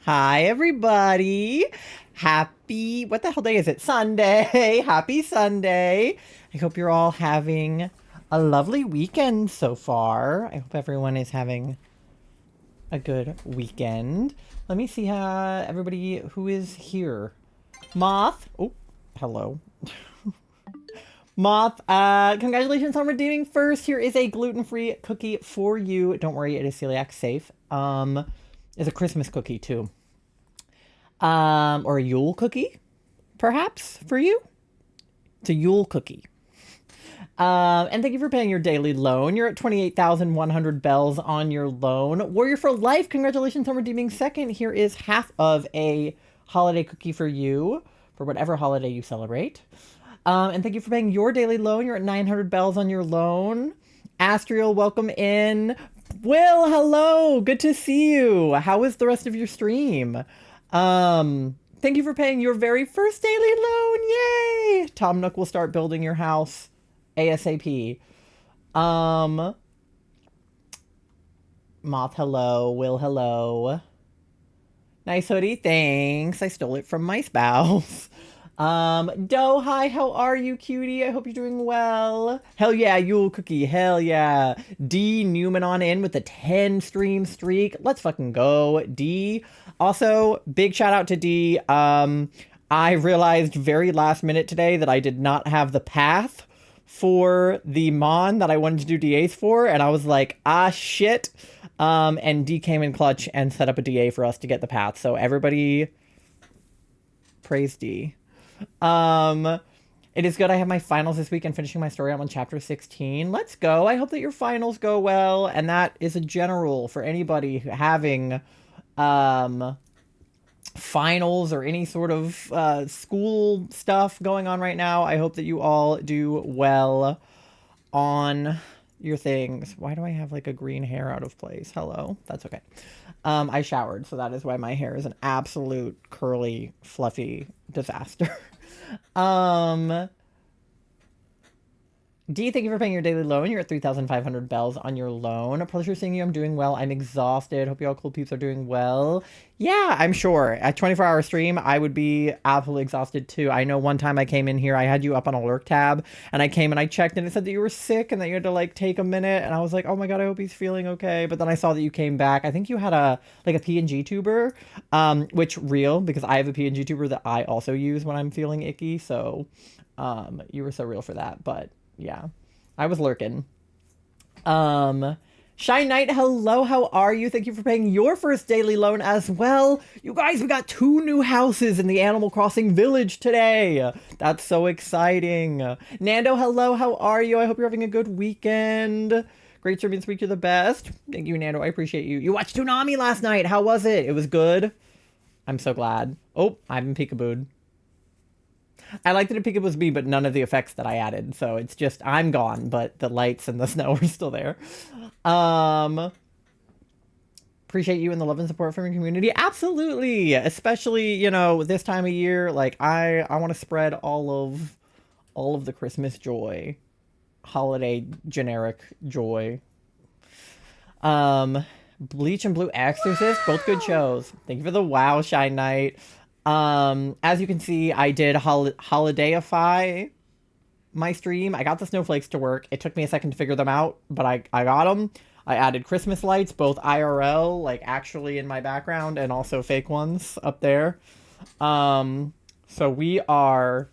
Hi, everybody. Happy, what the hell day is it? Sunday. Happy Sunday. I hope you're all having a lovely weekend so far. I hope everyone is having a good weekend. Let me see how everybody who is here. Moth. Oh, hello. Moth, congratulations on redeeming first. Here is a gluten-free cookie for you. Don't worry, it is celiac safe. It's a Christmas cookie too. Or a Yule cookie, perhaps, for you. It's a Yule cookie. And thank you for paying your daily loan. You're at 28,100 bells on your loan. Warrior for Life, congratulations on redeeming second. Here is half of a holiday cookie for you, for whatever holiday you celebrate. And thank you for paying your daily loan. You're at 900 bells on your loan. Astriel, welcome in. Will, hello. Good to see you. How was the rest of your stream? Thank you for paying your very first daily loan. Yay! Tom Nook will start building your house ASAP. Moth, hello. Will, hello. Nice hoodie, thanks. I stole it from my spouse. Doe, hi, how are you, cutie? I hope you're doing well. Hell yeah, Yule cookie, hell yeah. D Newman on in with the 10 stream streak. Let's fucking go, D. Also, big shout out to D. I realized very last minute today that I did not have the path for the Mon that I wanted to do DAs for, and I was like, ah, shit. And D came in clutch and set up a DA for us to get the path. So everybody praise D. It is good. I have my finals this week and finishing my story. I'm on chapter 16. Let's go. I hope that your finals go well. And that is a general for anybody having, finals or any sort of, school stuff going on right now. I hope that you all do well on your things. Why do I have like a green hair out of place? Hello. That's okay. I showered, so that is why my hair is an absolute curly, fluffy disaster. D, thank you for paying your daily loan. You're at 3,500 bells on your loan. A pleasure seeing you. I'm doing well. I'm exhausted. Hope you all cool peeps are doing well. Yeah, I'm sure. At 24-hour stream, I would be absolutely exhausted too. I know one time I came in here, I had you up on a lurk tab, and I came and I checked, and it said that you were sick and that you had to like take a minute, and I was like, oh my god, I hope he's feeling okay. But then I saw that you came back. I think you had a PNG tuber, which real, because I have a PNG tuber that I also use when I'm feeling icky. So, you were so real for that. But yeah, I was lurking. Shine Knight, hello, how are you? Thank you for paying your first daily loan as well. You guys, we got 2 new houses in the Animal Crossing village today. That's so exciting. Nando, hello, how are you? I hope you're having a good weekend. Great streaming this week, you're the best. Thank you, Nando, I appreciate you. You watched Toonami last night. How was it? It was good. I'm so glad. Oh, I've been peekabooed. I liked that it was me, but none of the effects that I added. So it's just, I'm gone, but the lights and the snow are still there. Appreciate you and the love and support from your community. Absolutely. Especially, you know, this time of year, like I want to spread all of the Christmas joy, holiday generic joy. Bleach and Blue Exorcist, both good shows. Thank you for the wow, Shine Knight. As you can see, I did holidayify my stream. I got the snowflakes to work. It took me a second to figure them out, but I got them. I added Christmas lights, both IRL, like actually in my background, and also fake ones up there. So we are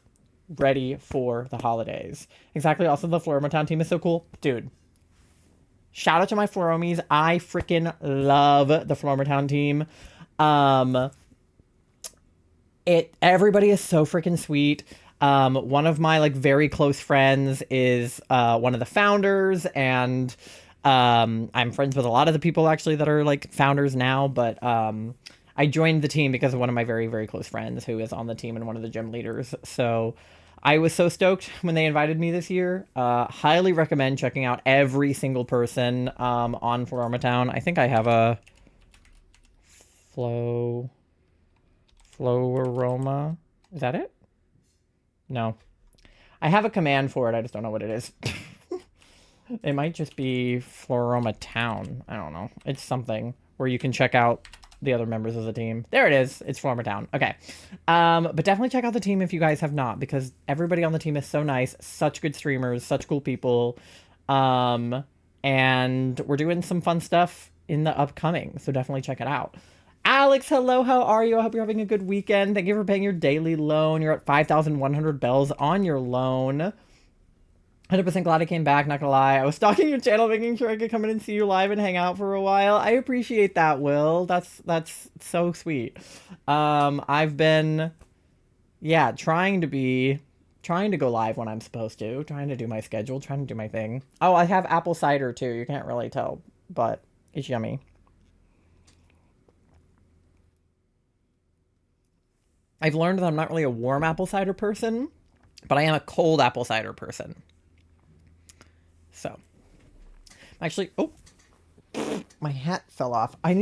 ready for the holidays. Exactly. Also, the Floromatown team is so cool. Dude, shout out to my Floromies. I freaking love the Floromatown team. Everybody is so freaking sweet. One of my like very close friends is one of the founders, and I'm friends with a lot of the people actually that are like founders now, but I joined the team because of one of my very, very close friends who is on the team and one of the gym leaders. So I was so stoked when they invited me this year. Highly recommend checking out every single person on Floromatown. I think I have a Flow Aroma. Is that it? No. I have a command for it. I just don't know what it is. It might just be Floroma Town. I don't know. It's something where you can check out the other members of the team. There it is. It's Former Town. Okay. But definitely check out the team if you guys have not, because everybody on the team is so nice, such good streamers, such cool people. And we're doing some fun stuff in the upcoming, so definitely check it out. Alex, hello, how are you? I hope you're having a good weekend. Thank you for paying your daily loan. You're at 5,100 bells on your loan. 100% glad I came back, not gonna lie. I was stalking your channel, making sure I could come in and see you live and hang out for a while. I appreciate that, Will. That's so sweet. I've been, yeah, trying to go live when I'm supposed to, trying to do my schedule, trying to do my thing. Oh, I have apple cider too. You can't really tell, but it's yummy. I've learned that I'm not really a warm apple cider person, but I am a cold apple cider person. So, actually, oh, my hat fell off. I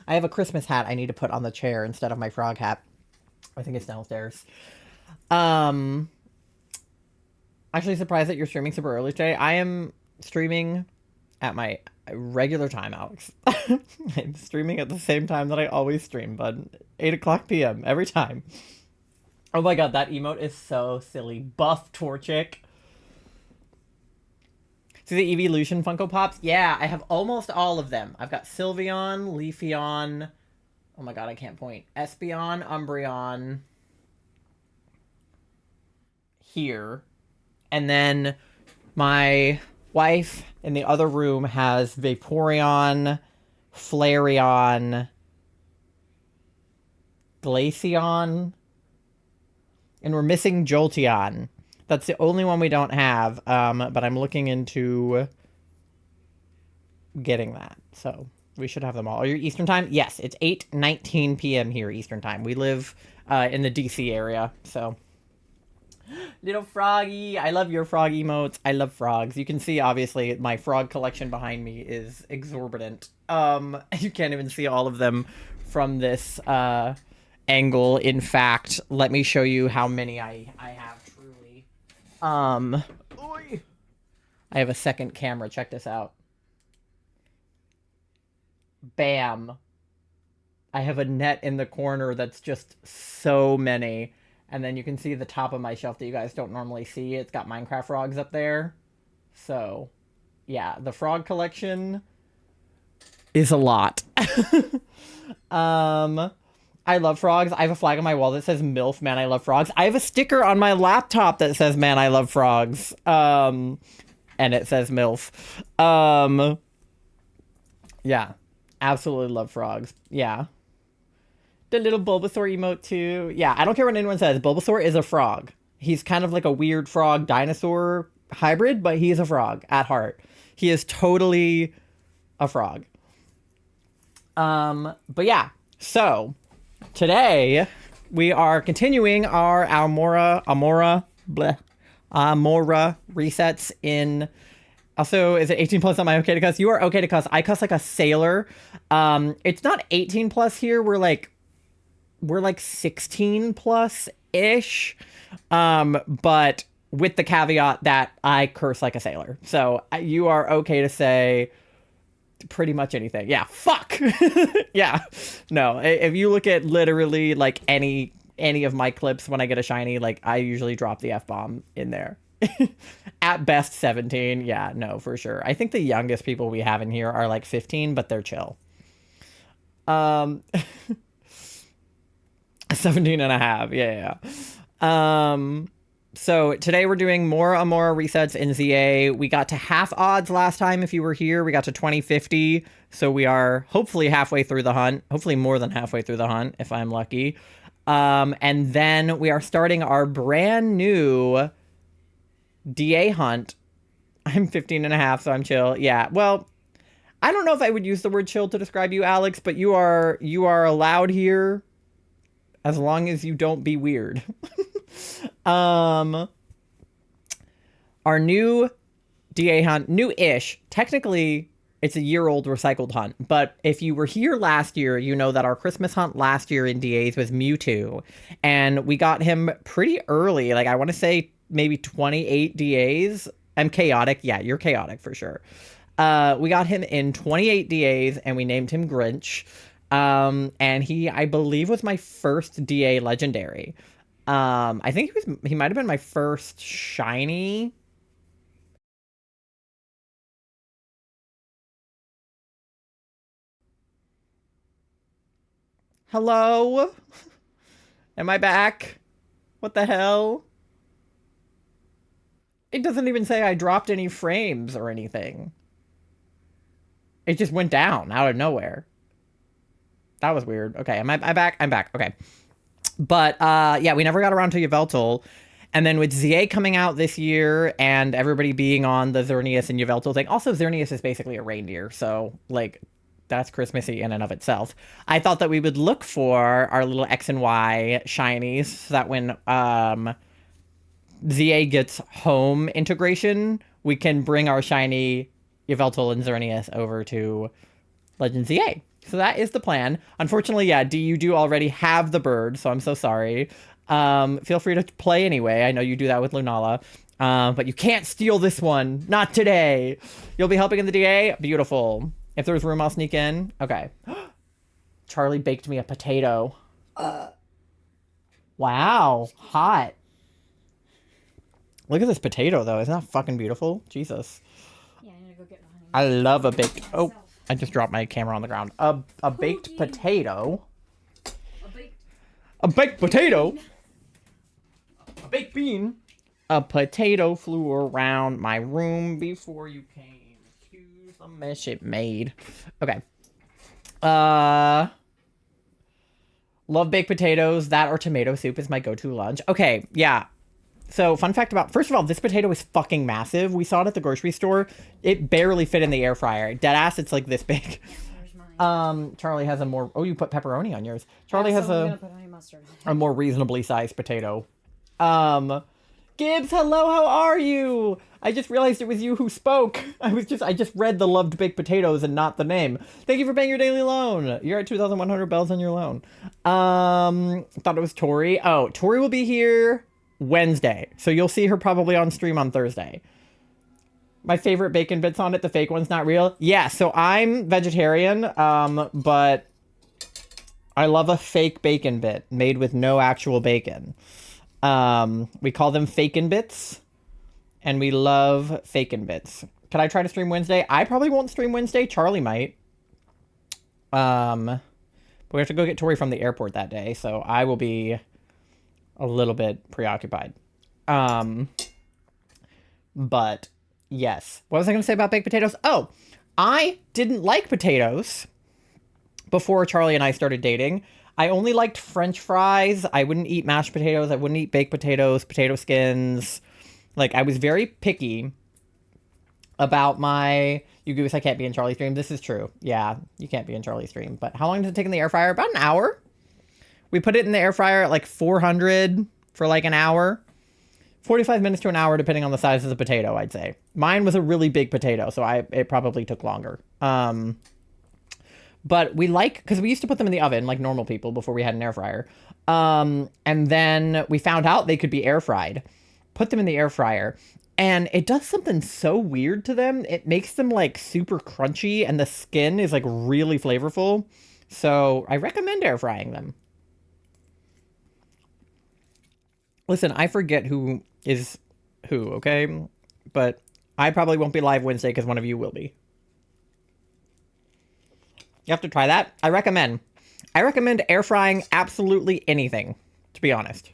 have a Christmas hat I need to put on the chair instead of my frog hat. I think it's downstairs. Actually surprised that you're streaming super early today. I am streaming at my regular time, Alex. I'm streaming at the same time that I always stream, bud. 8 o'clock p.m. every time. Oh my god, that emote is so silly. Buff Torchic. See the Evolution Funko Pops? Yeah, I have almost all of them. I've got Sylveon, Leafeon. Oh my god, I can't point. Espeon, Umbreon. Here. And then my wife in the other room has Vaporeon, Flareon, Glaceon, and we're missing Jolteon. That's the only one we don't have, but I'm looking into getting that. So we should have them all. Are you Eastern time? Yes, it's 8:19 p.m. here Eastern time. We live in the DC area, so... Little froggy. I love your frog emotes. I love frogs. You can see, obviously, my frog collection behind me is exorbitant. You can't even see all of them from this angle. In fact, let me show you how many I have truly. I have a second camera. Check this out. Bam. I have a net in the corner that's just so many. And then you can see the top of my shelf that you guys don't normally see. It's got Minecraft frogs up there. So, yeah, the frog collection is a lot. I love frogs. I have a flag on my wall that says MILF, man, I love frogs. I have a sticker on my laptop that says, man, I love frogs. And it says MILF. Yeah, absolutely love frogs. Yeah. The little Bulbasaur emote too. Yeah, I don't care what anyone says. Bulbasaur is a frog. He's kind of like a weird frog dinosaur hybrid, but he is a frog at heart. He is totally a frog. But yeah, so today we are continuing our Amaura resets in... Also, is it 18 plus? Am I okay to cuss? You are okay to cuss. I cuss like a sailor. It's not 18 plus here. We're like 16 plus ish. But with the caveat that I curse like a sailor. So you are okay to say pretty much anything. Yeah. Fuck. Yeah. No, if you look at literally like any of my clips when I get a shiny, like I usually drop the F-bomb in there. At best 17. Yeah, no, for sure. I think the youngest people we have in here are like 15, but they're chill. 17 and a half. Yeah. So today we're doing more Amaura resets in ZA. We got to half odds last time. If you were here, we got to 2050. So we are hopefully halfway through the hunt, hopefully more than halfway through the hunt, if I'm lucky. And then we are starting our brand new DA hunt. I'm 15 and a half, so I'm chill. Yeah. Well, I don't know if I would use the word chill to describe you, Alex, but you are allowed here. As long as you don't be weird. Our new DA hunt, new-ish. Technically, it's a year-old recycled hunt. But if you were here last year, you know that our Christmas hunt last year in DAs was Mewtwo. And we got him pretty early. Like, I want to say maybe 28 DAs. I'm chaotic. Yeah, you're chaotic for sure. We got him in 28 DAs, and we named him Grinch. And he, I believe, was my first DA legendary. I think he might have been my first shiny. Hello? Am I back? What the hell? It doesn't even say I dropped any frames or anything. It just went down out of nowhere. That was weird. Okay, am I back? I'm back. Okay. But yeah, we never got around to Yveltal. And then with ZA coming out this year and everybody being on the Xerneas and Yveltal thing, also Xerneas is basically a reindeer, so like that's Christmassy in and of itself. I thought that we would look for our little X and Y shinies so that when ZA gets home integration, we can bring our shiny Yveltal and Xerneas over to Legend ZA. So that is the plan. Unfortunately, yeah, you do already have the bird, so I'm so sorry. Feel free to play anyway. I know you do that with Lunala. But you can't steal this one. Not today. You'll be helping in the DA? Beautiful. If there's room, I'll sneak in. Okay. Charlie baked me a potato. Wow. Hot. Look at this potato, though. Isn't that fucking beautiful? Jesus. Yeah, I need to go get mine. I love a baked... Oh, I just dropped my camera on the ground. A baked potato. A baked potato? A baked bean? A potato flew around my room before you came. Excuse the mess it made. Okay. Love baked potatoes. That or tomato soup is my go-to lunch. Okay, yeah. So, fun fact about... First of all, this potato is fucking massive. We saw it at the grocery store. It barely fit in the air fryer. Deadass, it's like this big. Charlie has a more... Oh, you put pepperoni on yours. Charlie has a more reasonably sized potato. Gibbs, hello, how are you? I just realized it was you who spoke. I just read the loved baked potatoes and not the name. Thank you for paying your daily loan. You're at 2,100 bells on your loan. Thought it was Tori. Oh, Tori will be here Wednesday. So you'll see her probably on stream on Thursday. My favorite bacon bits on it, the fake one's not real. Yeah, so I'm vegetarian, but I love a fake bacon bit made with no actual bacon. We call them fakin' bits, and we love fakin' bits. Can I try to stream Wednesday? I probably won't stream Wednesday. Charlie might. But we have to go get Tori from the airport that day, so I will be a little bit preoccupied. But yes. What was I going to say about baked potatoes? Oh, I didn't like potatoes before Charlie and I started dating. I only liked French fries. I wouldn't eat mashed potatoes. I wouldn't eat baked potatoes, potato skins. Like, I was very picky about my... You goose, I can't be in Charlie's stream. This is true. Yeah, you can't be in Charlie's stream. But how long does it take in the air fryer? About an hour. We put it in the air fryer at like 400 for like an hour. 45 minutes to an hour, depending on the size of the potato, I'd say. Mine was a really big potato, so it probably took longer. But we because we used to put them in the oven like normal people before we had an air fryer. And then we found out they could be air fried. Put them in the air fryer. And it does something so weird to them. It makes them like super crunchy and the skin is like really flavorful. So I recommend air frying them. Listen, I forget who is who, okay? But I probably won't be live Wednesday because one of you will be. You have to try that. I recommend air frying absolutely anything, to be honest.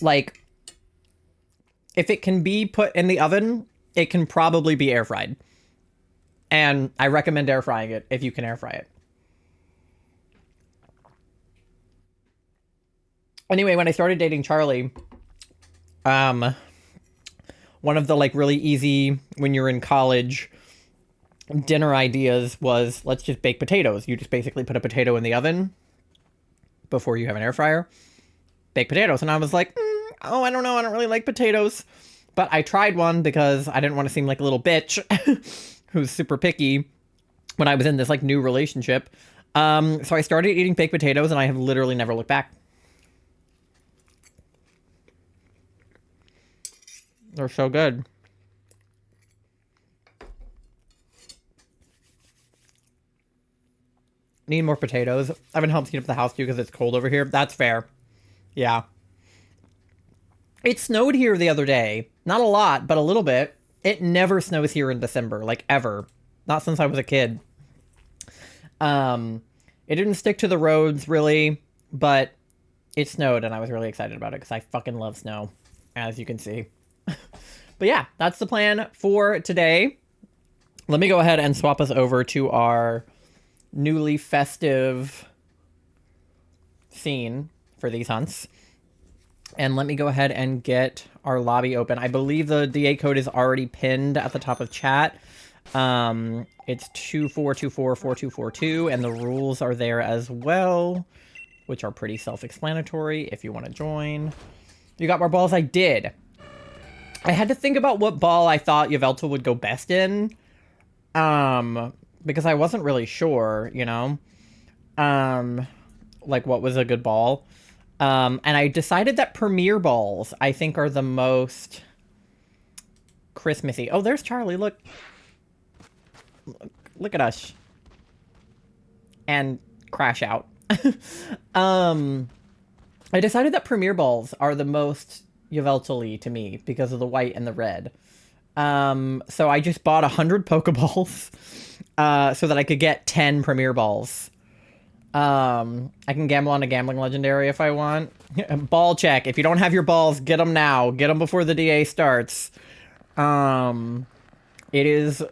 Like, if it can be put in the oven, it can probably be air fried. And I recommend air frying it if you can air fry it. Anyway, when I started dating Charlie, one of the like really easy when you're in college dinner ideas was, let's just bake potatoes. You just basically put a potato in the oven before you have an air fryer. Bake potatoes. And I was like, oh, I don't know. I don't really like potatoes. But I tried one because I didn't want to seem like a little bitch who's super picky when I was in this like new relationship. So I started eating baked potatoes and I have literally never looked back. They're so good. Need more potatoes. I've been helping clean up the house too because it's cold over here. That's fair. Yeah. It snowed here the other day. Not a lot, but a little bit. It never snows here in December, like ever. Not since I was a kid. It didn't stick to the roads really, but it snowed and I was really excited about it because I fucking love snow, as you can see. But yeah, that's the plan for today. Let me go ahead and swap us over to our newly festive scene for these hunts. And let me go ahead and get our lobby open. I believe the DA code is already pinned at the top of chat. It's 24244242, and the rules are there as well, which are pretty self-explanatory if you want to join. You got more balls? I did. I had to think about what ball I thought Yveltal would go best in. Because I wasn't really sure, you know? Like what was a good ball. And I decided that Premier balls, I think, are the most Christmassy. Oh, there's Charlie, look. Look at us. And crash out. I decided that Premier balls are the most Yveltal-y to me because of the white and the red. So I just bought 100 Pokeballs, so that I could get 10 Premier balls. I can gamble on a gambling legendary if I want. Ball check. If you don't have your balls, get them now. Get them before the DA starts. It is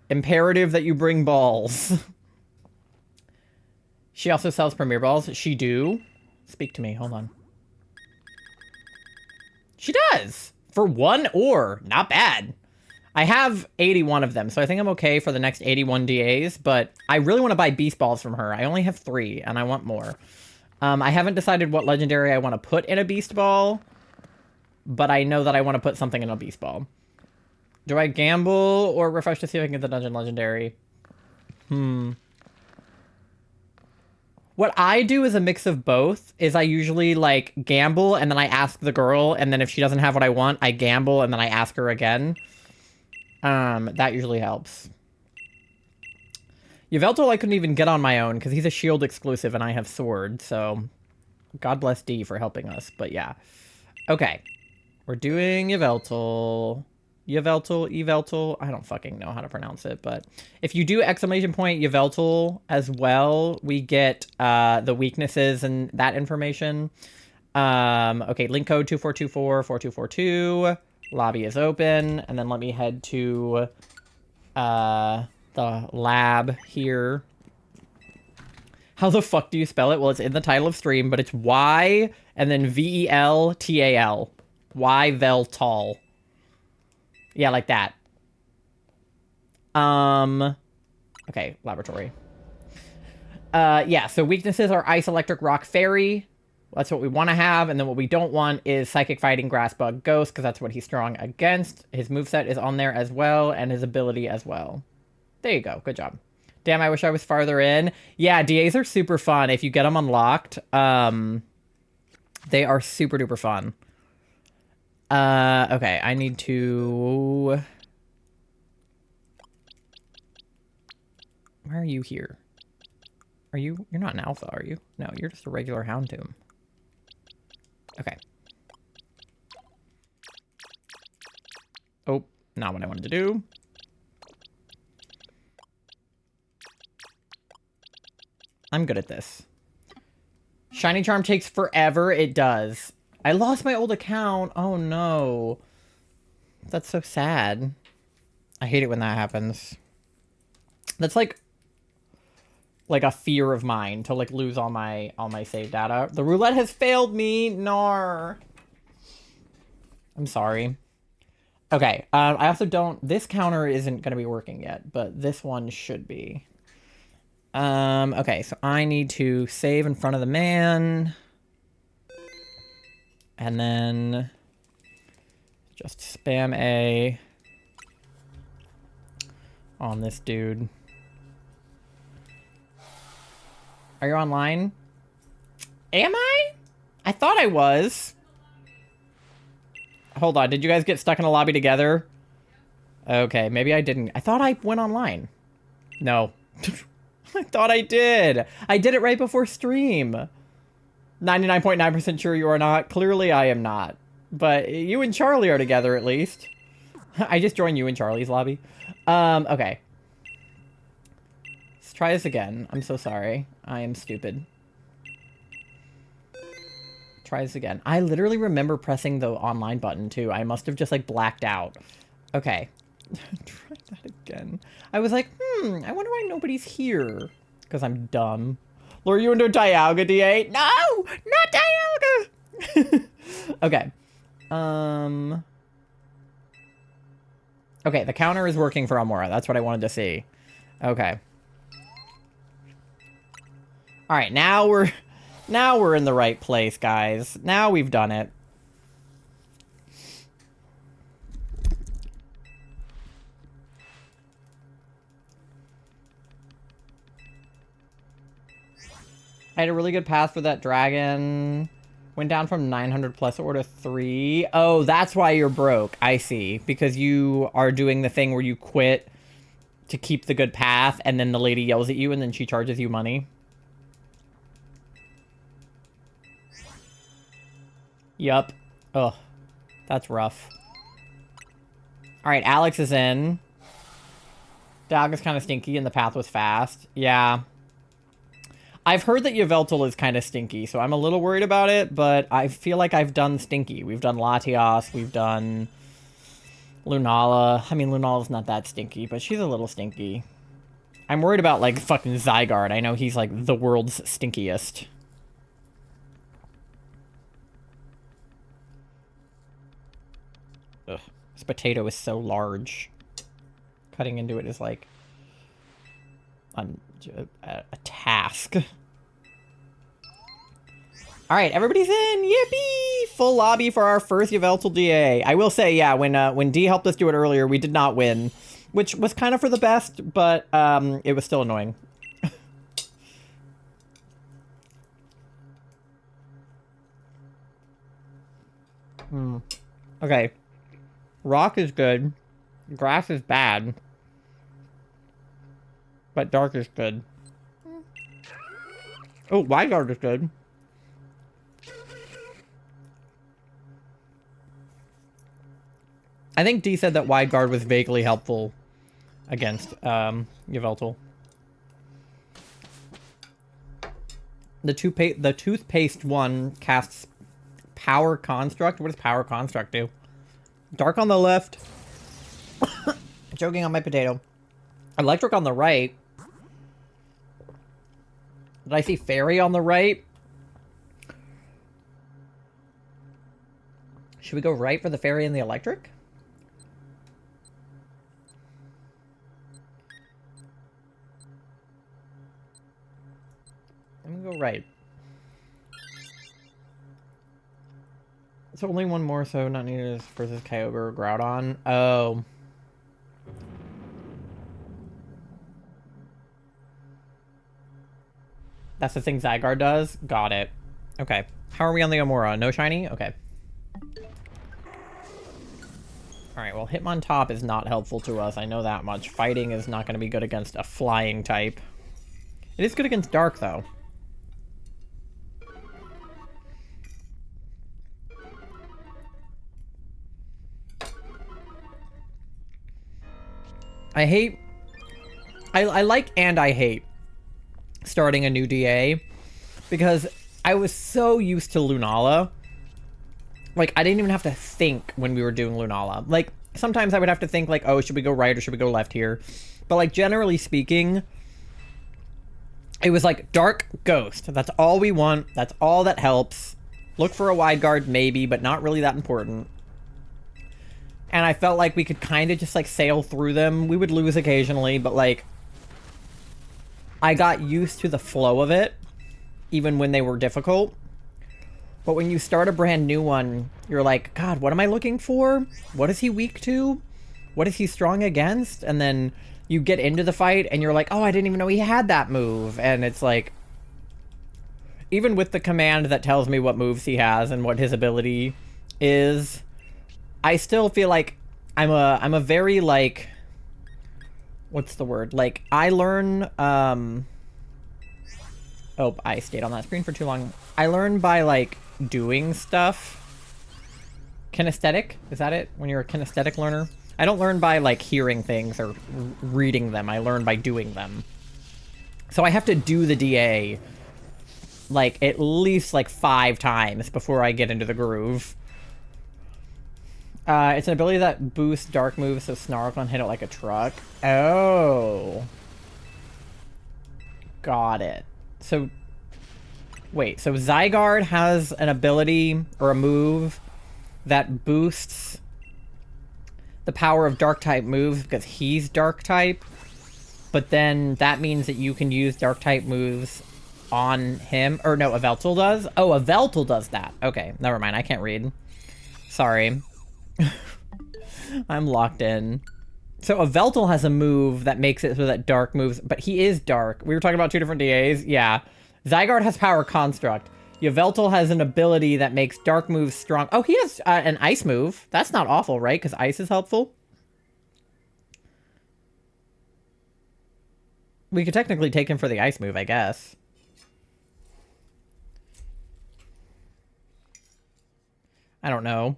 imperative that you bring balls. She also sells Premier balls. She do. Speak to me. Hold on. She does. For 1 ore. Not bad. I have 81 of them, so I think I'm okay for the next 81 DAs, but I really want to buy Beast Balls from her. I only have 3, and I want more. I haven't decided what legendary I want to put in a Beast Ball, but I know that I want to put something in a Beast Ball. Do I gamble or refresh to see if I can get the Dungeon Legendary? What I do is a mix of both, is I usually, like, gamble, and then I ask the girl, and then if she doesn't have what I want, I gamble, and then I ask her again. That usually helps. Yveltal I couldn't even get on my own, because he's a shield exclusive, and I have sword, so... God bless D for helping us, but yeah. Okay. We're doing Yveltal... Yveltal, I don't fucking know how to pronounce it, but if you do exclamation point Yveltal as well, we get the weaknesses and that information. Okay, link code 24244242. Lobby is open, and then let me head to the lab here. How the fuck do you spell it? Well, it's in the title of stream, but it's Y and then Veltal. Yveltal. Yeah, like that. Okay, laboratory. Yeah, so weaknesses are Ice, Electric, Rock, Fairy. That's what we want to have, and then what we don't want is Psychic, Fighting, Grass, Bug, Ghost, because that's what he's strong against. His moveset is on there as well, and his ability as well. There you go. Good job. Damn, I wish I was farther in. Yeah, DAs are super fun. If you get them unlocked, they are super duper fun. Okay, I need to... Where are you here? Are you... You're not an alpha, are you? No, you're just a regular Houndoom. Okay. Oh, not what I wanted to do. I'm good at this. Shiny Charm takes forever. It does. I lost my old account. Oh no. That's so sad. I hate it when that happens. That's like a fear of mine to like lose all my save data. The roulette has failed me. Nar. I'm sorry. Okay. I also don't. This counter isn't going to be working yet, but this one should be. Okay, so I need to save in front of the man. And then just spam A on this dude. Are you online? Am I? I thought I was. Hold on, did you guys get stuck in a lobby together? Okay, maybe I didn't. I thought I went online. No. I thought I did. I did it right before stream. 99.9% sure you are not. Clearly I am not. But you and Charlie are together at least. I just joined you in Charlie's lobby. Okay. Let's try this again. I'm so sorry. I am stupid. Try this again. I literally remember pressing the online button too. I must have just like blacked out. Okay. Try that again. I was like, I wonder why nobody's here. Because I'm dumb. Lure you into a Dialga D8? No! Not Dialga! Okay. Okay, the counter is working for Amaura. That's what I wanted to see. Okay. Alright, now we're in the right place, guys. Now we've done it. I had a really good path for that dragon. Went down from 900 plus ore to 3. Oh, that's why you're broke. I see. Because you are doing the thing where you quit to keep the good path, and then the lady yells at you, and then she charges you money. Yup. Ugh. That's rough. Alright, Alex is in. Dog is kind of stinky, and the path was fast. Yeah. I've heard that Yveltal is kind of stinky, so I'm a little worried about it, but I feel like I've done stinky. We've done Latios, we've done Lunala. I mean, Lunala's not that stinky, but she's a little stinky. I'm worried about, like, fucking Zygarde. I know he's, like, the world's stinkiest. Ugh. This potato is so large. Cutting into it is, like, a task. Alright, everybody's in! Yippee! Full lobby for our first Yveltal DA. I will say, yeah, when D helped us do it earlier, we did not win. Which was kind of for the best, but it was still annoying. Okay. Rock is good. Grass is bad. But dark is good. Oh, Zygarde is good. I think D said that Zygarde was vaguely helpful against Yveltal. The toothpaste one casts Power Construct. What does Power Construct do? Dark on the left. Choking on my potato. Electric on the right. Did I see Fairy on the right? Should we go right for the Fairy and the Electric? I'm gonna go right. It's only one more, so not needed versus Kyogre or Groudon. Oh. That's the thing Zygarde does? Got it. Okay. How are we on the Amaura? No shiny? Okay. Alright, well, Hitmontop is not helpful to us. I know that much. Fighting is not going to be good against a flying type. It is good against Dark, though. I hate... I like and I hate starting a new DA, because I was so used to Lunala. Like, I didn't even have to think when we were doing Lunala. Like, sometimes I would have to think, like, oh, should we go right or should we go left here? But, like, generally speaking, it was like, Dark, Ghost. That's all we want. That's all that helps. Look for a Zygarde, maybe, but not really that important. And I felt like we could kind of just, like, sail through them. We would lose occasionally, but, like, I got used to the flow of it, even when they were difficult. But when you start a brand new one, you're like, God, what am I looking for? What is he weak to? What is he strong against? And then you get into the fight, and you're like, oh, I didn't even know he had that move. And it's like, even with the command that tells me what moves he has and what his ability is, I still feel like I'm a very, like, what's the word? Like, I learn, Oh, I stayed on that screen for too long. I learned by, like, doing stuff. Kinesthetic? Is that it? When you're a kinesthetic learner? I don't learn by, like, hearing things or reading them. I learn by doing them. So I have to do the DA, like, at least, like, 5 times before I get into the groove. It's an ability that boosts dark moves, so Snarl can hit it like a truck. Oh. Got it. So, wait, so Zygarde has an ability, or a move, that boosts the power of Dark-type moves because he's Dark-type, but then that means that you can use Dark-type moves on him. Or no, Yveltal does? Oh, Yveltal does that. Okay, never mind, I can't read. Sorry. I'm locked in. So Yveltal has a move that makes it so that dark moves, but he is dark. We were talking about 2 different DAs. Yeah. Zygarde has power construct. Yveltal has an ability that makes dark moves strong. Oh, he has an ice move. That's not awful, right? Because ice is helpful. We could technically take him for the ice move, I guess. I don't know.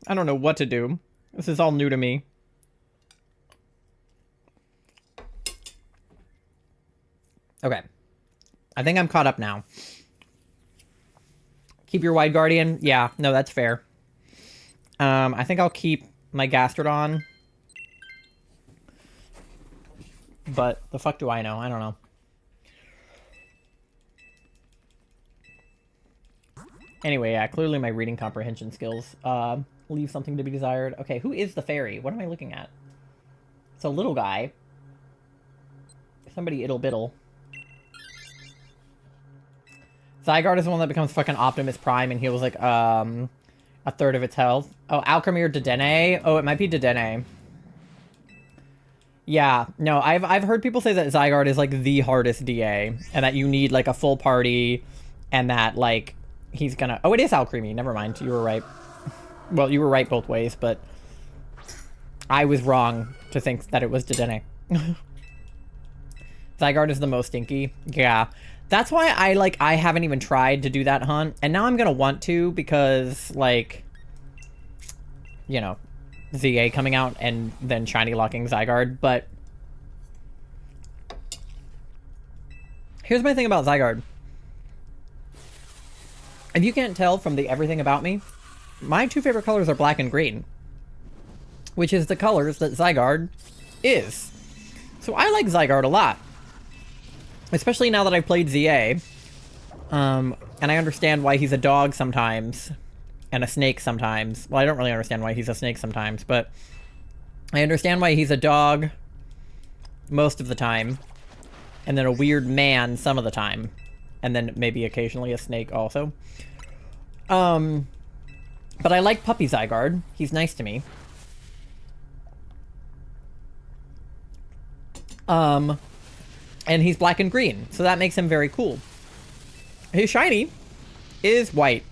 I don't know what to do. This is all new to me. Okay. I think I'm caught up now. Keep your Wide Guardian. Yeah, no, that's fair. I think I'll keep my Gastrodon. But the fuck do I know? I don't know. Anyway, yeah, clearly my reading comprehension skills leave something to be desired. Okay, who is the fairy? What am I looking at? It's a little guy. Somebody ittle bittle. Zygarde is the one that becomes fucking Optimus Prime and heals like a third of its health. Oh, Alchemy or Dedenne? Oh, it might be Dedenne. Yeah, no, I've heard people say that Zygarde is like the hardest DA and that you need like a full party and that like he's gonna... Oh, it is Alchemy. Never mind. You were right. Well, you were right both ways, but I was wrong to think that it was Dedenne. Zygarde is the most stinky. Yeah. That's why I haven't even tried to do that hunt. And now I'm gonna want to because, like, you know, ZA coming out and then shiny locking Zygarde. But here's my thing about Zygarde. If you can't tell from the everything about me, my 2 favorite colors are black and green, which is the colors that Zygarde is. So I like Zygarde a lot. Especially now that I've played ZA. And I understand why he's a dog sometimes. And a snake sometimes. Well, I don't really understand why he's a snake sometimes, but I understand why he's a dog most of the time. And then a weird man some of the time. And then maybe occasionally a snake also. But I like Puppy Zygarde. He's nice to me. And he's black and green, so that makes him very cool. His shiny is white.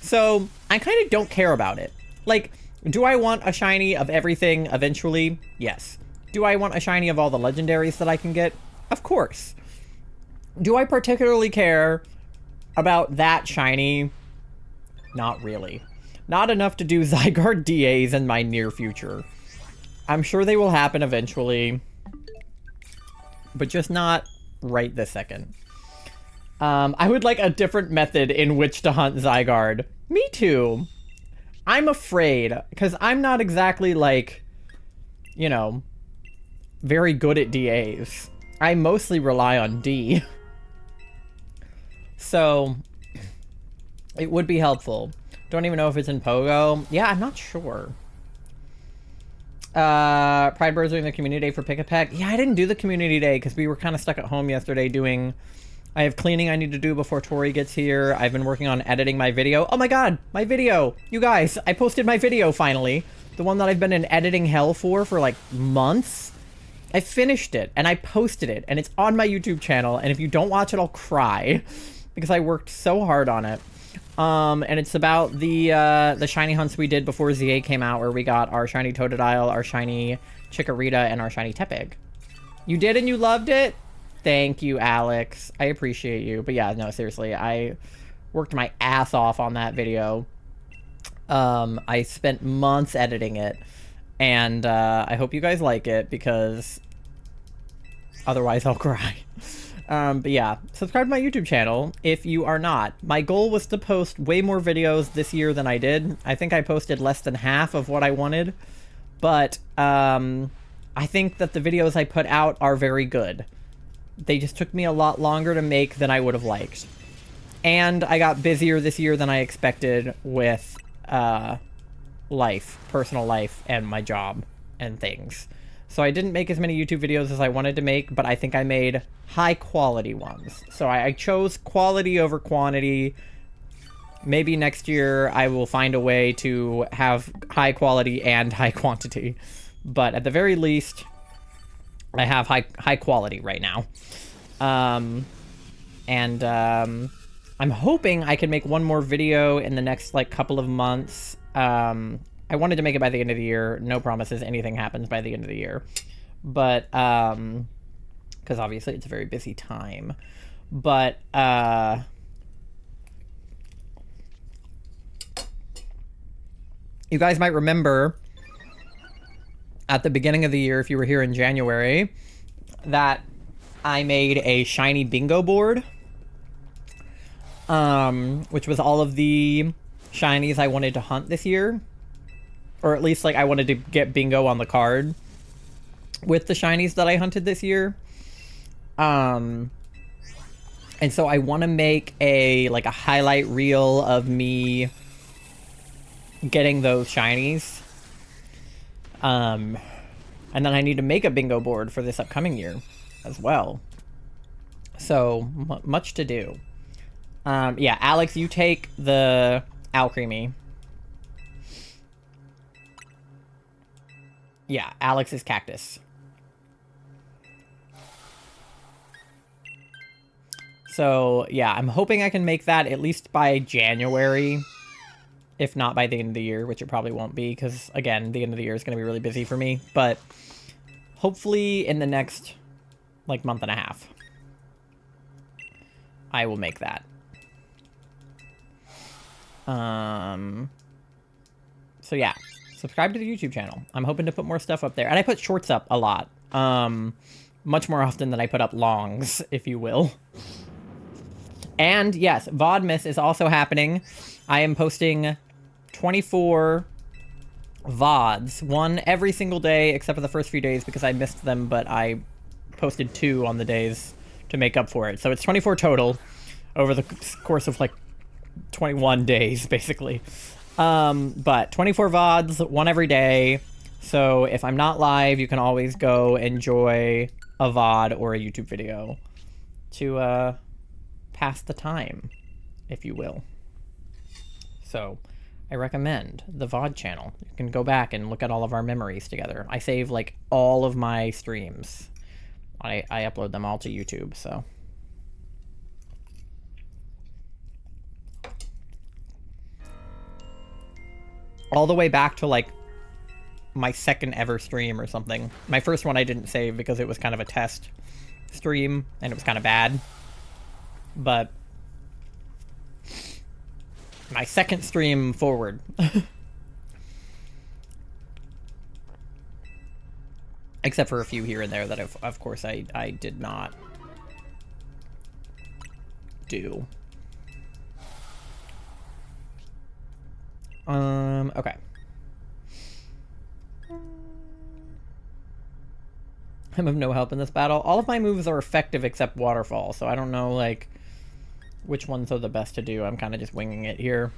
So I kind of don't care about it. Like, do I want a shiny of everything eventually? Yes. Do I want a shiny of all the legendaries that I can get? Of course. Do I particularly care about that shiny? Not really. Not enough to do Zygarde DAs in my near future. I'm sure they will happen eventually, but just not right this second. I would like a different method in which to hunt Zygarde. Me too. I'm afraid, because I'm not exactly, like, you know, very good at DAs. I mostly rely on D. So, it would be helpful. Don't even know if it's in Pogo. Yeah, I'm not sure. Pride Birds doing the community day for Pick a Peck. Yeah, I didn't do the community day because we were kind of stuck at home yesterday doing... I have cleaning I need to do before Tori gets here. I've been working on editing my video. Oh my god, my video! You guys, I posted my video finally. The one that I've been in editing hell for like months. I finished it and I posted it and it's on my YouTube channel, and if you don't watch it, I'll cry because I worked so hard on it. And it's about the shiny hunts we did before ZA came out, where we got our shiny Totodile, our shiny Chikorita, and our shiny Tepig. You did and you loved it? Thank you, Alex. I appreciate you. But yeah, no, seriously, I worked my ass off on that video. I spent months editing it, and I hope you guys like it because otherwise I'll cry. But yeah, subscribe to my YouTube channel if you are not. My goal was to post way more videos this year than I did. I think I posted less than half of what I wanted, but I think that the videos I put out are very good. They just took me a lot longer to make than I would have liked. And I got busier this year than I expected with life, personal life, and my job and things. So I didn't make as many YouTube videos as I wanted to make, but I think I made high quality ones. So I chose quality over quantity. Maybe next year I will find a way to have high quality and high quantity. But at the very least, I have high quality right now. I'm hoping I can make one more video in the next like couple of months. I wanted to make it by the end of the year. No promises anything happens by the end of the year. But, because obviously it's a very busy time. But, you guys might remember at the beginning of the year, if you were here in January, that I made a shiny bingo board. Which was all of the shinies I wanted to hunt this year. Or at least, like, I wanted to get bingo on the card with the shinies that I hunted this year. And so I want to make a highlight reel of me getting those shinies. And then I need to make a bingo board for this upcoming year as well. So, much to do. Yeah, Alex, you take the Alcremie. Yeah, Alex's cactus. So, yeah, I'm hoping I can make that at least by January. If not by the end of the year, which it probably won't be, because, again, the end of the year is going to be really busy for me. But hopefully in the next, like, month and a half, I will make that. So yeah, subscribe to the YouTube channel. I'm hoping to put more stuff up there. And I put shorts up a lot. Much more often than I put up longs, if you will. And yes, Vlogmas is also happening. I am posting 24 VODs. One every single day, except for the first few days because I missed them, but I posted 2 on the days to make up for it. So it's 24 total over the course of like 21 days, basically. But 24 VODs, one every day. So if I'm not live, you can always go enjoy a VOD or a YouTube video to pass the time, if you will. So I recommend the VOD channel. You can go back and look at all of our memories together. I save like all of my streams. I upload them all to YouTube, so. All the way back to like my second ever stream or something. My first one I didn't save because it was kind of a test stream and it was kind of bad. But my second stream forward. Except for a few here and there that of course I did not do. Okay. I'm of no help in this battle. All of my moves are effective except Waterfall, so I don't know, like, which ones are the best to do. I'm kind of just winging it here.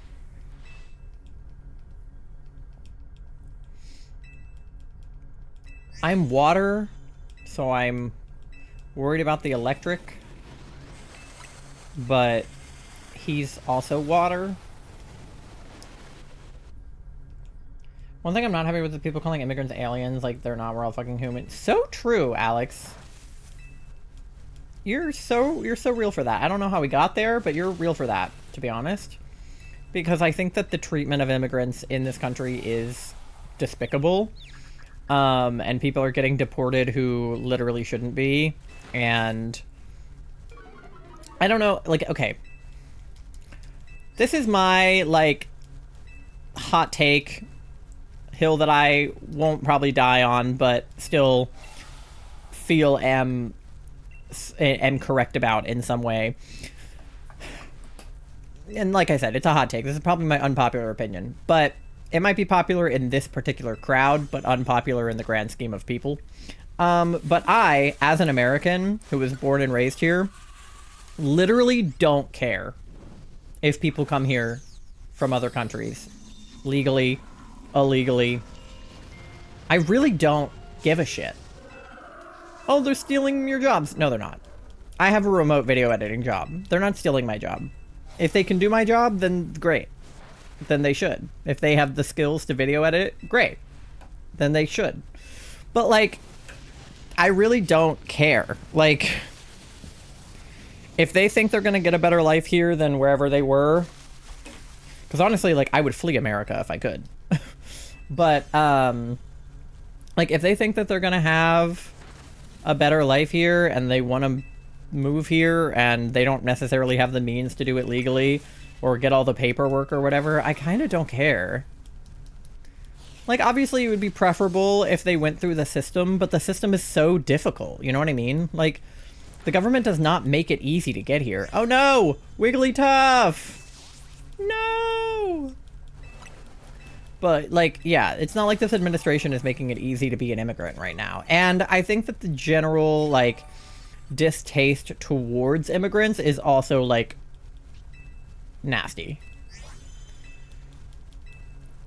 I'm water, so I'm worried about the electric. But he's also water. One thing I'm not happy with is people calling immigrants aliens, like they're not, we're all fucking humans. So true, Alex. You're so real for that. I don't know how we got there, but you're real for that, to be honest. Because I think that the treatment of immigrants in this country is despicable. And people are getting deported who literally shouldn't be. And I don't know, like, okay. This is my, like, hot take hill that I won't probably die on, but still feel am correct about in some way. And like I said, it's a hot take. This is probably my unpopular opinion, but it might be popular in this particular crowd, but unpopular in the grand scheme of people. But I, as an American who was born and raised here, literally don't care if people come here from other countries, legally, illegally. I really don't give a shit. Oh, they're stealing your jobs. No, they're not. I have a remote video editing job. They're not stealing my job. If they can do my job, then great. Then they should. If they have the skills to video edit, great. Then they should. But, like, I really don't care. Like, if they think they're gonna get a better life here than wherever they were, because honestly, like, I would flee America if I could. But, like, if they think that they're gonna have a better life here and they want to move here and they don't necessarily have the means to do it legally or get all the paperwork or whatever, I kind of don't care. Like, obviously it would be preferable if they went through the system, but the system is so difficult, you know what I mean? Like, the government does not make it easy to get here. Oh no! Wigglytuff! No! But, like, yeah, it's not like this administration is making it easy to be an immigrant right now. And I think that the general, like, distaste towards immigrants is also, like, nasty.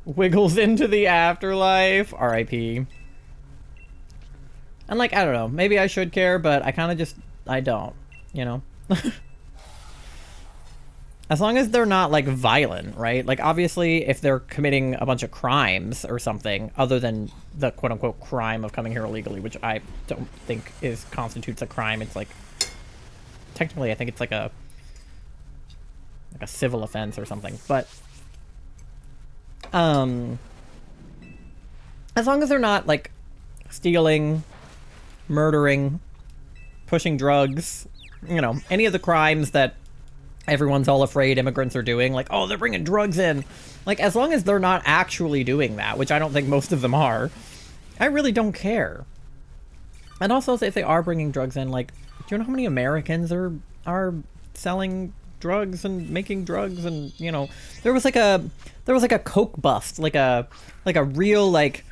Wiggles into the afterlife. R.I.P. And, like, I don't know. Maybe I should care, but I kind of just... I don't. You know? As long as they're not, like, violent, right? Like, obviously, if they're committing a bunch of crimes or something, other than the quote-unquote crime of coming here illegally, which I don't think constitutes a crime. It's, like... Technically, I think it's, like a civil offense or something. But... as long as they're not, like, stealing, murdering, pushing drugs, you know, any of the crimes that everyone's all afraid immigrants are doing, like, oh, they're bringing drugs in. Like, as long as they're not actually doing that, which I don't think most of them are, I really don't care. And also, if they are bringing drugs in, like, do you know how many Americans are selling drugs and making drugs? And, you know, there was like a coke bust, like a real, like,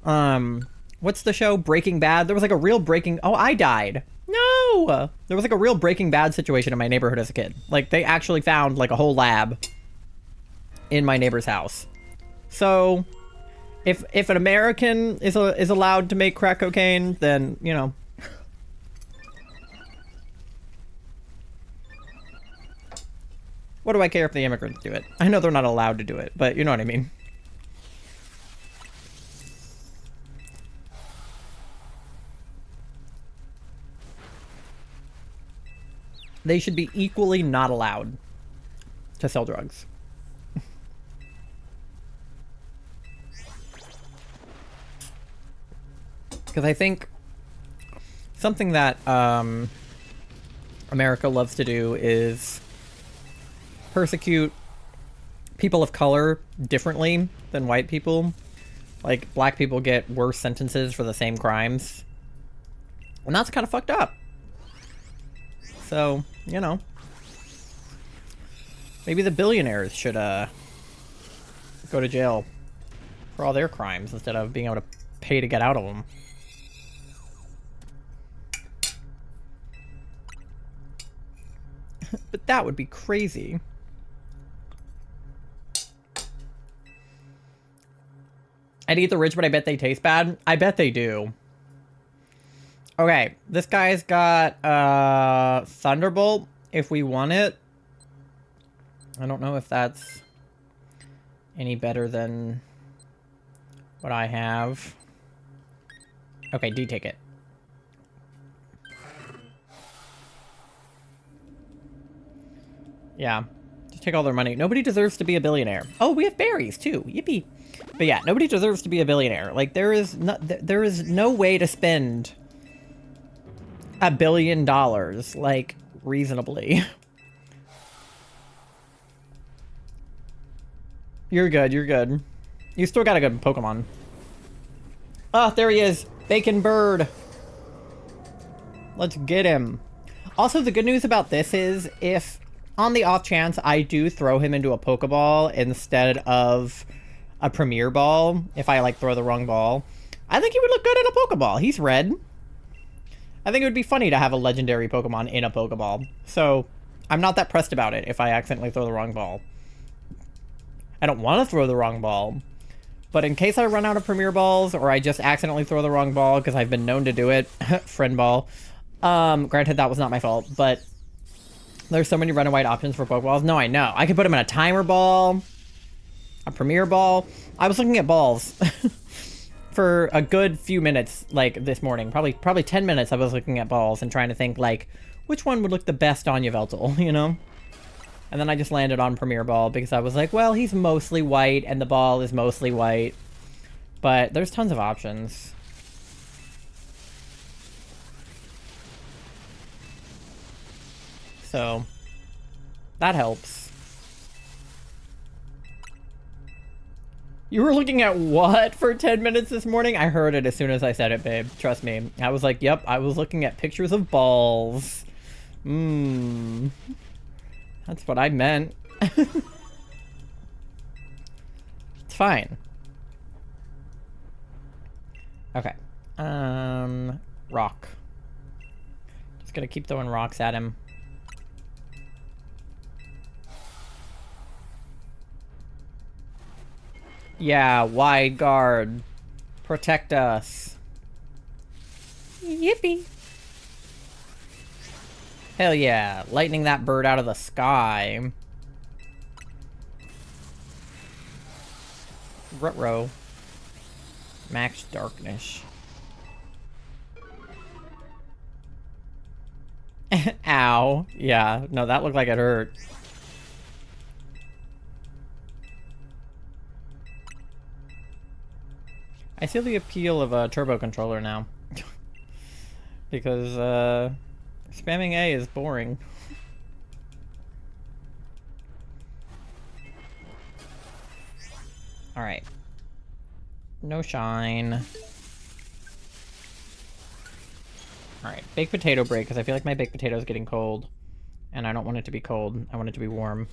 what's the show, Breaking Bad? There was like a real oh, I died. No! There was like a real Breaking Bad situation in my neighborhood as a kid. Like, they actually found like a whole lab in my neighbor's house. So if an American is allowed to make crack cocaine, then, you know. What do I care if the immigrants do it? I know they're not allowed to do it, but you know what I mean. They should be equally not allowed to sell drugs. Because I think something that America loves to do is persecute people of color differently than white people. Like, black people get worse sentences for the same crimes. And that's kind of fucked up. So, you know. Maybe the billionaires should go to jail for all their crimes instead of being able to pay to get out of them. But that would be crazy. I'd eat the rich, but I bet they taste bad. I bet they do. Okay, this guy's got Thunderbolt if we want it. I don't know if that's any better than what I have. Okay, do take it. Yeah, just take all their money. Nobody deserves to be a billionaire. Oh, we have berries too. Yippee. But yeah, nobody deserves to be a billionaire. Like, there is no way to spend $1 billion, like, reasonably. You're good, you're good. You still got a good Pokemon. Oh, there he is. Bacon Bird. Let's get him. Also, the good news about this is if on the off chance I do throw him into a Pokeball instead of a Premier Ball, if I like throw the wrong ball, I think he would look good in a Pokeball. He's red. I think it would be funny to have a legendary Pokemon in a Pokeball. So I'm not that pressed about it if I accidentally throw the wrong ball. I don't want to throw the wrong ball. But in case I run out of Premier Balls or I just accidentally throw the wrong ball because I've been known to do it, friend ball. Granted, that was not my fault, but there's so many red and white options for Pokeballs. No, I know. I could put them in a timer ball, a Premier Ball. I was looking at balls for a good few minutes, like this morning. Probably 10 minutes I was looking at balls and trying to think, like, which one would look the best on Yveltal, you know? And then I just landed on Premier Ball because I was like, well, he's mostly white and the ball is mostly white. But there's tons of options. So, that helps. You were looking at what for 10 minutes this morning? I heard it as soon as I said it, babe. Trust me. I was like, yep, I was looking at pictures of balls. That's what I meant. It's fine. Okay. Rock. Just gonna keep throwing rocks at him. Yeah, wide guard. Protect us. Yippee. Hell yeah, lightning that bird out of the sky. Ruh-roh. Max darkness. Ow. Yeah, no, that looked like it hurt. I see the appeal of a turbo controller now. Because, spamming A is boring. Alright. No shine. Alright, baked potato break, because I feel like my baked potato is getting cold. And I don't want it to be cold. I want it to be warm.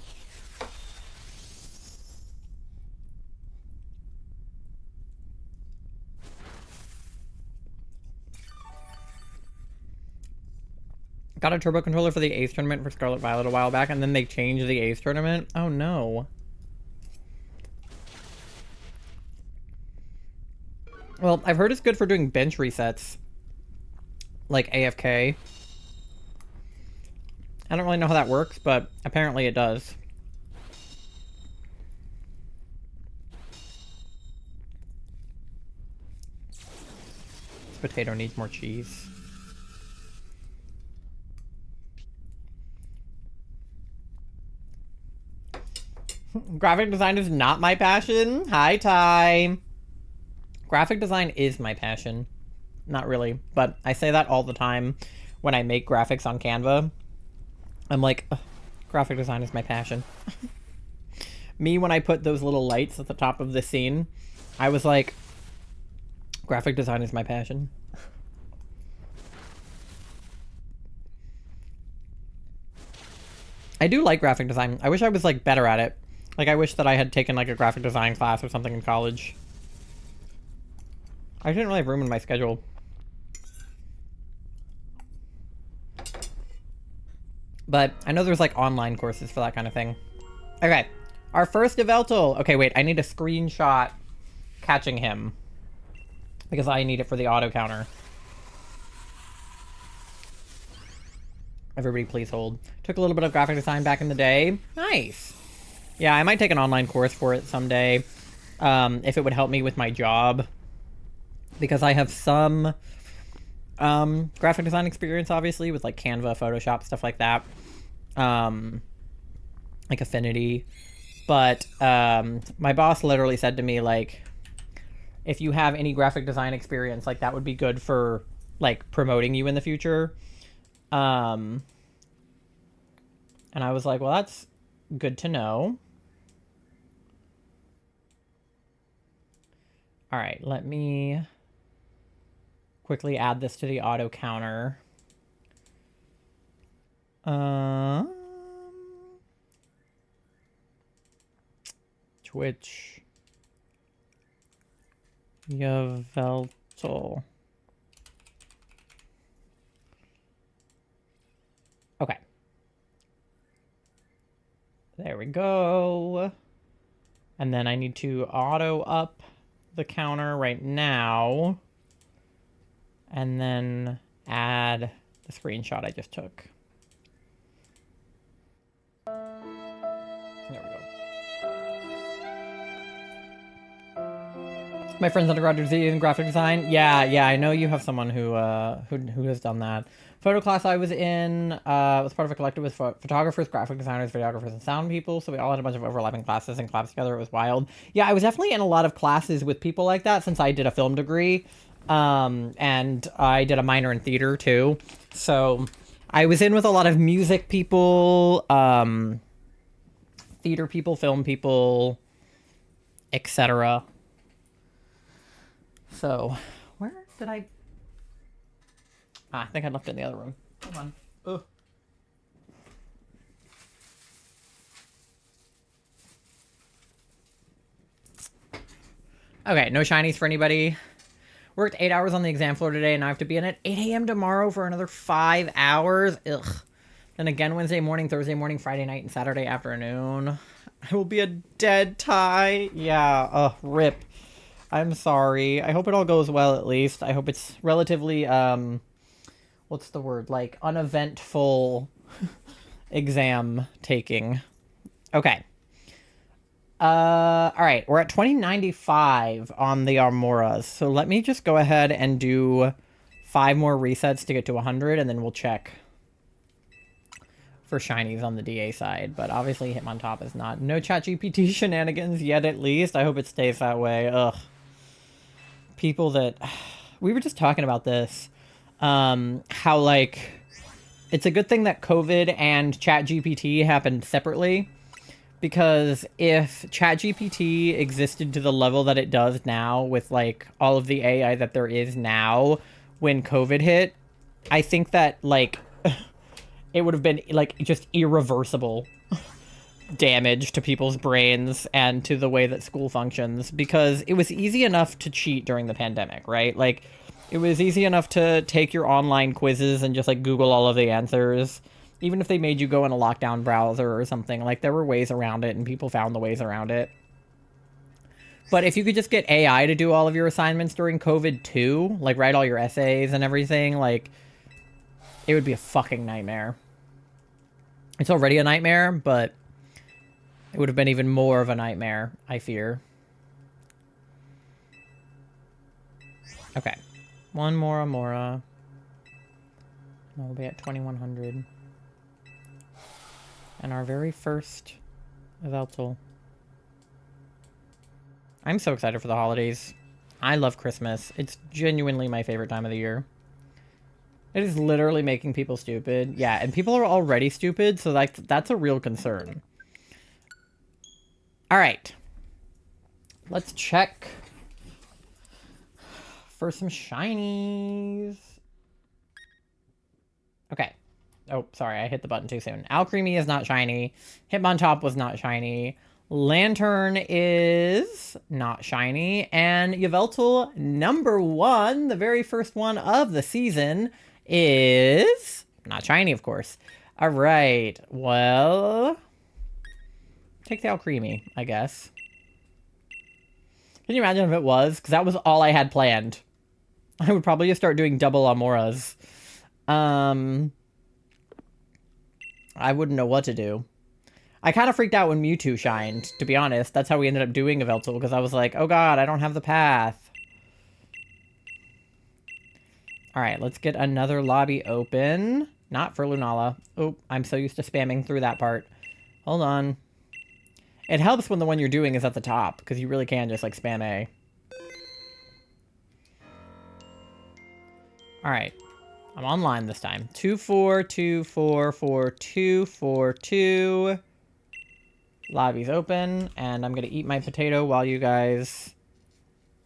Got a turbo controller for the Ace tournament for Scarlet Violet a while back, and then they changed the Ace tournament. Oh no. Well, I've heard it's good for doing bench resets. Like AFK. I don't really know how that works, but apparently it does. This potato needs more cheese. Graphic design is not my passion. Hi, Ty. Graphic design is my passion. Not really, but I say that all the time when I make graphics on Canva. I'm like, graphic design is my passion. Me, when I put those little lights at the top of the scene, I was like, graphic design is my passion. I do like graphic design. I wish I was like better at it. Like, I wish that I had taken like a graphic design class or something in college. I didn't really have room in my schedule. But I know there's like online courses for that kind of thing. Okay, our first Yveltal. Okay, wait, I need a screenshot catching him. Because I need it for the auto counter. Everybody please hold. Took a little bit of graphic design back in the day. Nice. Yeah, I might take an online course for it someday. If it would help me with my job. Because I have some graphic design experience, obviously, with like Canva, Photoshop, stuff like that. Like Affinity. But my boss literally said to me, like, if you have any graphic design experience, like, that would be good for like promoting you in the future. And I was like, well, that's good to know. All right, let me quickly add this to the auto counter. Twitch. Yveltal. Okay. There we go. And then I need to auto up the counter right now. And then add the screenshot I just took. There we go. My friend's undergraduate in graphic design. Yeah, I know you have someone who has done that. Photo class I was in was part of a collective with photographers, graphic designers, videographers, and sound people. So we all had a bunch of overlapping classes and collabs together. It was wild. Yeah, I was definitely in a lot of classes with people like that since I did a film degree, and I did a minor in theater too. So I was in with a lot of music people, theater people, film people, etc. So, where did I... I think I left it in the other room. Hold on. Ugh. Okay, no shinies for anybody. Worked 8 hours on the exam floor today, and I have to be in at 8 a.m. tomorrow for another 5 hours. Ugh. Then again Wednesday morning, Thursday morning, Friday night, and Saturday afternoon. I will be a dead tie. Yeah, rip. I'm sorry. I hope it all goes well at least. I hope it's relatively, what's the word? Like, uneventful exam taking. Okay. Alright. We're at 2095 on the Amauras. So let me just go ahead and do 5 more resets to get to 100, and then we'll check for shinies on the DA side. But obviously Hitmontop is not. No ChatGPT shenanigans yet at least. I hope it stays that way. Ugh. People that... We were just talking about this. How, like... It's a good thing that COVID and ChatGPT happened separately. Because if ChatGPT existed to the level that it does now with, like, all of the AI that there is now when COVID hit, I think that, like, it would have been, like, just irreversible damage to people's brains and to the way that school functions, because it was easy enough to cheat during the pandemic, right? Like, it was easy enough to take your online quizzes and just, like, Google all of the answers. Even if they made you go in a lockdown browser or something, like, there were ways around it, and people found the ways around it. But if you could just get AI to do all of your assignments during COVID too, like, write all your essays and everything, like, it would be a fucking nightmare. It's already a nightmare, but it would have been even more of a nightmare, I fear. Okay. One more Amaura. And we'll be at 2100. And our very first Yveltal. I'm so excited for the holidays. I love Christmas. It's genuinely my favorite time of the year. It is literally making people stupid. Yeah, and people are already stupid, so like that's a real concern. All right. Let's check for some shinies. Okay. Oh, sorry, I hit the button too soon. Alcremie is not shiny. Hitmontop was not shiny. Lantern is not shiny. And Yveltal #1, the very first one of the season, is not shiny, of course. All right. Well, take the Alcremie, I guess. Can you imagine if it was? Because that was all I had planned. I would probably just start doing double Amauras. I wouldn't know what to do. I kind of freaked out when Mewtwo shined, to be honest. That's how we ended up doing Yveltal, because I was like, oh god, I don't have the path. Alright, let's get another lobby open. Not for Lunala. Oh, I'm so used to spamming through that part. Hold on. It helps when the one you're doing is at the top, because you really can just, like, spam A. Alright. I'm online this time. 24244242. Lobby's open, and I'm gonna eat my potato while you guys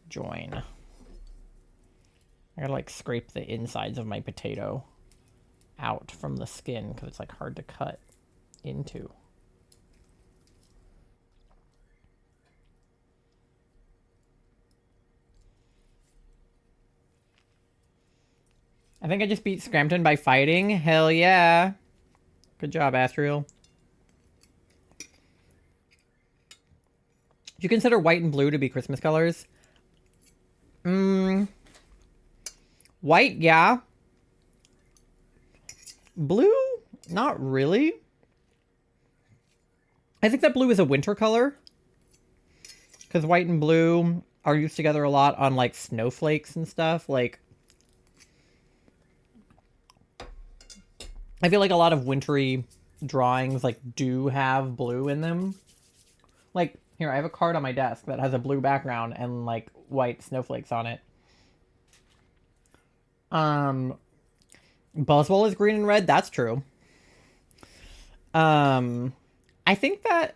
join. I gotta like scrape the insides of my potato out from the skin because it's like hard to cut into. I think I just beat Scrampton by fighting. Hell yeah. Good job, Astriel. Do you consider white and blue to be Christmas colors? White, yeah. Blue? Not really. I think that blue is a winter color. Because white and blue are used together a lot on, like, snowflakes and stuff. Like, I feel like a lot of wintry drawings, like, do have blue in them. Like, here, I have a card on my desk that has a blue background and, like, white snowflakes on it. Buzzwole is green and red. That's true. I think that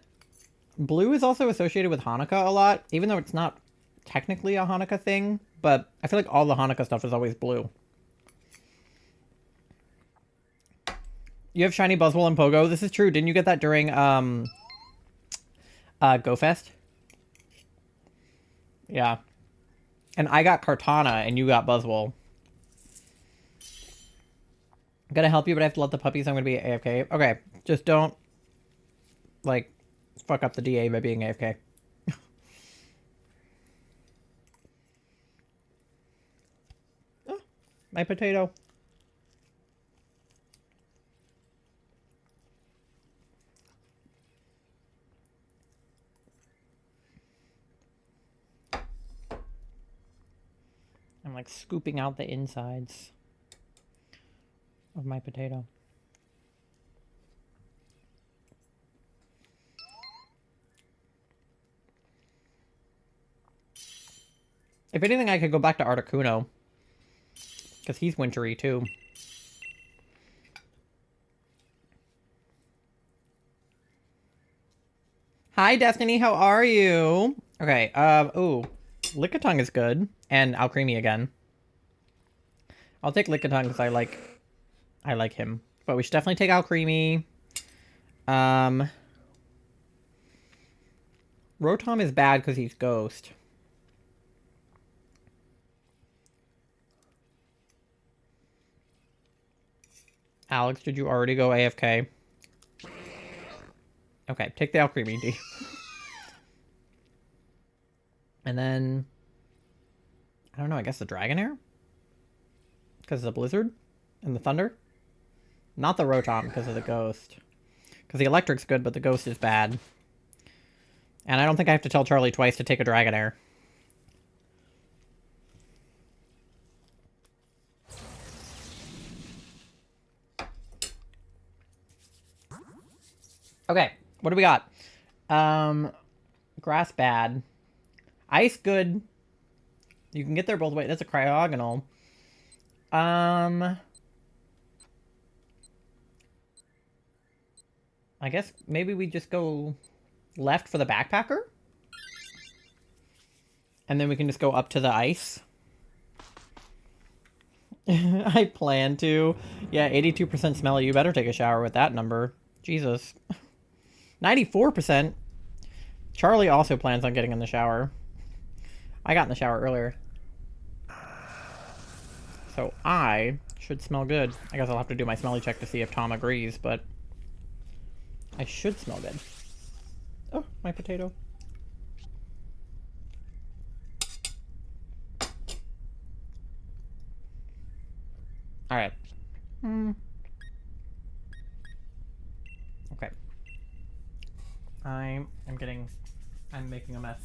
blue is also associated with Hanukkah a lot, even though it's not technically a Hanukkah thing. But I feel like all the Hanukkah stuff is always blue. You have shiny Buzzwole and Pogo. This is true. Didn't you get that during GoFest? Yeah. And I got Kartana and you got Buzzwole. I'm gonna help you, but I have to let the puppies. I'm gonna be AFK. Okay, just don't, like, fuck up the DA by being AFK. Oh, my potato. I'm, like, scooping out the insides of my potato. If anything, I could go back to Articuno. Because he's wintry, too. Hi, Destiny. How are you? Okay, ooh. Lickitung is good. And Alcremie again. I'll take Lickitung because I like him. But we should definitely take Alcremie. Rotom is bad because he's Ghost. Alex, did you already go AFK? Okay, take the Alcremie, D. And then, I don't know, I guess the Dragonair? Because of the Blizzard? And the Thunder? Not the Rotom because of the Ghost. Because the Electric's good, but the Ghost is bad. And I don't think I have to tell Charlie twice to take a Dragonair. Okay, what do we got? Grass bad. Ice good. You can get there both ways. That's a Cryogonal. I guess maybe we just go left for the Backpacker? And then we can just go up to the ice. I plan to. Yeah, 82% smelly. You better take a shower with that number. Jesus. 94%. Charlie also plans on getting in the shower. I got in the shower earlier. So I should smell good. I guess I'll have to do my smelly check to see if Tom agrees, but I should smell good. Oh, my potato. Alright. Okay. I'm making a mess.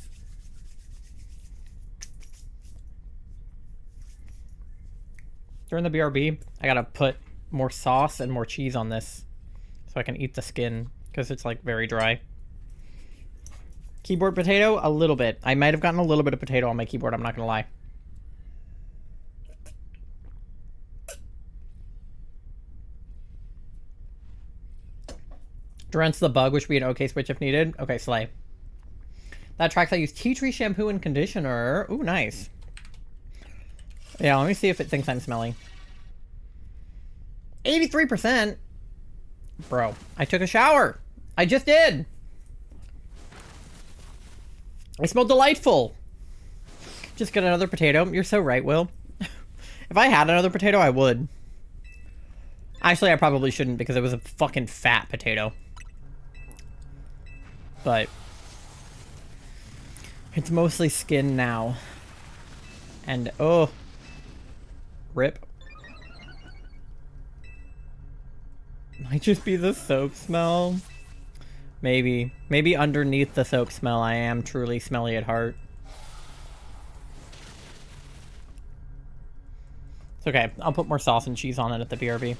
During the BRB, I gotta put more sauce and more cheese on this so I can eat the skin, because it's, like, very dry. Keyboard potato? A little bit. I might have gotten a little bit of potato on my keyboard, I'm not gonna lie. Durant's the bug, which would be an okay switch if needed. Okay, slay. That tracks. I use tea tree shampoo and conditioner. Ooh, nice. Yeah, let me see if it thinks I'm smelly. 83%? Bro, I took a shower. I just did. I smell delightful. Just get another potato. You're so right, Will. If I had another potato, I would. Actually, I probably shouldn't because it was a fucking fat potato. But it's mostly skin now. And, oh. Rip. Might just be the soap smell. Maybe. Maybe underneath the soap smell, I am truly smelly at heart. It's okay. I'll put more sauce and cheese on it at the BRB.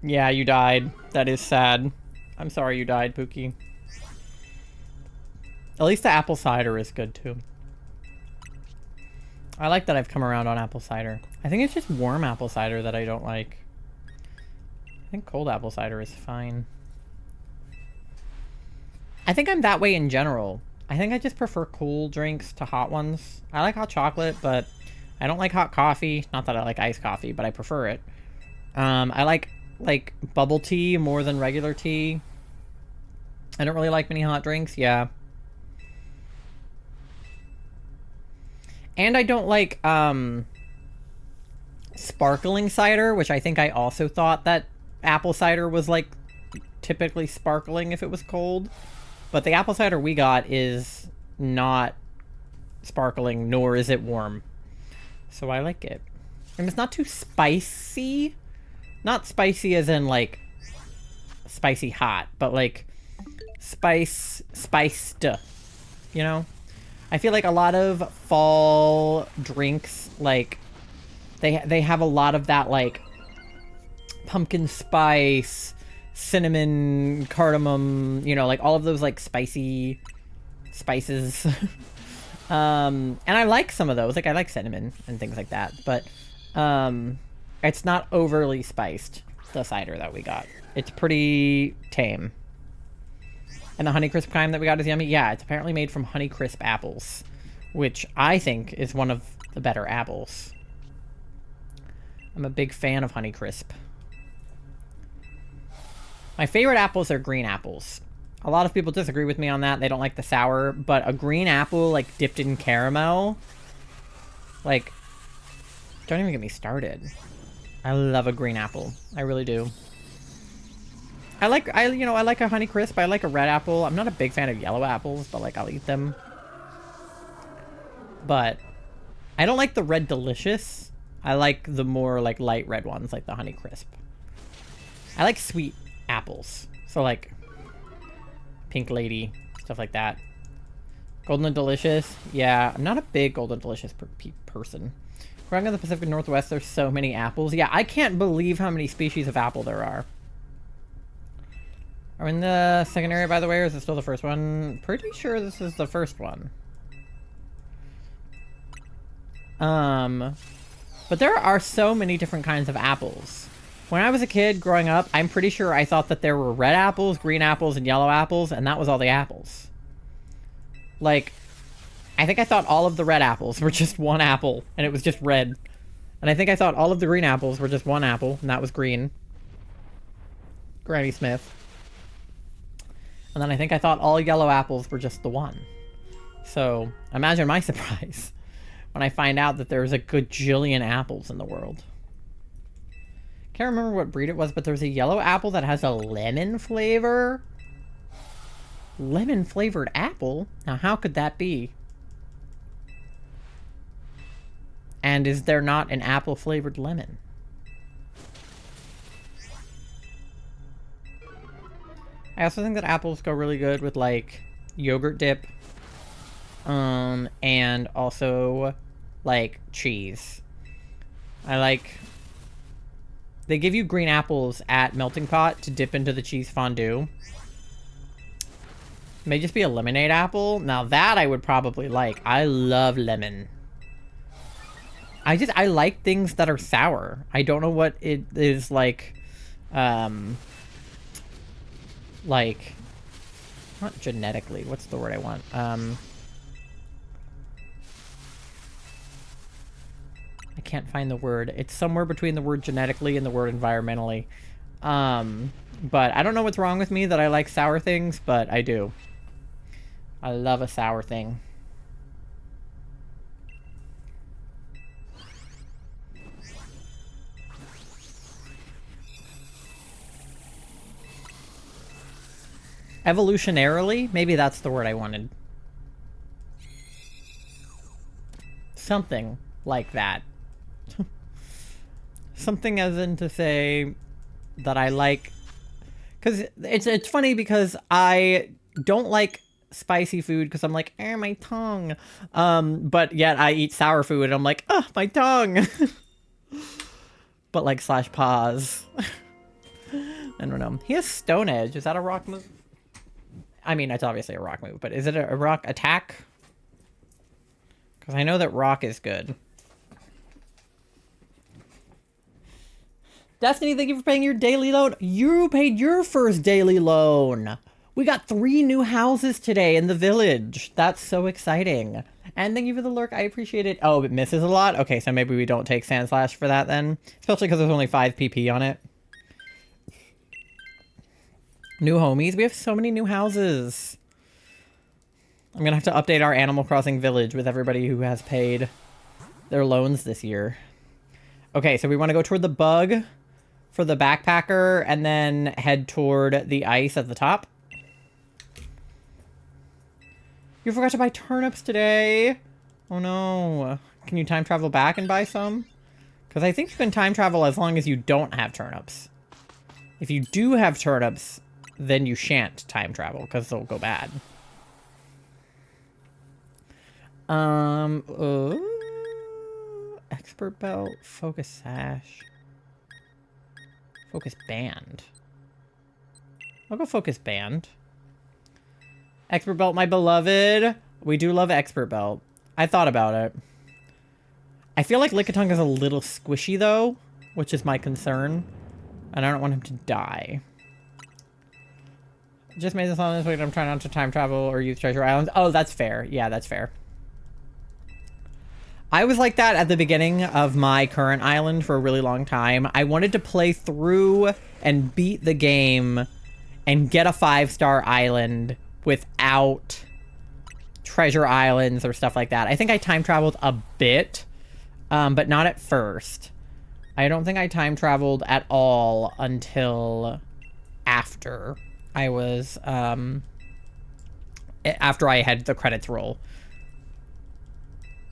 Yeah, you died. That is sad. I'm sorry you died, Pookie. At least the apple cider is good, too. I like that I've come around on apple cider. I think it's just warm apple cider that I don't like. I think cold apple cider is fine. I think I'm that way in general. I think I just prefer cool drinks to hot ones. I like hot chocolate, but I don't like hot coffee. Not that I like iced coffee, but I prefer it. I like bubble tea more than regular tea. I don't really like many hot drinks, yeah. And I don't like sparkling cider, which I think I also thought that apple cider was like typically sparkling if it was cold. But the apple cider we got is not sparkling, nor is it warm. So I like it. And it's not too spicy. Not spicy as in like spicy hot, but like spiced, you know? I feel like a lot of fall drinks, like, they have a lot of that, like, pumpkin spice, cinnamon, cardamom, you know, like, all of those, like, spicy spices. And I like some of those. Like, I like cinnamon and things like that. But it's not overly spiced, the cider that we got. It's pretty tame. And the Honeycrisp kind that we got is yummy. Yeah, it's apparently made from Honeycrisp apples, which I think is one of the better apples. I'm a big fan of Honeycrisp. My favorite apples are green apples. A lot of people disagree with me on that. They don't like the sour, but a green apple, like, dipped in caramel, like, don't even get me started. I love a green apple. I really do. I like a Honeycrisp. I like a red apple. I'm not a big fan of yellow apples, but, like, I'll eat them. But I don't like the red delicious. I like the more, like, light red ones, like the Honeycrisp. I like sweet apples. So, like, Pink Lady, stuff like that. Golden and Delicious. Yeah, I'm not a big Golden Delicious person. Growing in the Pacific Northwest, there's so many apples. Yeah, I can't believe how many species of apple there are. Are we in the second area, by the way, or is it still the first one? Pretty sure this is the first one. But there are so many different kinds of apples. When I was a kid growing up, I'm pretty sure I thought that there were red apples, green apples, and yellow apples, and that was all the apples. Like, I think I thought all of the red apples were just one apple, and it was just red. And I think I thought all of the green apples were just one apple, and that was green. Granny Smith. And then I think I thought all yellow apples were just the one. So, imagine my surprise when I find out that there's a gajillion apples in the world. Can't remember what breed it was, but there's a yellow apple that has a lemon flavor. Lemon flavored apple? Now, how could that be? And is there not an apple flavored lemon? I also think that apples go really good with, like, yogurt dip. And also, like, cheese. They give you green apples at Melting Pot to dip into the cheese fondue. It may just be a lemonade apple. Now that I would probably like. I love lemon. I like things that are sour. I don't know what it is like Not genetically. What's the word I want? I can't find the word. It's somewhere between the word genetically and the word environmentally. But I don't know what's wrong with me that I like sour things, but I do. I love a sour thing. Evolutionarily? Maybe that's the word I wanted. Something like that. Something as in to say that I like... Because it's funny because I don't like spicy food because I'm like, my tongue. But yet I eat sour food and I'm like, my tongue. But like slash pause. I don't know. He has Stone Edge. Is that a rock move? I mean, it's obviously a rock move, but is it a rock attack? Because I know that rock is good. Destiny, thank you for paying your daily loan. You paid your first daily loan. We got 3 new houses today in the village. That's so exciting. And thank you for the lurk. I appreciate it. Oh, it misses a lot? Okay, so maybe we don't take Sand Slash for that then. Especially because there's only 5 PP on it. New homies. We have so many new houses. I'm going to have to update our Animal Crossing village with everybody who has paid their loans this year. Okay, so we want to go toward the bug for the backpacker and then head toward the ice at the top. You forgot to buy turnips today. Oh no. Can you time travel back and buy some? Because I think you can time travel as long as you don't have turnips. If you do have turnips, then you shan't time travel because they'll go bad. Expert belt, focus sash, focus band. I'll go focus band. Expert belt, my beloved. We do love expert belt. I thought about it. I feel like Lickitung is a little squishy though, which is my concern. And I don't want him to die. Just made this on this week. I'm trying not to time travel or use treasure islands. Oh, that's fair. Yeah, that's fair. I was like that at the beginning of my current island for a really long time. I wanted to play through and beat the game and get a 5-star island without treasure islands or stuff like that. I think I time traveled a bit, but not at first. I don't think I time traveled at all until after I was, after I had the credits roll.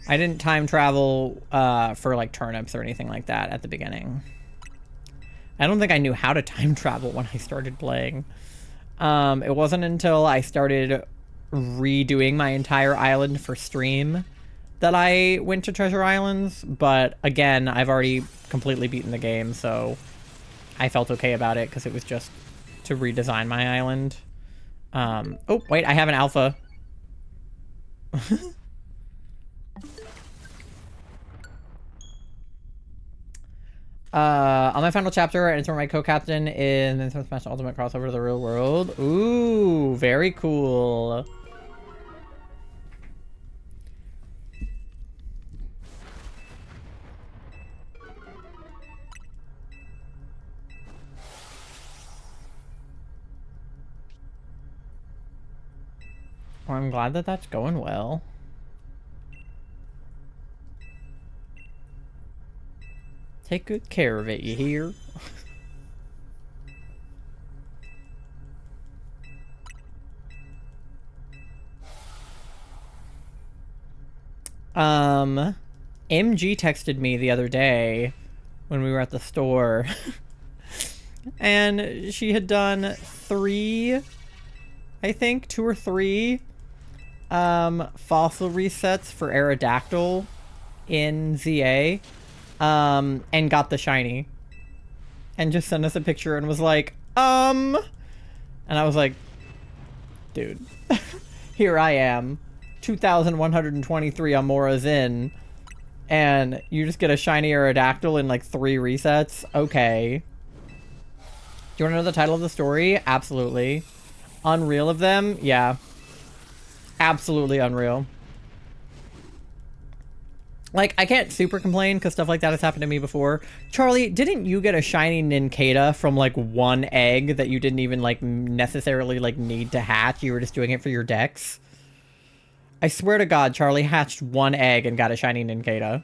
I didn't time travel for like turnips or anything like that at the beginning. I don't think I knew how to time travel when I started playing. It wasn't until I started redoing my entire island for stream that I went to treasure islands. But again, I've already completely beaten the game, so I felt okay about it because it was just to redesign my island. Oh, wait, I have an alpha. On my final chapter, I enter my co-captain in Nintendo Smash Ultimate crossover to the real world. Ooh, very cool. Well, I'm glad that that's going well. Take good care of it, you hear? MG texted me the other day when we were at the store. And she had done 3, I think, 2 or 3 fossil resets for Aerodactyl in ZA. And got the shiny. And just sent us a picture and was like, And I was like, dude, here I am, 2,123 Amauras in, and you just get a shiny Aerodactyl in like 3 resets? Okay. Do you want to know the title of the story? Absolutely. Unreal of them? Yeah. Absolutely unreal. Like, I can't super complain because stuff like that has happened to me before. Charlie, didn't you get a shiny Nincada from, like, one egg that you didn't even, like, necessarily, like, need to hatch? You were just doing it for your decks? I swear to God, Charlie hatched one egg and got a shiny Nincada.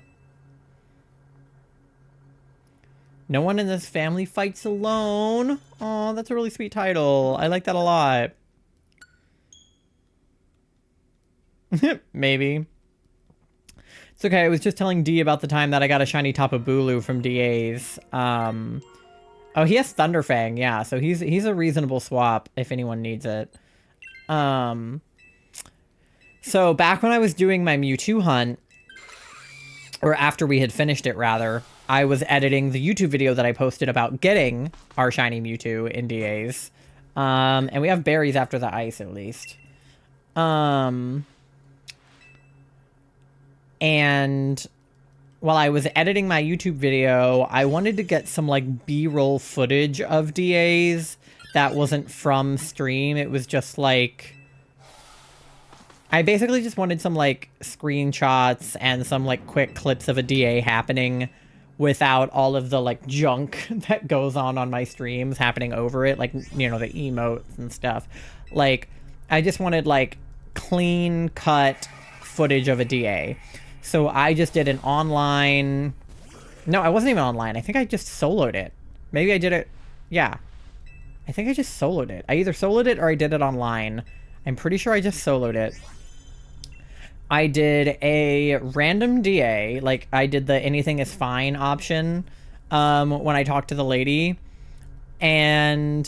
No one in this family fights alone. Oh, that's a really sweet title. I like that a lot. Maybe. It's okay, I was just telling D about the time that I got a shiny Tapu Bulu from DA's. Oh, he has Thunderfang, yeah, so he's a reasonable swap if anyone needs it. So back when I was doing my Mewtwo hunt, or after we had finished it rather, I was editing the YouTube video that I posted about getting our shiny Mewtwo in DA's. And we have berries after the ice at least. And while I was editing my YouTube video, I wanted to get some, like, B-roll footage of DAs that wasn't from stream. It was just, like... I basically just wanted some, like, screenshots and some, like, quick clips of a DA happening without all of the, like, junk that goes on my streams happening over it. Like, you know, the emotes and stuff. Like, I just wanted, like, clean-cut footage of a DA. So I just did an online... No, I wasn't even online. I think I just soloed it. Maybe I did it... Yeah. I think I just soloed it. I either soloed it or I did it online. I'm pretty sure I just soloed it. I did a random DA. Like, I did the anything is fine option when I talked to the lady. And...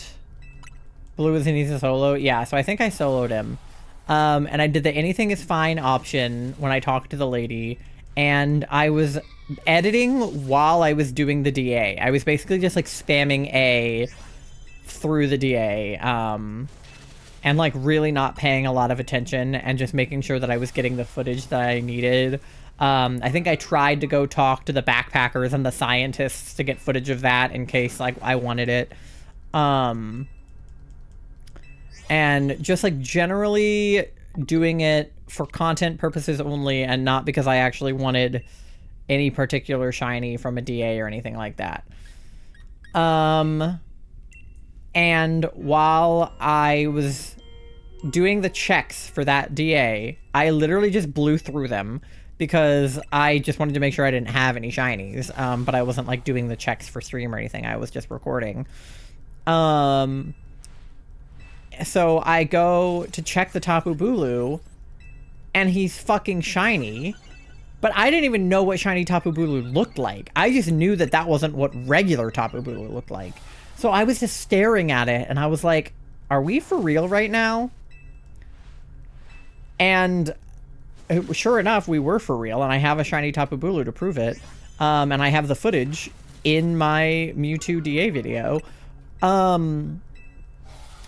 Blue is an easy solo. Yeah, so I think I soloed him. And I did the anything is fine option when I talked to the lady, and I was editing while I was doing the DA. I was basically just, like, spamming A through the DA, and, like, really not paying a lot of attention and just making sure that I was getting the footage that I needed. I think I tried to go talk to the backpackers and the scientists to get footage of that in case, like, I wanted it. And just, like, generally doing it for content purposes only and not because I actually wanted any particular shiny from a DA or anything like that. And while I was doing the checks for that DA, I literally just blew through them because I just wanted to make sure I didn't have any shinies. But I wasn't, like, doing the checks for stream or anything. I was just recording. So I go to check the Tapu Bulu, and he's fucking shiny. But I didn't even know what shiny Tapu Bulu looked like. I just knew that that wasn't what regular Tapu Bulu looked like. So I was just staring at it, and I was like, are we for real right now? And sure enough, we were for real, and I have a shiny Tapu Bulu to prove it. And I have the footage in my Mewtwo DA video.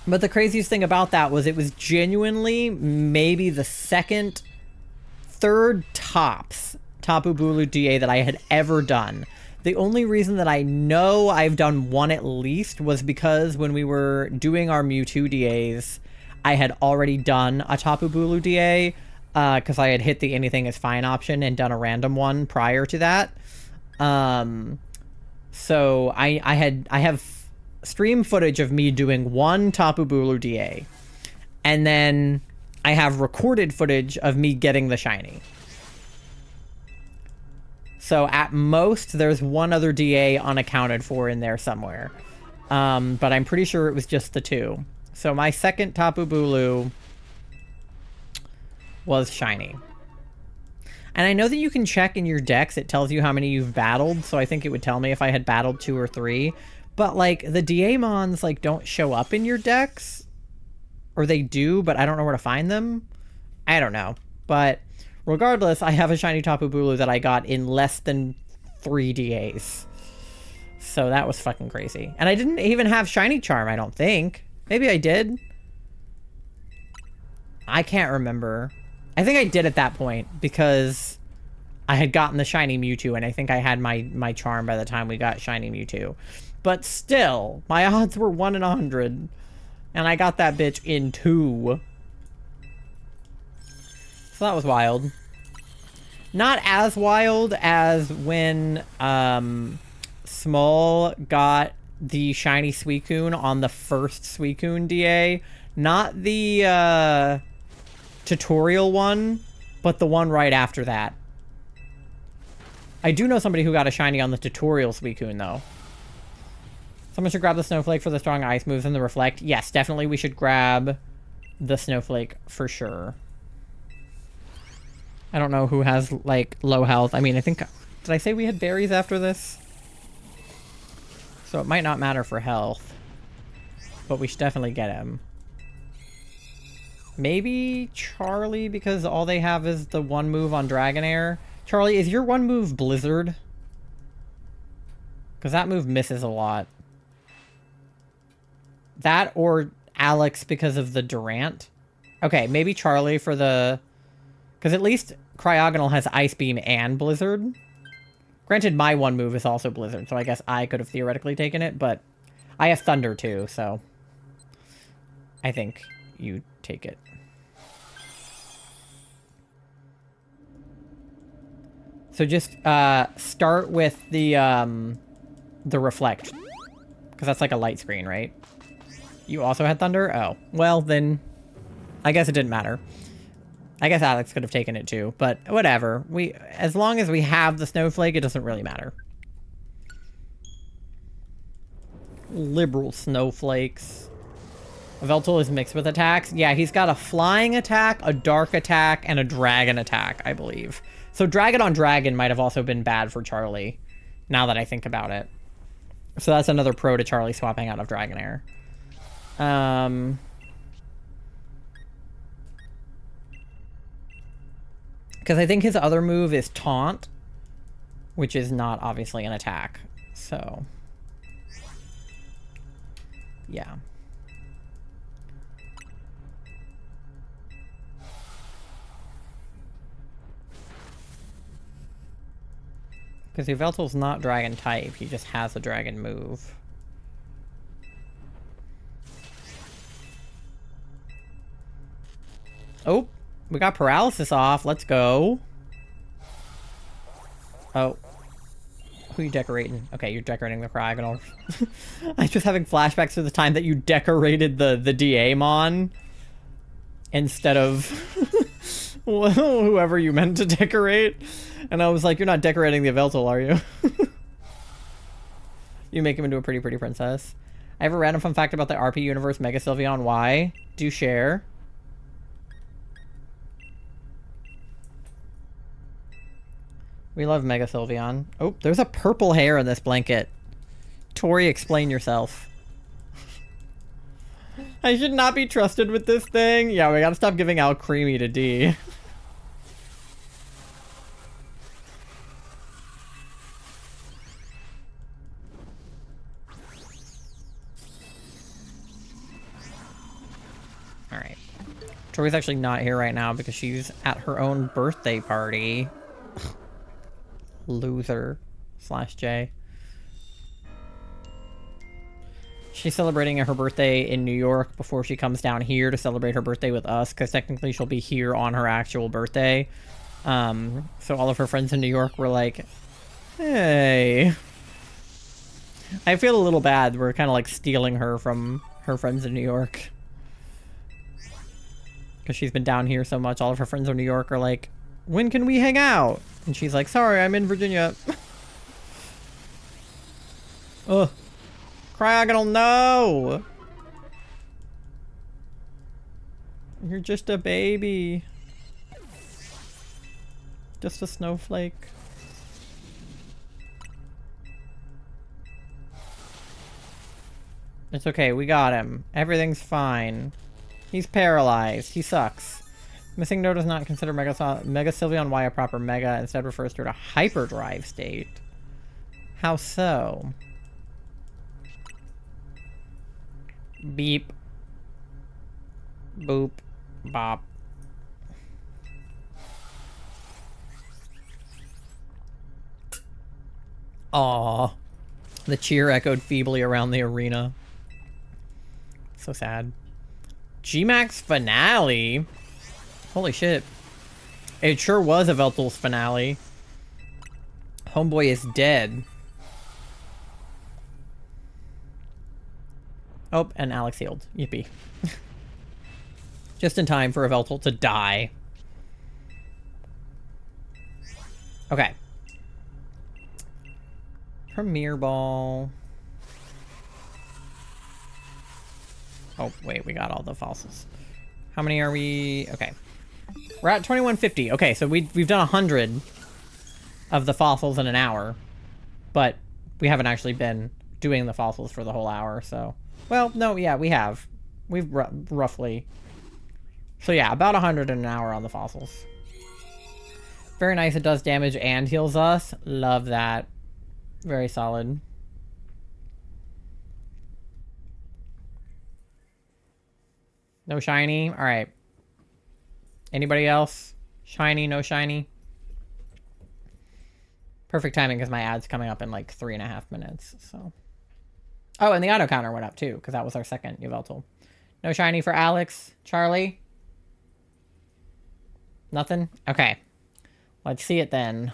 But the craziest thing about that was it was genuinely maybe the third tops Tapu Bulu DA that I had ever done. The only reason that I know I've done one at least was because when we were doing our Mewtwo DAs, I had already done a Tapu Bulu DA because I had hit the anything is fine option and done a random one prior to that. So I have stream footage of me doing one Tapu Bulu DA, and then I have recorded footage of me getting the shiny. So at most, there's one other DA unaccounted for in there somewhere. But I'm pretty sure it was just the two. So my second Tapu Bulu was shiny. And I know that you can check in your decks. It tells you how many you've battled, so I think it would tell me if I had battled 2 or 3. But, like, the Daemons, like, don't show up in your decks. Or they do, but I don't know where to find them. I don't know. But regardless, I have a shiny Tapu Bulu that I got in less than 3 DAs. So that was fucking crazy. And I didn't even have Shiny Charm, I don't think. Maybe I did. I can't remember. I think I did at that point because I had gotten the shiny Mewtwo, and I think I had my charm by the time we got shiny Mewtwo. But still, my odds were 1 in 100. And I got that bitch in 2. So that was wild. Not as wild as when Small got the shiny Suicune on the first Suicune DA. Not the tutorial one, but the one right after that. I do know somebody who got a shiny on the tutorial Suicune, though. Someone should grab the Snowflake for the strong ice moves and the Reflect. Yes, definitely we should grab the Snowflake for sure. I don't know who has, like, low health. I mean, I think... Did I say we had berries after this? So it might not matter for health. But we should definitely get him. Maybe Charlie, because all they have is the one move on Dragonair. Charlie, is your one move Blizzard? Because that move misses a lot. That or Alex because of the Durant. Okay, maybe Charlie for the... Because at least Cryogonal has Ice Beam and Blizzard. Granted, my one move is also Blizzard, so I guess I could have theoretically taken it, but I have Thunder too, so I think you take it. So just start with the Reflect, because that's like a light screen, right? You also had Thunder? Oh, well then, I guess it didn't matter. I guess Alex could have taken it too, but whatever. As long as we have the Snowflake, it doesn't really matter. Liberal snowflakes. Yveltal is mixed with attacks. Yeah, he's got a flying attack, a dark attack, and a dragon attack, I believe. So dragon on dragon might have also been bad for Charlie, now that I think about it. So that's another pro to Charlie swapping out of Dragonair. Because I think his other move is Taunt, which is not obviously an attack. So, yeah. Because Yveltal's not dragon type, he just has a dragon move. Oh, we got paralysis off. Let's go. Oh. Who are you decorating? Okay, you're decorating the Cryogonal. I'm just having flashbacks to the time that you decorated the Daemon instead of whoever you meant to decorate. And I was like, you're not decorating the Yveltal, are you? You make him into a pretty princess. I have a random fun fact about the RP universe Mega Sylveon. Why? Do share. We love Mega Sylveon. Oh, there's a purple hair in this blanket. Tori, explain yourself. I should not be trusted with this thing. Yeah, we gotta stop giving out Creamy to D. Alright. Tori's actually not here right now because she's at her own birthday party. Loser / J. She's celebrating her birthday in New York before she comes down here to celebrate her birthday with us, because technically she'll be here on her actual birthday. So all of her friends in New York were like, hey. I feel a little bad. We're kind of like stealing her from her friends in New York. Because she's been down here so much. All of her friends in New York are like, when can we hang out? And she's like, sorry, I'm in Virginia. Ugh. Cryogonal, no! You're just a baby. Just a snowflake. It's okay, we got him. Everything's fine. He's paralyzed. He sucks. Missing note does not consider Mega Sylveon Y a proper Mega, instead refers to it a hyperdrive state. How so? Beep. Boop. Bop. Aww. The cheer echoed feebly around the arena. So sad. G-Max finale? Holy shit. It sure was Yveltal's finale. Homeboy is dead. Oh, and Alex healed. Yippee. Just in time for Yveltal to die. Okay. Premier Ball. Oh, wait, we got all the fossils. How many are we? Okay. We're at 2150. Okay, so we've done 100 of the fossils in an hour. But we haven't actually been doing the fossils for the whole hour, so... Well, no, yeah, we have. We've roughly... So yeah, about 100 in an hour on the fossils. Very nice, it does damage and heals us. Love that. Very solid. No shiny? Alright. Anybody else? Shiny, no shiny? Perfect timing because my ad's coming up in like 3.5 minutes, so... Oh, and the auto counter went up too, because that was our second Yveltal. No shiny for Alex. Charlie? Nothing? Okay. Let's see it then.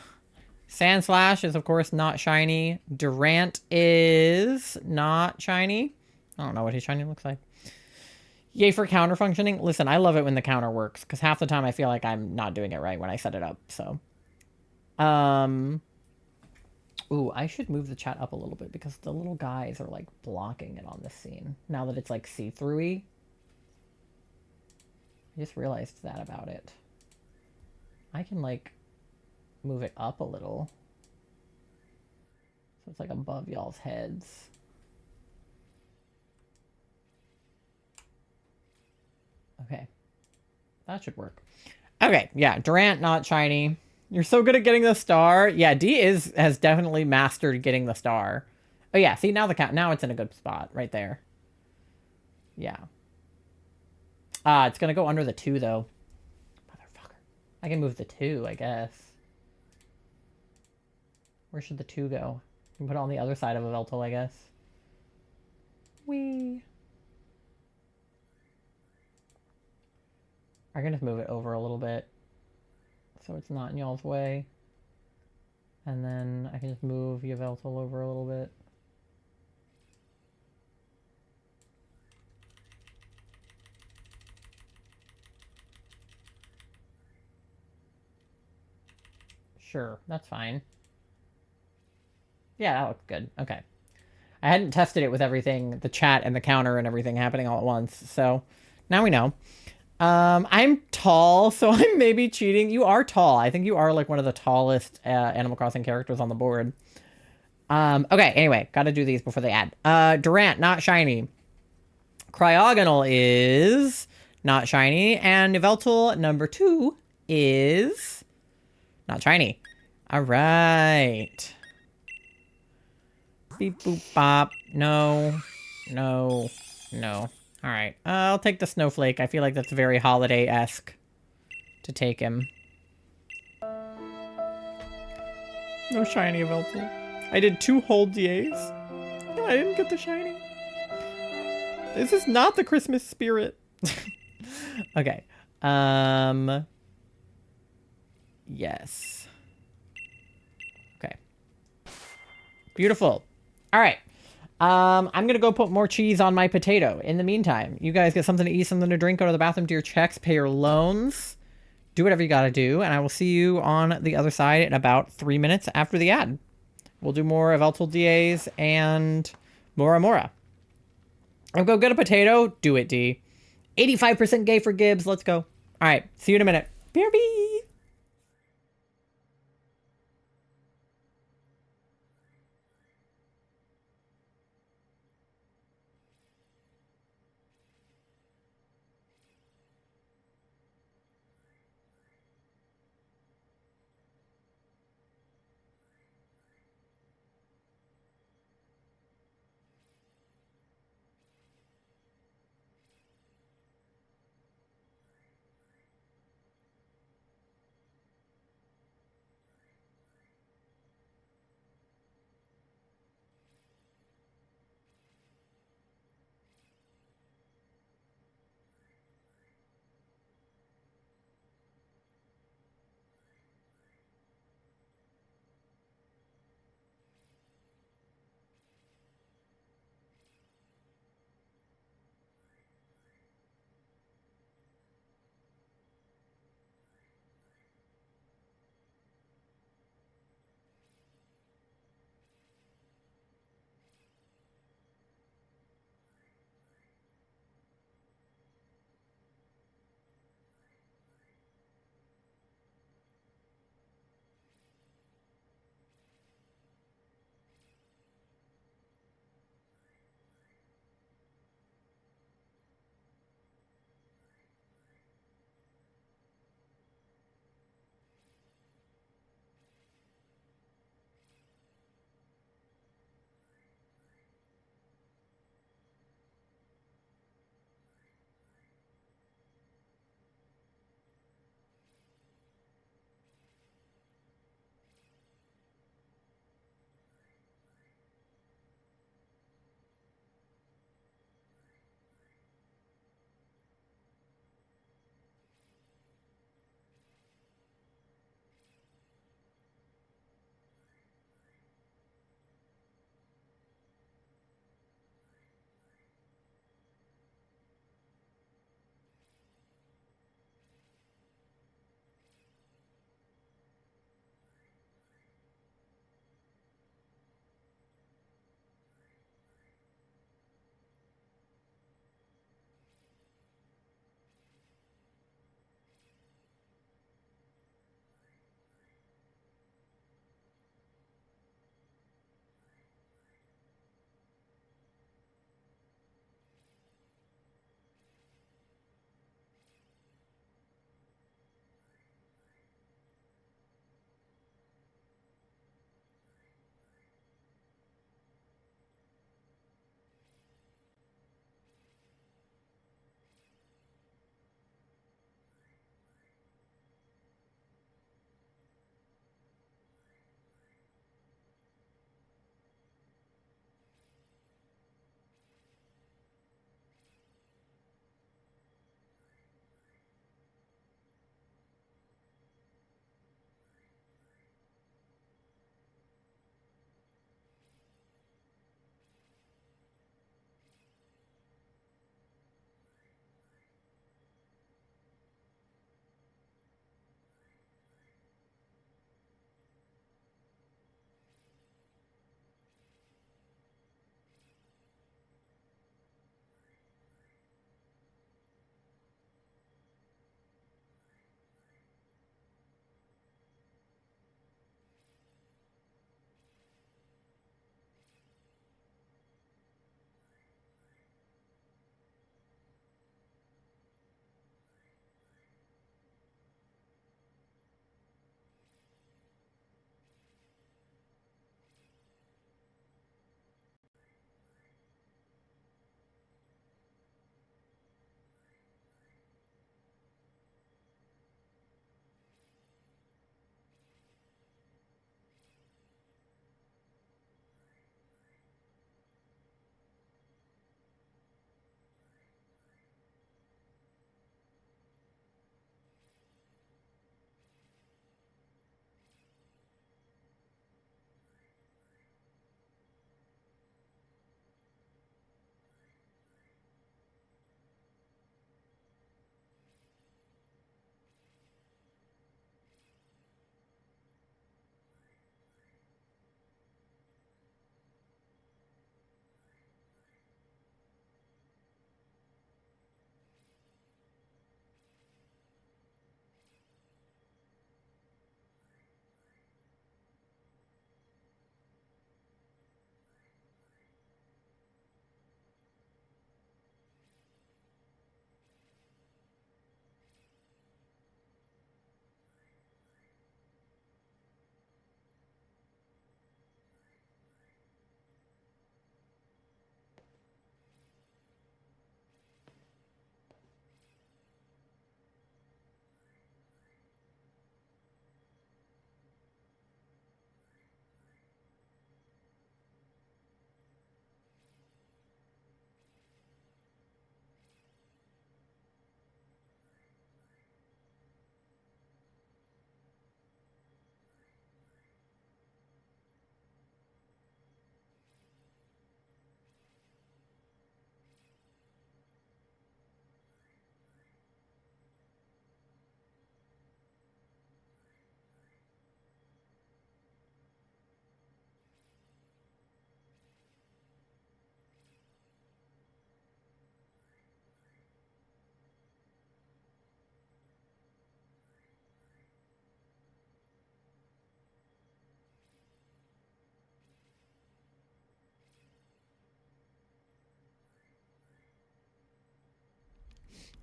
Sandslash is, of course, not shiny. Durant is not shiny. I don't know what his shiny looks like. Yay for counter functioning. Listen, I love it when the counter works, because half the time I feel like I'm not doing it right when I set it up, so. Ooh, I should move the chat up a little bit, because the little guys are, like, blocking it on this scene. Now that it's, like, see-through-y. I just realized that about it. I can, like, move it up a little. So it's, like, above y'all's heads. Okay. That should work. Okay, yeah, Durant, not shiny. You're so good at getting the star. Yeah, D has definitely mastered getting the star. Oh yeah, see now now it's in a good spot right there. Yeah. It's gonna go under the 2 though. Motherfucker. I can move the 2, I guess. Where should the 2 go? I can put it on the other side of Yveltal, I guess. Whee. I can just move it over a little bit so it's not in y'all's way. And then I can just move Yveltal over a little bit. Sure, that's fine. Yeah, that looks good. Okay. I hadn't tested it with everything, the chat and the counter and everything happening all at once, so now we know. I'm tall, so I'm maybe cheating. You are tall. I think you are like one of the tallest Animal Crossing characters on the board. Okay, anyway, gotta do these before they add. Durant, not shiny. Cryogonal is not shiny. And Yveltal number 2 is not shiny. All right. Beep, boop, bop. No. No. No. All right. I'll take the Snowflake. I feel like that's very holiday-esque to take him. No shiny Yveltal. I did 2 whole DAs. No, I didn't get the shiny. This is not the Christmas spirit. Okay. Yes. Okay. Beautiful. All right. I'm gonna go put more cheese on my potato. In the meantime, you guys get something to eat, something to drink, go to the bathroom, do your checks, pay your loans, do whatever you gotta do, and I will see you on the other side in about 3 minutes after the ad. We'll do more Yveltal DAs and more Amaura. I'll go get a potato. Do it, D. 85% gay for Gibbs. Let's go. All right. See you in a minute. BRB.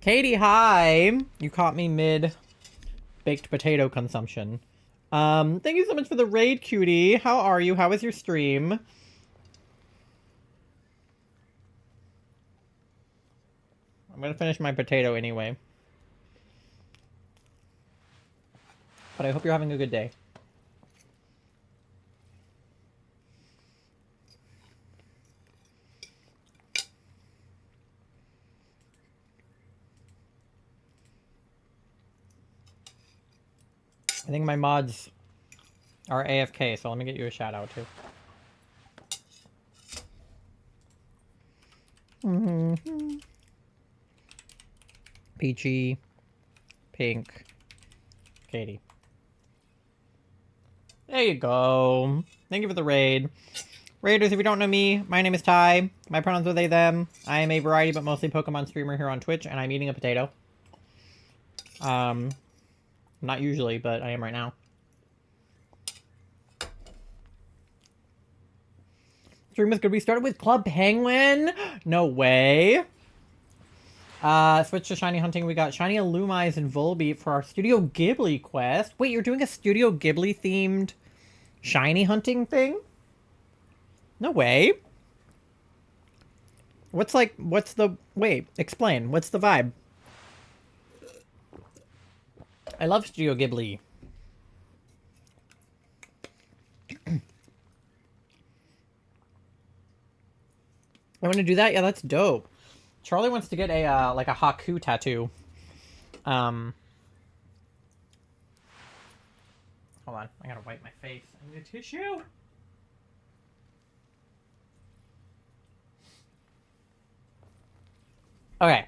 Katie, hi! You caught me mid-baked potato consumption. Thank you so much for the raid, cutie. How are you? How was your stream? I'm gonna finish my potato anyway. But I hope you're having a good day. I think my mods are AFK, so let me get you a shout out too. Peachy, Pink, Katie. There you go. Thank you for the raid. Raiders, if you don't know me, my name is Ty. My pronouns are they, them. I am a variety but mostly Pokemon streamer here on Twitch, and I'm eating a potato. Not usually, but I am right now. Stream was good. We started with Club Penguin? No way. Switch to Shiny Hunting. We got Shiny Illumais and Volbeat for our Studio Ghibli quest. Wait, you're doing a Studio Ghibli themed Shiny Hunting thing? No way. What's the... Wait, explain. What's the vibe? I love Studio Ghibli. I want to do that? Yeah, that's dope. Charlie wants to get a, like a Haku tattoo. Hold on. I gotta wipe my face. I need a tissue. Okay.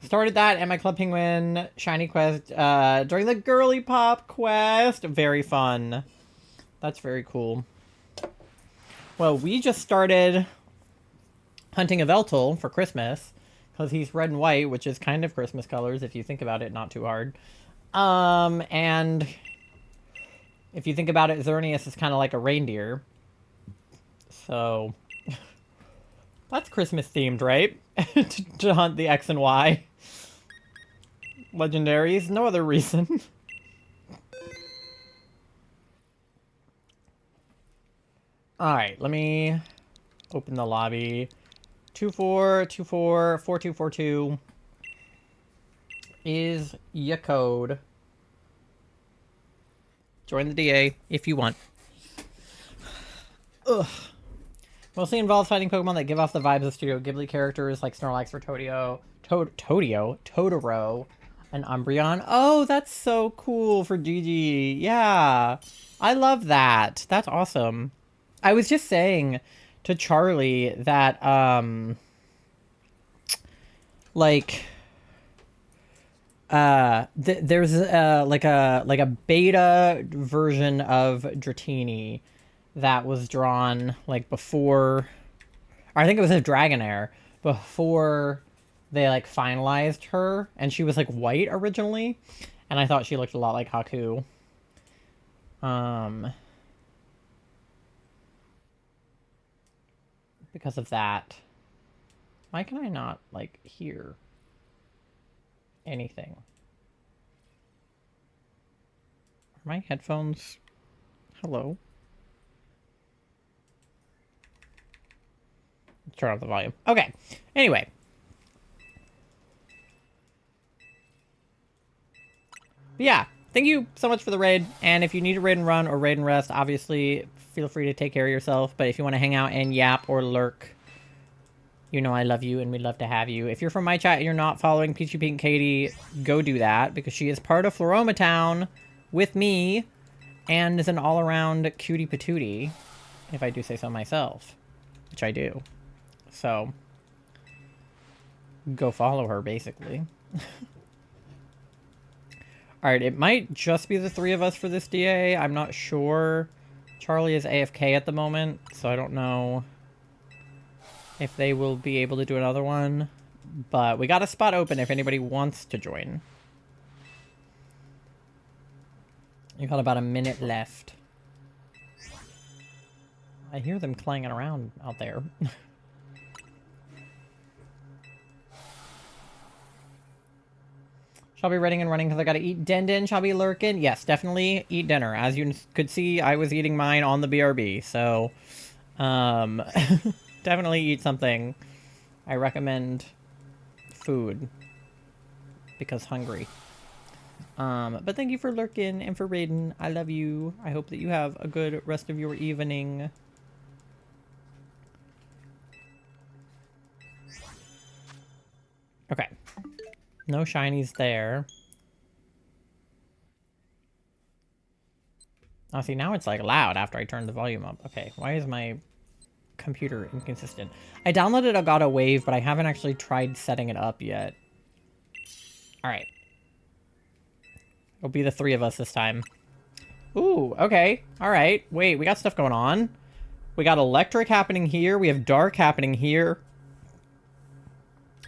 Started that and my Club Penguin Shiny Quest during the Girly Pop quest. Very fun. That's very cool. Well, we just started hunting Yveltal for Christmas because he's red and white, which is kind of Christmas colors if you think about it, not too hard. And if you think about it, Xerneas is kind of like a reindeer. So that's Christmas themed, right? to hunt the X and Y. Legendaries, no other reason. Alright, let me open the lobby. 24244242 is your code. Join the DA if you want. Ugh. Mostly involves fighting Pokemon that give off the vibes of Studio Ghibli characters like Snorlax or Totoro, and Umbreon. Oh, that's so cool for Gigi. Yeah. I love that. That's awesome. I was just saying to Charlie that, like, there's, like a beta version of Dratini that was drawn, like, before, or I think it was a Dragonair, before they, like, finalized her, and she was, like, white originally, and I thought she looked a lot like Haku. Because of that. Why can I not, like, hear anything? Are my headphones... Hello? Let's turn off the volume. Okay. Anyway. But yeah. Thank you so much for the raid. And if you need to raid and run or raid and rest, obviously feel free to take care of yourself. But if you want to hang out and yap or lurk, you know I love you and we'd love to have you. If you're from my chat and you're not following Peachy Pink Katie, go do that because she is part of Floroma Town with me and is an all-around cutie patootie, if I do say so myself, which I do. So, go follow her, basically. Alright, it might just be the three of us for this DA. I'm not sure. Charlie is AFK at the moment, so I don't know if they will be able to do another one. But we got a spot open if anybody wants to join. You've got about a minute left. I hear them clanging around out there. Shall be running and running because I gotta eat din. Shall be lurking. Yes, definitely eat dinner. As you could see, I was eating mine on the BRB, so definitely eat something. I recommend food because hungry. But thank you for lurking and for raiding. I love you. I hope that you have a good rest of your evening. Okay. No shinies there. Oh, see, now it's like loud after I turn the volume up. Okay, why is my computer inconsistent? I downloaded Elgato Wave, but I haven't actually tried setting it up yet. Alright. It'll be the three of us this time. Ooh, okay. Alright. Wait, we got stuff going on. We got electric happening here. We have dark happening here.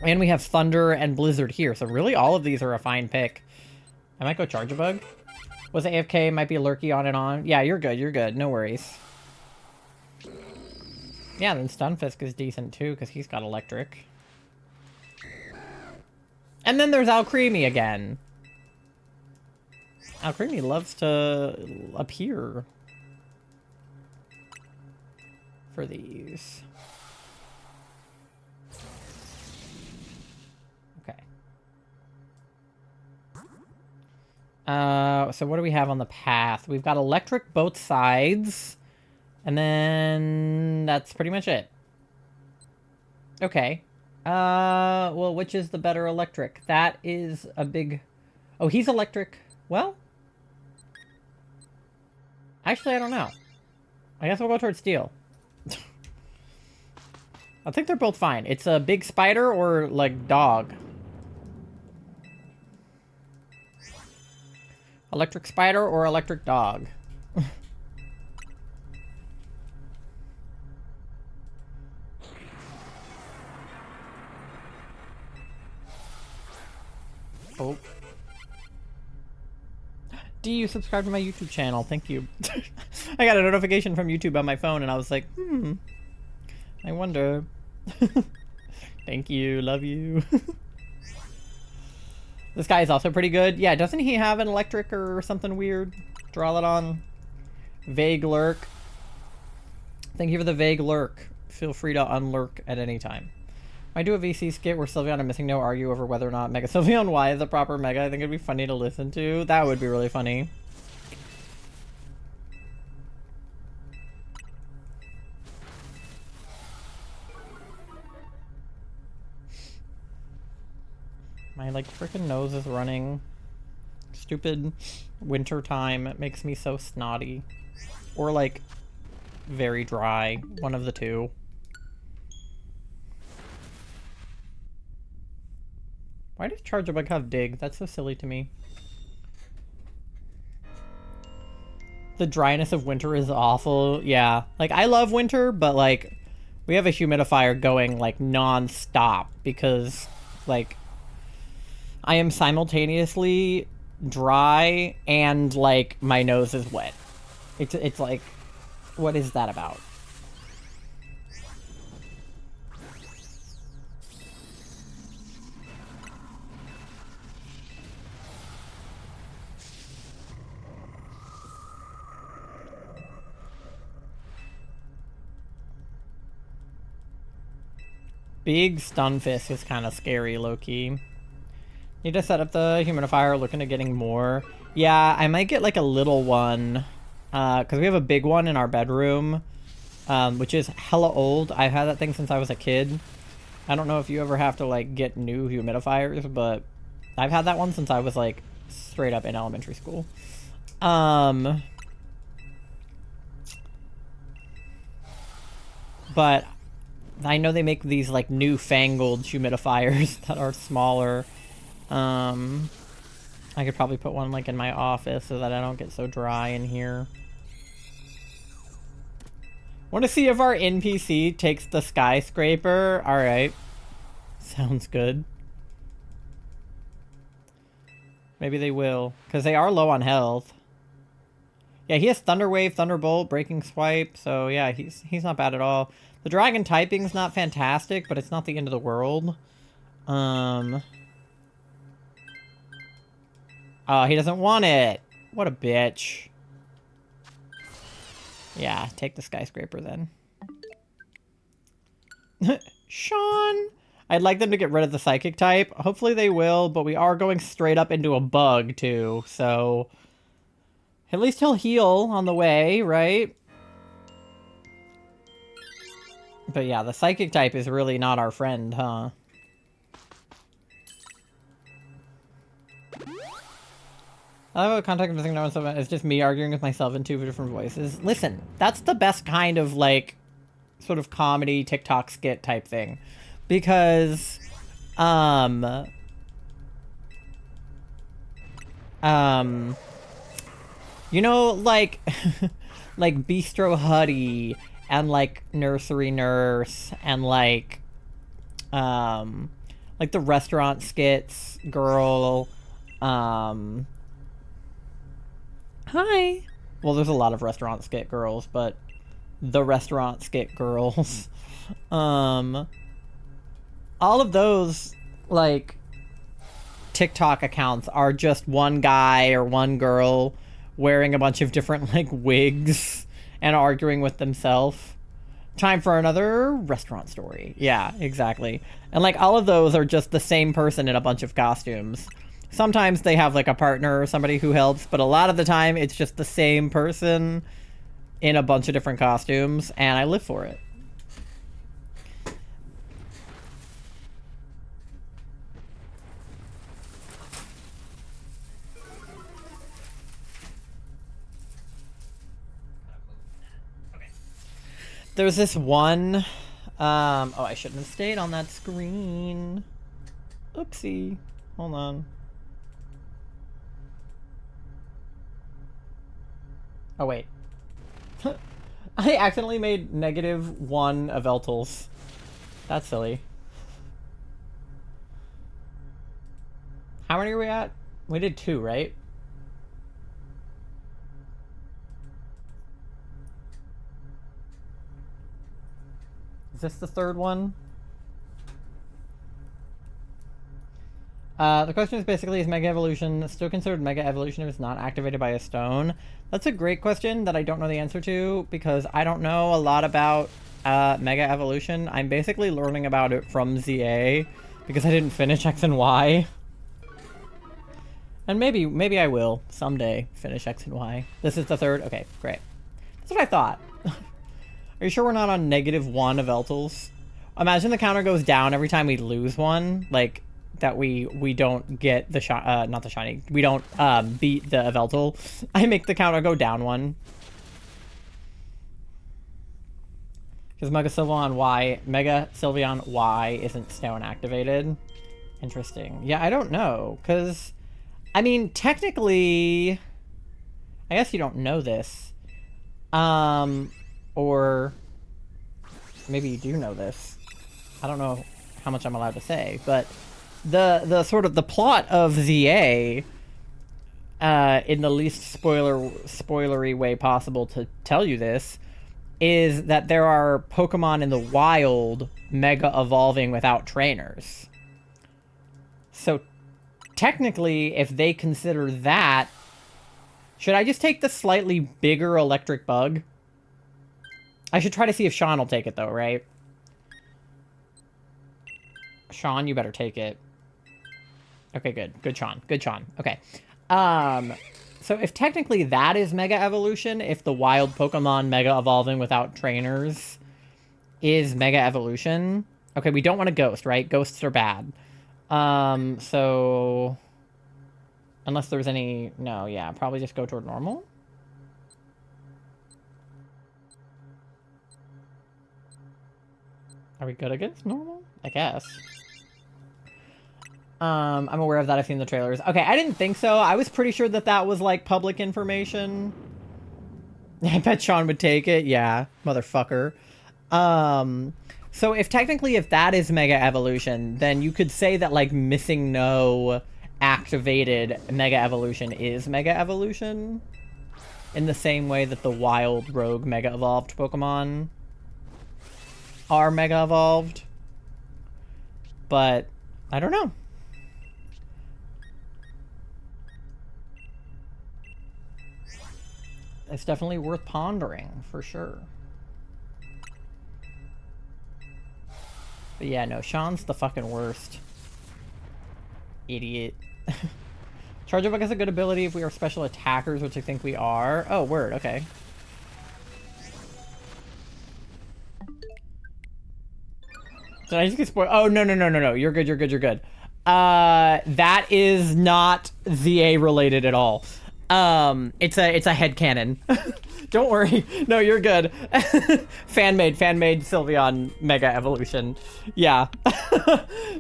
And we have thunder and blizzard here. So really all of these are a fine pick. I might go charge a bug. Was AFK, might be lurky on and on. Yeah, you're good, you're good. No worries. Yeah, then Stunfisk is decent too, because he's got electric. And then there's Alcremie again. Alcremie loves to appear for these. Okay. So what do we have on the path? We've got electric both sides. And then that's pretty much it. Okay. Well, which is the better electric? That is a big... Oh, he's electric. Well... Actually, I don't know. I guess we'll go towards steel. I think they're both fine. It's a big spider or, like, dog. Electric spider or electric dog? Oh. Do you subscribe to my YouTube channel? Thank you. I got a notification from YouTube on my phone and I was like, I wonder. Thank you. Love you. This guy is also pretty good. Yeah, doesn't he have an electric or something weird? Drawlodon. Vague lurk. Thank you for the vague lurk. Feel free to unlurk at any time. I do a VC skit where Sylveon and Missing No argue over whether or not Mega Sylveon Y is a proper Mega. I think it'd be funny to listen to. That would be really funny. My, like, freaking nose is running. Stupid winter time. It makes me so snotty. Or, like, very dry. One of the two. Why does Charjabug have dig? That's so silly to me. The dryness of winter is awful. Yeah. Like, I love winter, but, like, we have a humidifier going, like, non-stop because, like, I am simultaneously dry and, like, my nose is wet. It's like, what is that about? Big Stunfisk is kind of scary, low-key. Need to set up the humidifier, looking at getting more. Yeah, I might get like a little one. Because we have a big one in our bedroom. Which is hella old. I've had that thing since I was a kid. I don't know if you ever have to like get new humidifiers, but I've had that one since I was like straight up in elementary school. But I know they make these like newfangled humidifiers that are smaller. I could probably put one like in my office so that I don't get so dry in here. Want to see if our NPC takes the skyscraper? Alright. Sounds good. Maybe they will. Because they are low on health. Yeah, he has Thunder Wave, Thunderbolt, Breaking Swipe. So yeah, he's not bad at all. The Dragon typing's not fantastic, but it's not the end of the world. Oh, he doesn't want it. What a bitch. Yeah, take the skyscraper then. Sean! I'd like them to get rid of the psychic type. Hopefully they will, but we are going straight up into a bug too, so... At least he'll heal on the way, right? But yeah, the psychic type is really not our friend, huh? I have a contact with no one, it's just me arguing with myself in two different voices. Listen, that's the best kind of, like, sort of comedy TikTok skit type thing. Because, you know, like, like Bistro Huddy and, like, Nursery Nurse and, like the restaurant skits, girl, hi. Well, there's a lot of restaurant skit girls, but the restaurant skit girls. All of those, like, TikTok accounts are just one guy or one girl wearing a bunch of different, like, wigs and arguing with themselves. Time for another restaurant story. Yeah, exactly. And, like, all of those are just the same person in a bunch of costumes. Sometimes they have, like, a partner or somebody who helps, but a lot of the time it's just the same person in a bunch of different costumes, and I live for it. There's this one... oh, I shouldn't have stayed on that screen. Oopsie. Hold on. Oh, wait. I accidentally made -1 Yveltals. That's silly. How many are we at? We did 2, right? Is this the third one? The question is basically, is Mega Evolution still considered Mega Evolution if it's not activated by a stone? That's a great question that I don't know the answer to, because I don't know a lot about Mega Evolution. I'm basically learning about it from ZA, because I didn't finish X and Y. And maybe I will, someday, finish X and Y. This is the third? Okay, great. That's what I thought. Are you sure we're not on -1 of Yveltals? Imagine the counter goes down every time we lose one, like... that we don't get the not the shiny. We don't beat the Yveltal. I make the counter go down 1. Because Mega Sylveon Y isn't stone activated. Interesting. Yeah, I don't know. Because, I mean, technically, I guess you don't know this. Or maybe you do know this. I don't know how much I'm allowed to say, but the sort of the plot of ZA, in the least spoilery way possible to tell you this, is that there are Pokemon in the wild mega evolving without trainers. So technically, if they consider that, should I just take the slightly bigger electric bug? I should try to see if Sean will take it though, right? Sean, you better take it. Okay, good. Good, Sean. Good, Sean. Okay. So if technically that is Mega Evolution, if the wild Pokemon Mega Evolving without trainers is Mega Evolution... Okay, we don't want a Ghost, right? Ghosts are bad. So... Unless there's any... No, yeah, probably just go toward normal. Are we good against normal? I guess. I'm aware of that. I've seen the trailers. Okay, I didn't think so. I was pretty sure that that was, like, public information. I bet Sean would take it. Yeah, motherfucker. So if technically if that is Mega Evolution, then you could say that, like, Missing No activated Mega Evolution is Mega Evolution. In the same way that the wild rogue Mega Evolved Pokemon are Mega Evolved. But, I don't know. It's definitely worth pondering, for sure. But yeah, no, Sean's the fucking worst. Idiot. Charge up is a good ability if we are special attackers, which I think we are. Oh, word, okay. Did I just get spoiled? Oh, no. You're good, you're good, you're good. That is not ZA related at all. It's a headcanon. Don't worry. No, you're good. Fan-made Sylveon Mega Evolution. Yeah.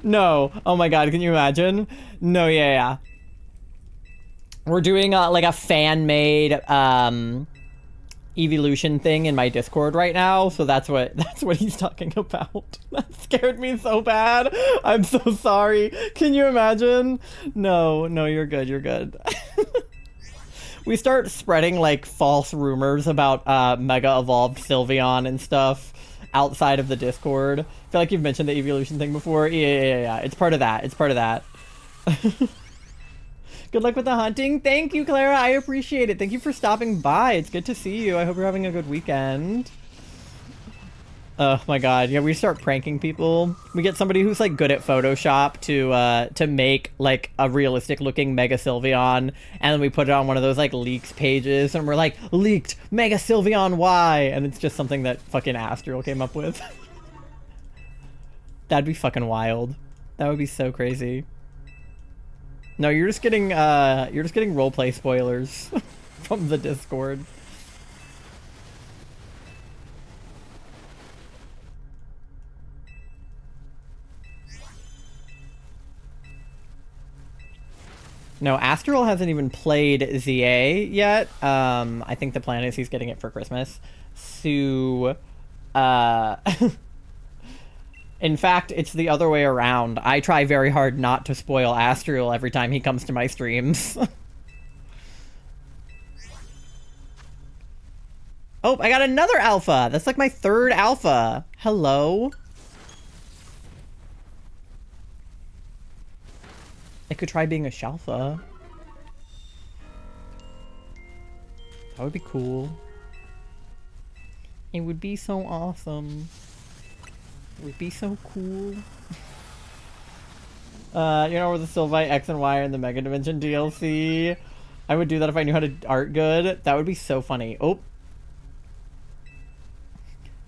No. Oh my god, can you imagine? No, yeah. We're doing like a fan-made evolution thing in my Discord right now, so that's what he's talking about. That scared me so bad. I'm so sorry. Can you imagine? No, you're good, you're good. We start spreading like false rumors about Mega Evolved Sylveon and stuff outside of the Discord. I feel like you've mentioned the evolution thing before. Yeah. It's part of that. It's part of that. Good luck with the hunting. Thank you, Clara. I appreciate it. Thank you for stopping by. It's good to see you. I hope you're having a good weekend. Oh my god. Yeah, we start pranking people. We get somebody who's like good at Photoshop to make like a realistic looking Mega Sylveon, and then we put it on one of those like leaks pages, and we're like, leaked Mega Sylveon Y, and it's just something that fucking Astral came up with. That'd be fucking wild. That would be so crazy. No, you're just getting roleplay spoilers from the Discord. No, Astral hasn't even played ZA yet. I think the plan is he's getting it for Christmas. So, in fact, it's the other way around. I try very hard not to spoil Astral every time he comes to my streams. Oh, I got another alpha. That's like my third alpha. Hello. I could try being a Shalfa. That would be cool. It would be so awesome. It would be so cool. You know where the Sylvite X and Y are in the Mega Dimension DLC? I would do that if I knew how to art good. That would be so funny. Oh.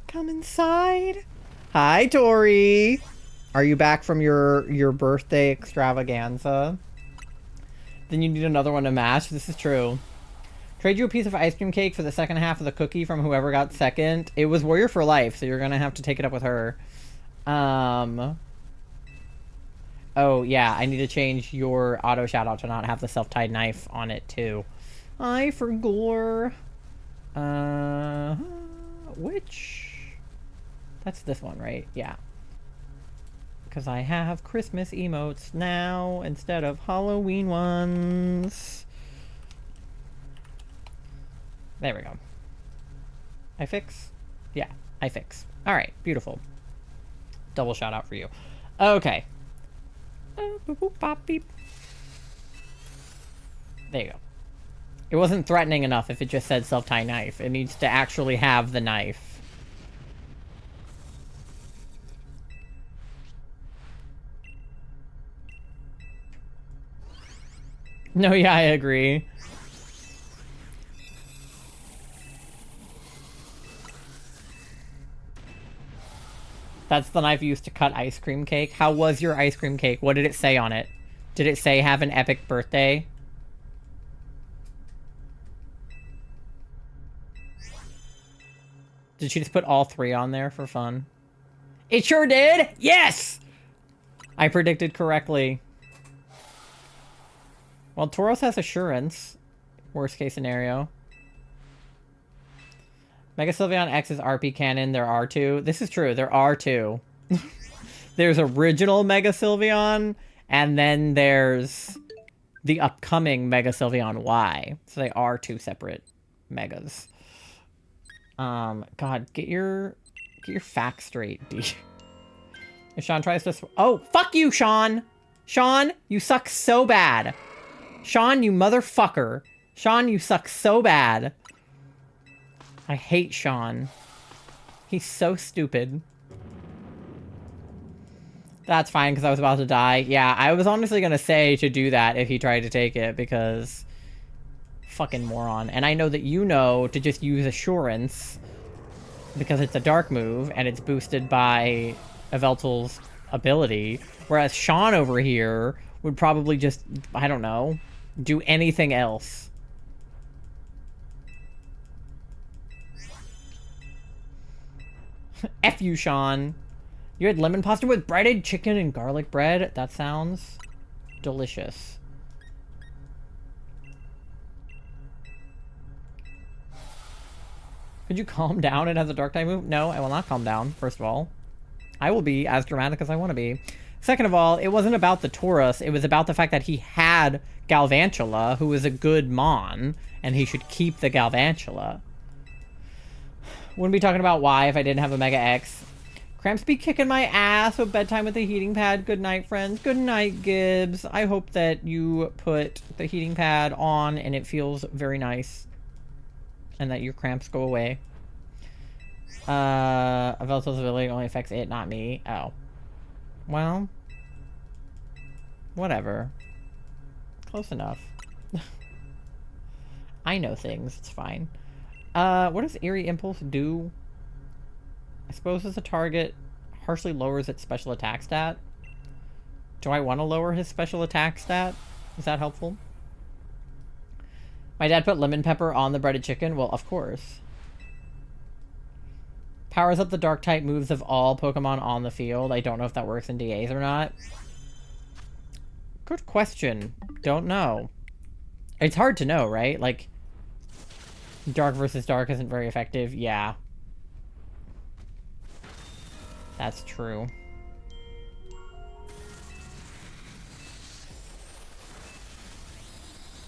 Come inside. Hi, Tori. Are you back from your birthday extravaganza? Then you need another one to match. This is true. Trade you a piece of ice cream cake for the second half of the cookie from whoever got second. It was Warrior for Life, so you're gonna have to take it up with her. Oh, yeah, I need to change your auto shoutout to not have the self-tied knife on it, too. I forgot. Which? That's this one, right? Yeah. Because I have Christmas emotes now instead of Halloween ones. There we go. I fix? Yeah, I fix. Alright, beautiful. Double shout out for you. Okay. There you go. It wasn't threatening enough if it just said self-tie knife. It needs to actually have the knife. No, yeah, I agree. That's the knife used to cut ice cream cake. How was your ice cream cake? What did it say on it? Did it say have an epic birthday? Did she just put all three on there for fun? It sure did! Yes! I predicted correctly. Well, Tauros has assurance. Worst case scenario. Mega Sylveon X is RP canon. There are two. This is true. There are two. There's original Mega Sylveon, and then there's the upcoming Mega Sylveon Y. So they are two separate Megas. God, get your facts straight, D. If Sean tries to... Oh, fuck you, Sean! Sean, you suck so bad. Sean, you motherfucker. Sean, you suck so bad. I hate Sean. He's so stupid. That's fine, because I was about to die. Yeah, I was honestly going to say to do that if he tried to take it, because... Fucking moron. And I know that you know to just use Assurance, because it's a dark move, and it's boosted by Yveltal's ability. Whereas Sean over here would probably just, I don't know, do anything else. F you, Sean. You had lemon pasta with breaded chicken and garlic bread? That sounds delicious. Could you calm down? It has a dark type move? No, I will not calm down, first of all. I will be as dramatic as I want to be. Second of all, it wasn't about the Taurus. It was about the fact that he had Galvantula, who is a good Mon, and he should keep the Galvantula. Wouldn't be talking about why if I didn't have a Mega X. Cramps be kicking my ass with bedtime with the heating pad. Good night, friends. Good night, Gibbs. I hope that you put the heating pad on and it feels very nice. And that your cramps go away. Yveltal's ability only affects it, not me. Oh. Well. Whatever. Close enough. I know things. It's fine. What does Eerie Impulse do? I suppose as a target, harshly lowers its special attack stat. Do I want to lower his special attack stat? Is that helpful? My dad put lemon pepper on the breaded chicken? Well, of course. Powers up the dark type moves of all Pokemon on the field. I don't know if that works in DAs or not. Good question. Don't know. It's hard to know, right? Like, dark versus dark isn't very effective. Yeah. That's true.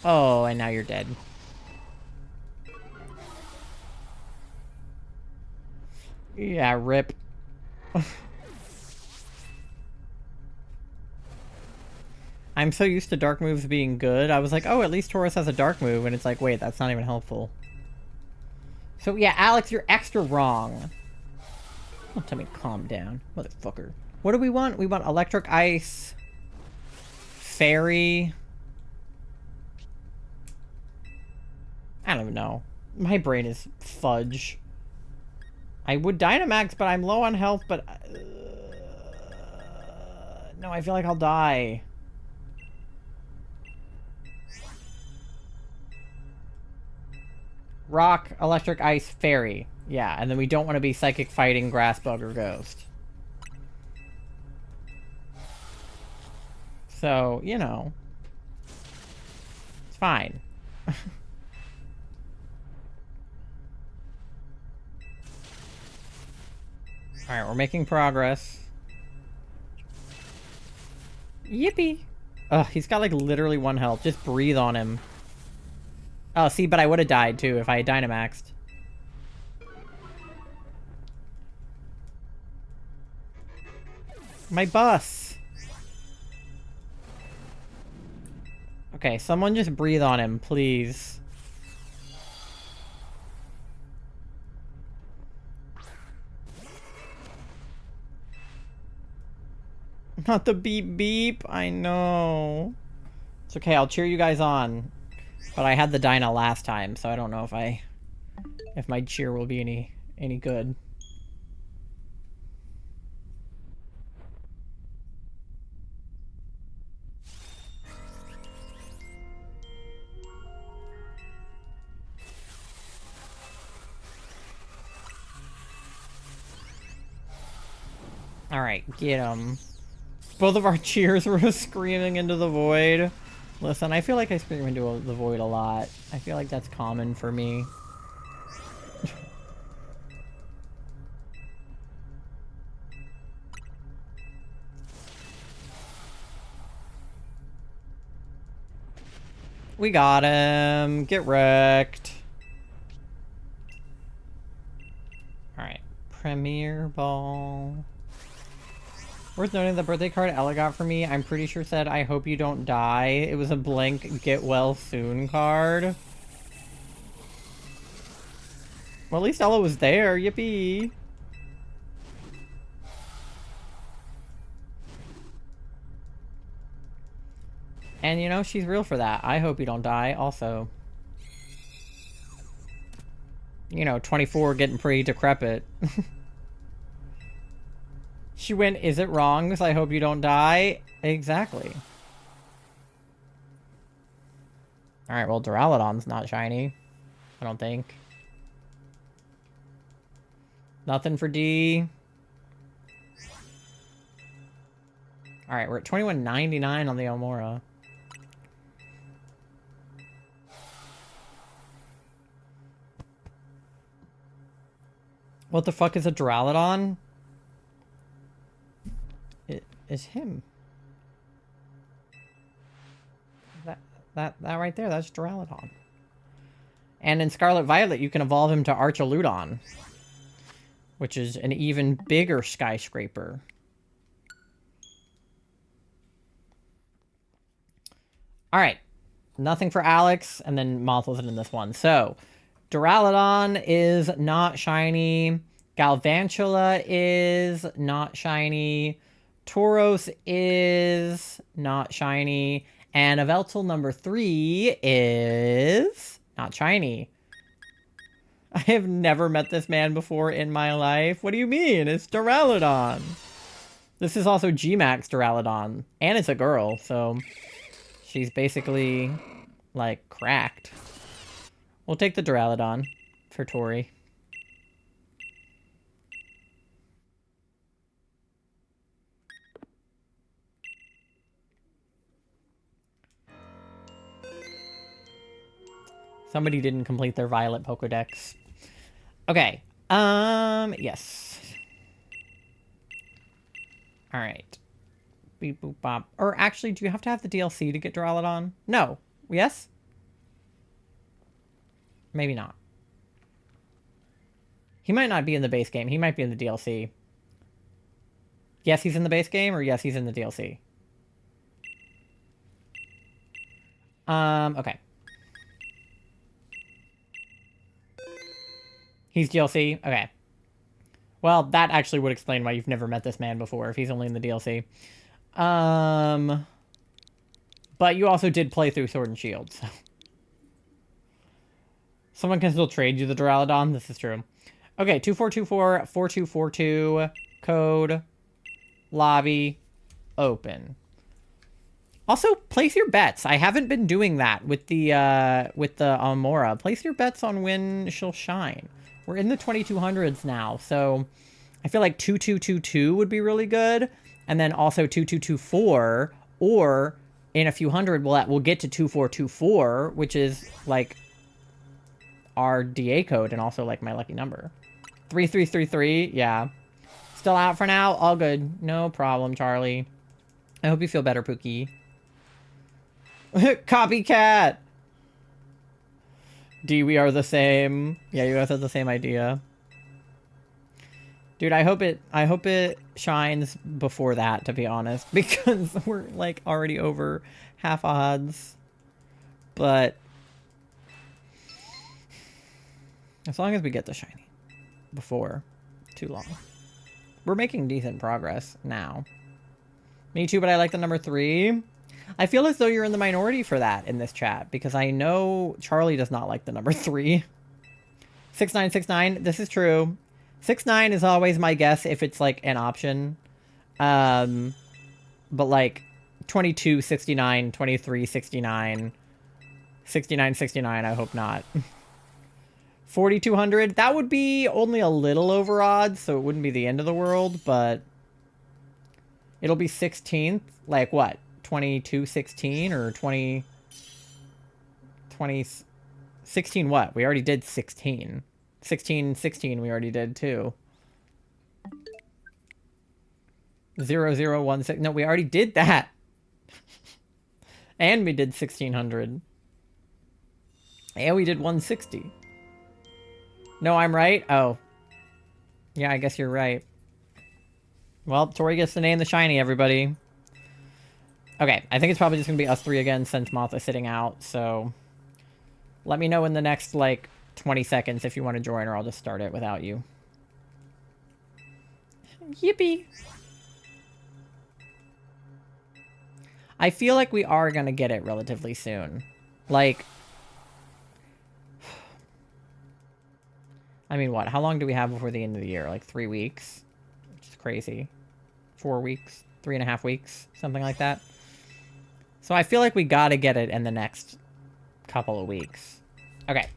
Oh, and now you're dead. Yeah, rip. I'm so used to dark moves being good. I was like, oh, at least Taurus has a dark move. And it's like, wait, that's not even helpful. So, yeah, Alex, you're extra wrong. Don't tell me to calm down, motherfucker. What do we want? We want Electric Ice, Fairy. I don't even know. My brain is fudge. I would Dynamax, but I'm low on health, but... no, I feel like I'll die. Rock, Electric, Ice, Fairy. Yeah, and then we don't want to be Psychic fighting Grass, Bug, or Ghost. So, you know. It's fine. Alright, we're making progress. Yippee! Ugh, he's got like literally 1 health. Just breathe on him. Oh, see, but I would have died too if I had Dynamaxed. My bus! Okay, someone just breathe on him, please. Not the beep beep, I know. It's okay, I'll cheer you guys on. But I had the Dyna last time, so I don't know if my cheer will be any good. Alright, get him. Both of our cheers were screaming into the void. Listen, I feel like I scream into the void a lot. I feel like that's common for me. We got him. Get wrecked. Alright. Premier Ball. Worth noting the birthday card Ella got for me, I'm pretty sure said, I hope you don't die. It was a blank get well soon card. Well, at least Ella was there. Yippee. And, you know, she's real for that. I hope you don't die, also. You know, 24 getting pretty decrepit. She went, is it wrong? So I hope you don't die. Exactly. Alright, well, Duraludon's not shiny. I don't think. Nothing for D. Alright, we're at 21.99 on the Amaura. What the fuck is a Duraludon? It is him. That right there, that's Duraludon. And in Scarlet Violet, you can evolve him to Archaludon, which is an even bigger skyscraper. Alright. Nothing for Alex, and then Moth wasn't in this one. So, Duraludon is not shiny. Galvantula is not shiny. Tauros is not shiny. And Yveltal number 3 is not shiny. I have never met this man before in my life. What do you mean? It's Duraludon. This is also G-Max Duraludon. And it's a girl, so she's basically, like, cracked. We'll take the Duraludon for Tori. Somebody didn't complete their Violet Pokedex. Okay. Yes. Alright. Beep boop bop. Or actually, do you have to have the DLC to get Duraludon? No. Yes? Maybe not. He might not be in the base game. He might be in the DLC. Yes, he's in the base game, or yes, he's in the DLC? Okay. He's DLC? Okay. Well, that actually would explain why you've never met this man before, if he's only in the DLC. But you also did play through Sword and Shield, so... Someone can still trade you the Duraludon. This is true. Okay, 2424-4242. Code. Lobby. Open. Also, place your bets. I haven't been doing that with the Amaura. Place your bets on when she'll shine. We're in the 2200s now, so I feel like 2222 would be really good. And then also 2224, or in a few hundred, we'll get to 2424, which is like our DA code and also like my lucky number. 3333, yeah. Still out for now? All good. No problem, Charlie. I hope you feel better, Pookie. Copycat! D, we are the same. Yeah, you guys have the same idea. Dude, I hope it shines before that, to be honest. Because we're, like, already over half odds. But as long as we get the shiny before too long. We're making decent progress now. Me too, but I like the number 3. I feel as though you're in the minority for that in this chat, because I know Charlie does not like the number 3. 6969, this is true. 69 is always my guess if it's like an option. But like 2269, 2369, 6969, I hope not. 4200, that would be only a little over odds, so it wouldn't be the end of the world, but it'll be 16th. Like what? 2216 or 16 what? We already did 16. 16 we already did too. 0016. No, we already did that. And we did 1600. And we did 160. No, I'm right? Oh. Yeah, I guess you're right. Well, Tori gets to name the shiny, everybody. Okay, I think it's probably just going to be us 3 again since Moth is sitting out, so... Let me know in the next, like, 20 seconds if you want to join, or I'll just start it without you. Yippee! I feel like we are gonna get it relatively soon. Like... I mean, what? How long do we have before the end of the year? Like 3 weeks? Which is crazy. 4 weeks? 3.5 weeks? Something like that. So I feel like we gotta get it in the next couple of weeks. Okay.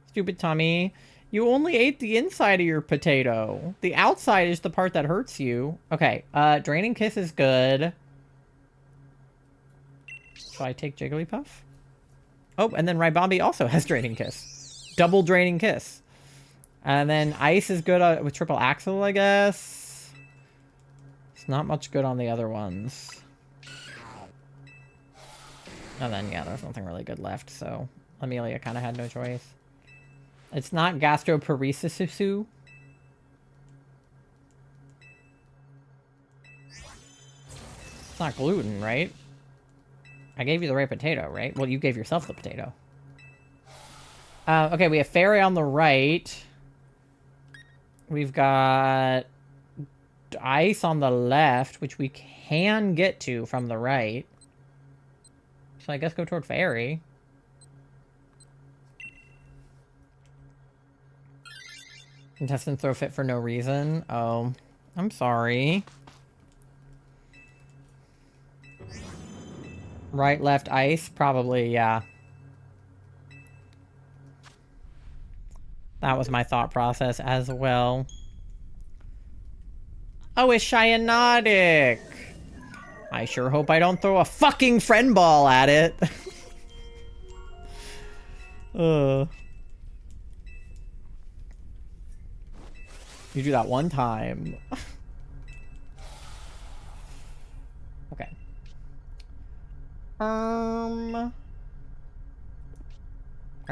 Stupid Tommy. You only ate the inside of your potato. The outside is the part that hurts you. Okay, Draining Kiss is good. So I take Jigglypuff? Oh, and then Rybombi also has Draining Kiss. Double Draining Kiss. And then Ice is good with Triple Axle, I guess. It's not much good on the other ones. And then, yeah, there's nothing really good left, so Amelia kind of had no choice. It's not gastroparesis. It's not gluten, right? I gave you the right potato, right? Well, you gave yourself the potato. Okay, we have Fairy on the right. We've got Ice on the left, which we can get to from the right. So I guess go toward Fairy. Intestine throw fit for no reason. Oh, I'm sorry. Right, left, Ice? Probably, yeah. That was my thought process as well. Oh, it's Cyanotic! I sure hope I don't throw a fucking friend ball at it. You do that one time. Okay. I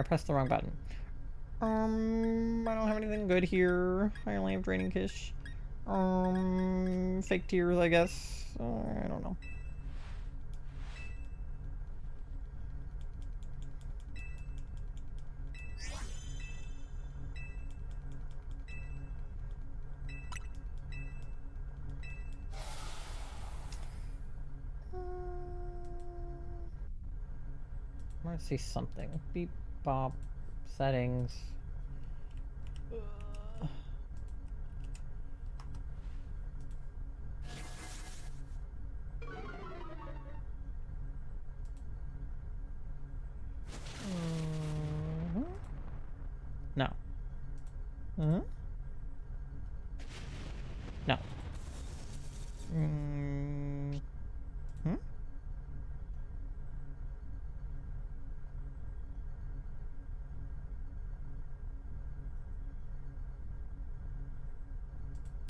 pressed the wrong button. I don't have anything good here. I only have Draining Kiss. Fake Tears, I guess. I don't know. I want to see something. Beep, bop, settings. No. No.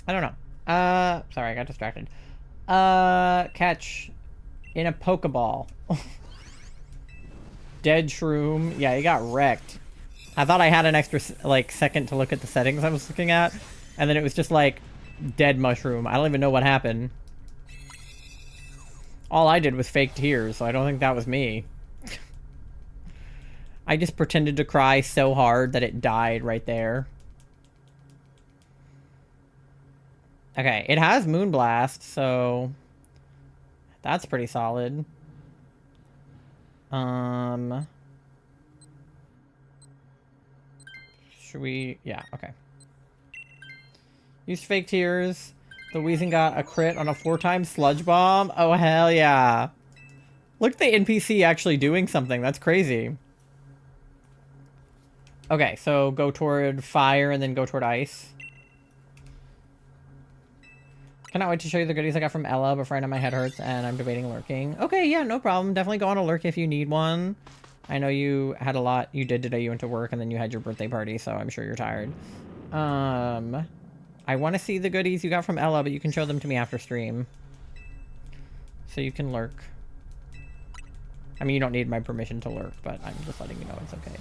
I don't know. Sorry, I got distracted. Catch in a Pokeball. Dead Shroom. Yeah, he got wrecked. I thought I had an extra, like, second to look at the settings I was looking at, and then it was just, like, dead Mushroom. I don't even know what happened. All I did was fake tears, so I don't think that was me. I just pretended to cry so hard that it died right there. Okay, it has Moonblast, so that's pretty solid. Should we? Yeah, okay. Use Fake Tears. The Weezing got a crit on a 4-time Sludge Bomb. Oh, hell yeah. Look at the NPC actually doing something. That's crazy. Okay, so go toward Fire and then go toward Ice. Cannot wait to show you the goodies I got from Ella, but right now my head hurts and I'm debating lurking. Okay, yeah, no problem. Definitely go on a lurk if you need one. I know you had a lot you did today. You went to work and then you had your birthday party, so I'm sure you're tired. I want to see the goodies you got from Ella, but you can show them to me after stream. So you can lurk. I mean, you don't need my permission to lurk, but I'm just letting you know it's okay.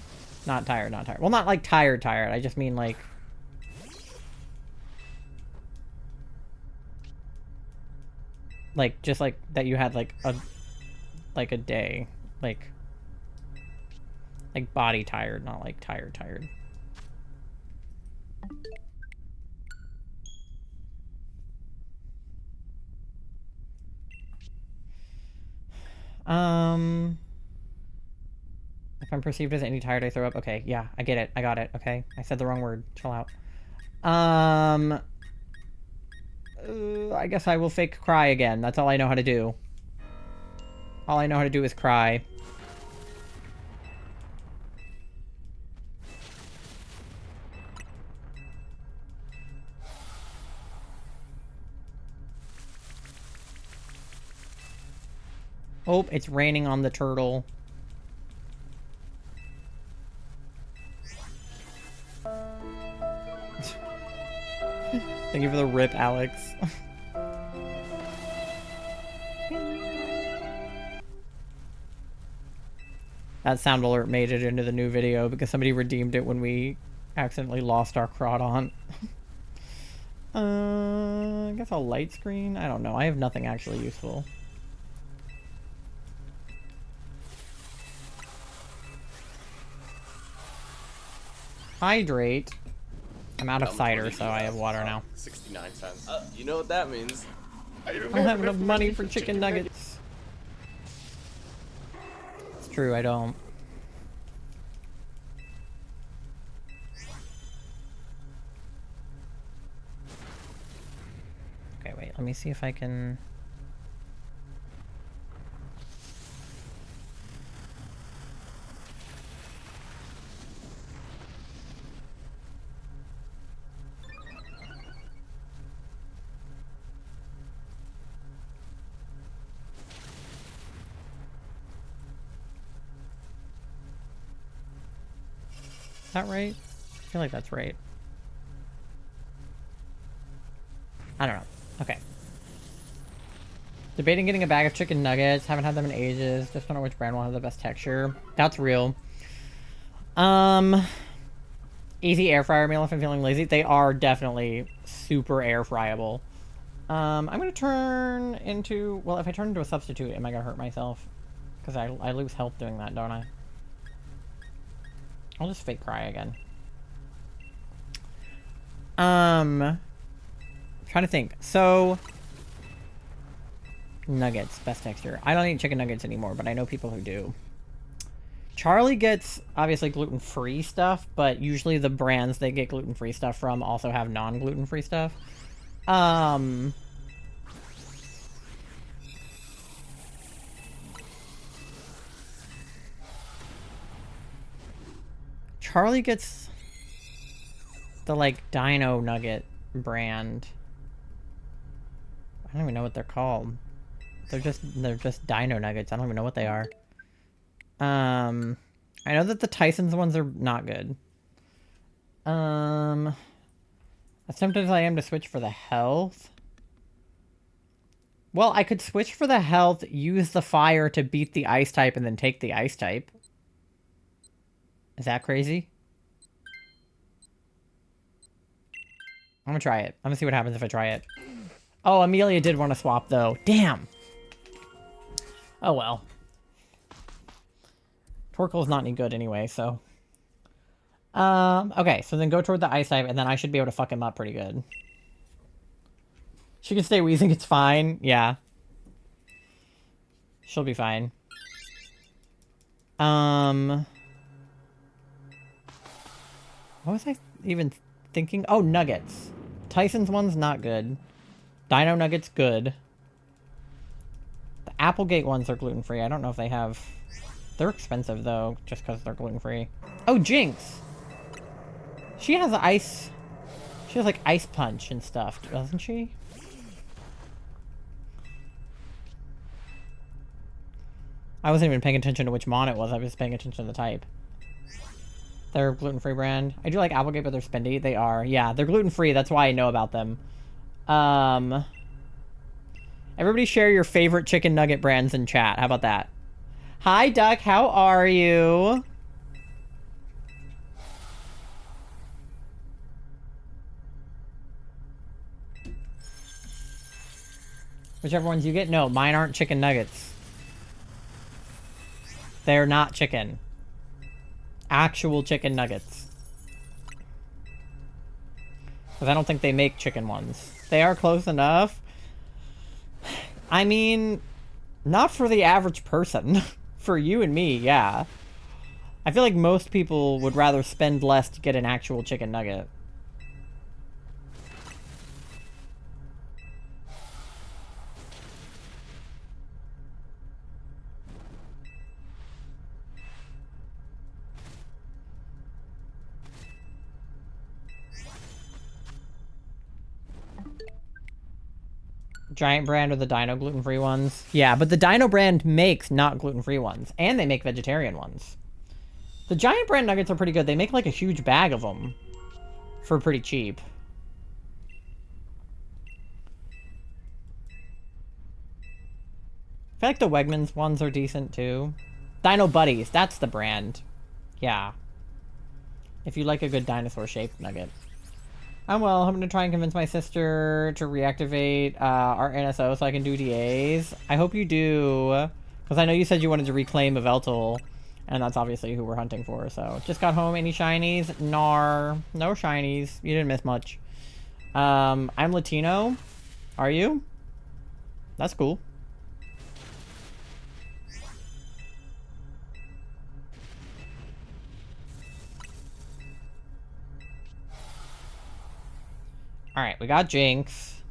Not tired, not tired. Well, not like tired. I just mean like... Like, just like that you had like a day. Like, Like body tired, not like tired. If I'm perceived as any tired, I throw up. Okay, yeah, I get it. I got it. Okay, I said the wrong word. Chill out. I guess I will fake cry again. That's all I know how to do. All I know how to do is cry. Oh, it's raining on the turtle. Thank you for the rip, Alex. That sound alert made it into the new video because somebody redeemed it when we accidentally lost our Crawdon. I guess I'll light screen? I don't know. I have nothing actually useful. Hydrate. I'm out of cider, so I have water now. 69 cents. You know what that means. I don't have enough money for chicken nuggets. It's true, I don't. Okay, wait, let me see if I can... Is that right? I feel like that's right. I don't know. Okay. Debating getting a bag of chicken nuggets. Haven't had them in ages. Just don't know which brand will have the best texture. That's real. Easy air fryer meal if I'm feeling lazy. They are definitely super air fryable. I'm gonna turn into... Well, if I turn into a substitute, am I gonna hurt myself? Because I lose health doing that, don't I? I'll just fake cry again. Trying to think. So... Nuggets. Best texture. I don't eat chicken nuggets anymore, but I know people who do. Charlie gets, obviously, gluten-free stuff, but usually the brands they get gluten-free stuff from also have non-gluten-free stuff. Charlie gets the, like, Dino Nugget brand. I don't even know what they're called. They're just Dino Nuggets. I don't even know what they are. I know that the Tyson's ones are not good. As tempted as I am to switch for the health. Well, I could switch for the health, use the fire to beat the ice type, and then take the ice type. Is that crazy? I'm gonna try it. I'm gonna see what happens if I try it. Oh, Amelia did want to swap, though. Damn! Oh, well. Torkoal's not any good anyway, so... okay, so then go toward the ice type, and then I should be able to fuck him up pretty good. She can stay wheezing, it's fine. Yeah. She'll be fine. What was I even thinking? Oh, nuggets. Tyson's one's not good. Dino Nuggets, good. The Applegate ones are gluten-free. I don't know if they have... They're expensive, though, just because they're gluten-free. Oh, Jinx! She has ice... She has, like, ice punch and stuff, doesn't she? I wasn't even paying attention to which mon it was. I was paying attention to the type. They're a gluten-free brand. I do like Applegate, but they're spendy. They are. Yeah, they're gluten-free. That's why I know about them. Everybody share your favorite chicken nugget brands in chat. How about that? Hi, Duck. How are you? Whichever ones you get. No, mine aren't chicken nuggets. They're not chicken. actual chicken nuggets. Because I don't think they make chicken ones. They are close enough. I mean, not for the average person. For you and me, yeah. I feel like most people would rather spend less to get an actual chicken nugget. Giant brand or the Dino gluten-free ones? Yeah, but the Dino brand makes not gluten-free ones. And they make vegetarian ones. The Giant brand nuggets are pretty good. They make like a huge bag of them. For pretty cheap. I feel like the Wegmans ones are decent too. Dino Buddies, that's the brand. Yeah. If you like a good dinosaur-shaped nugget. I'm gonna try and convince my sister to reactivate our NSO so I can do DAs. I hope you do. Because I know you said you wanted to reclaim Yveltal. And that's obviously who we're hunting for, so. Just got home, any shinies? Nar. No shinies. You didn't miss much. I'm Latino. Are you? That's cool. Alright, we got Jinx.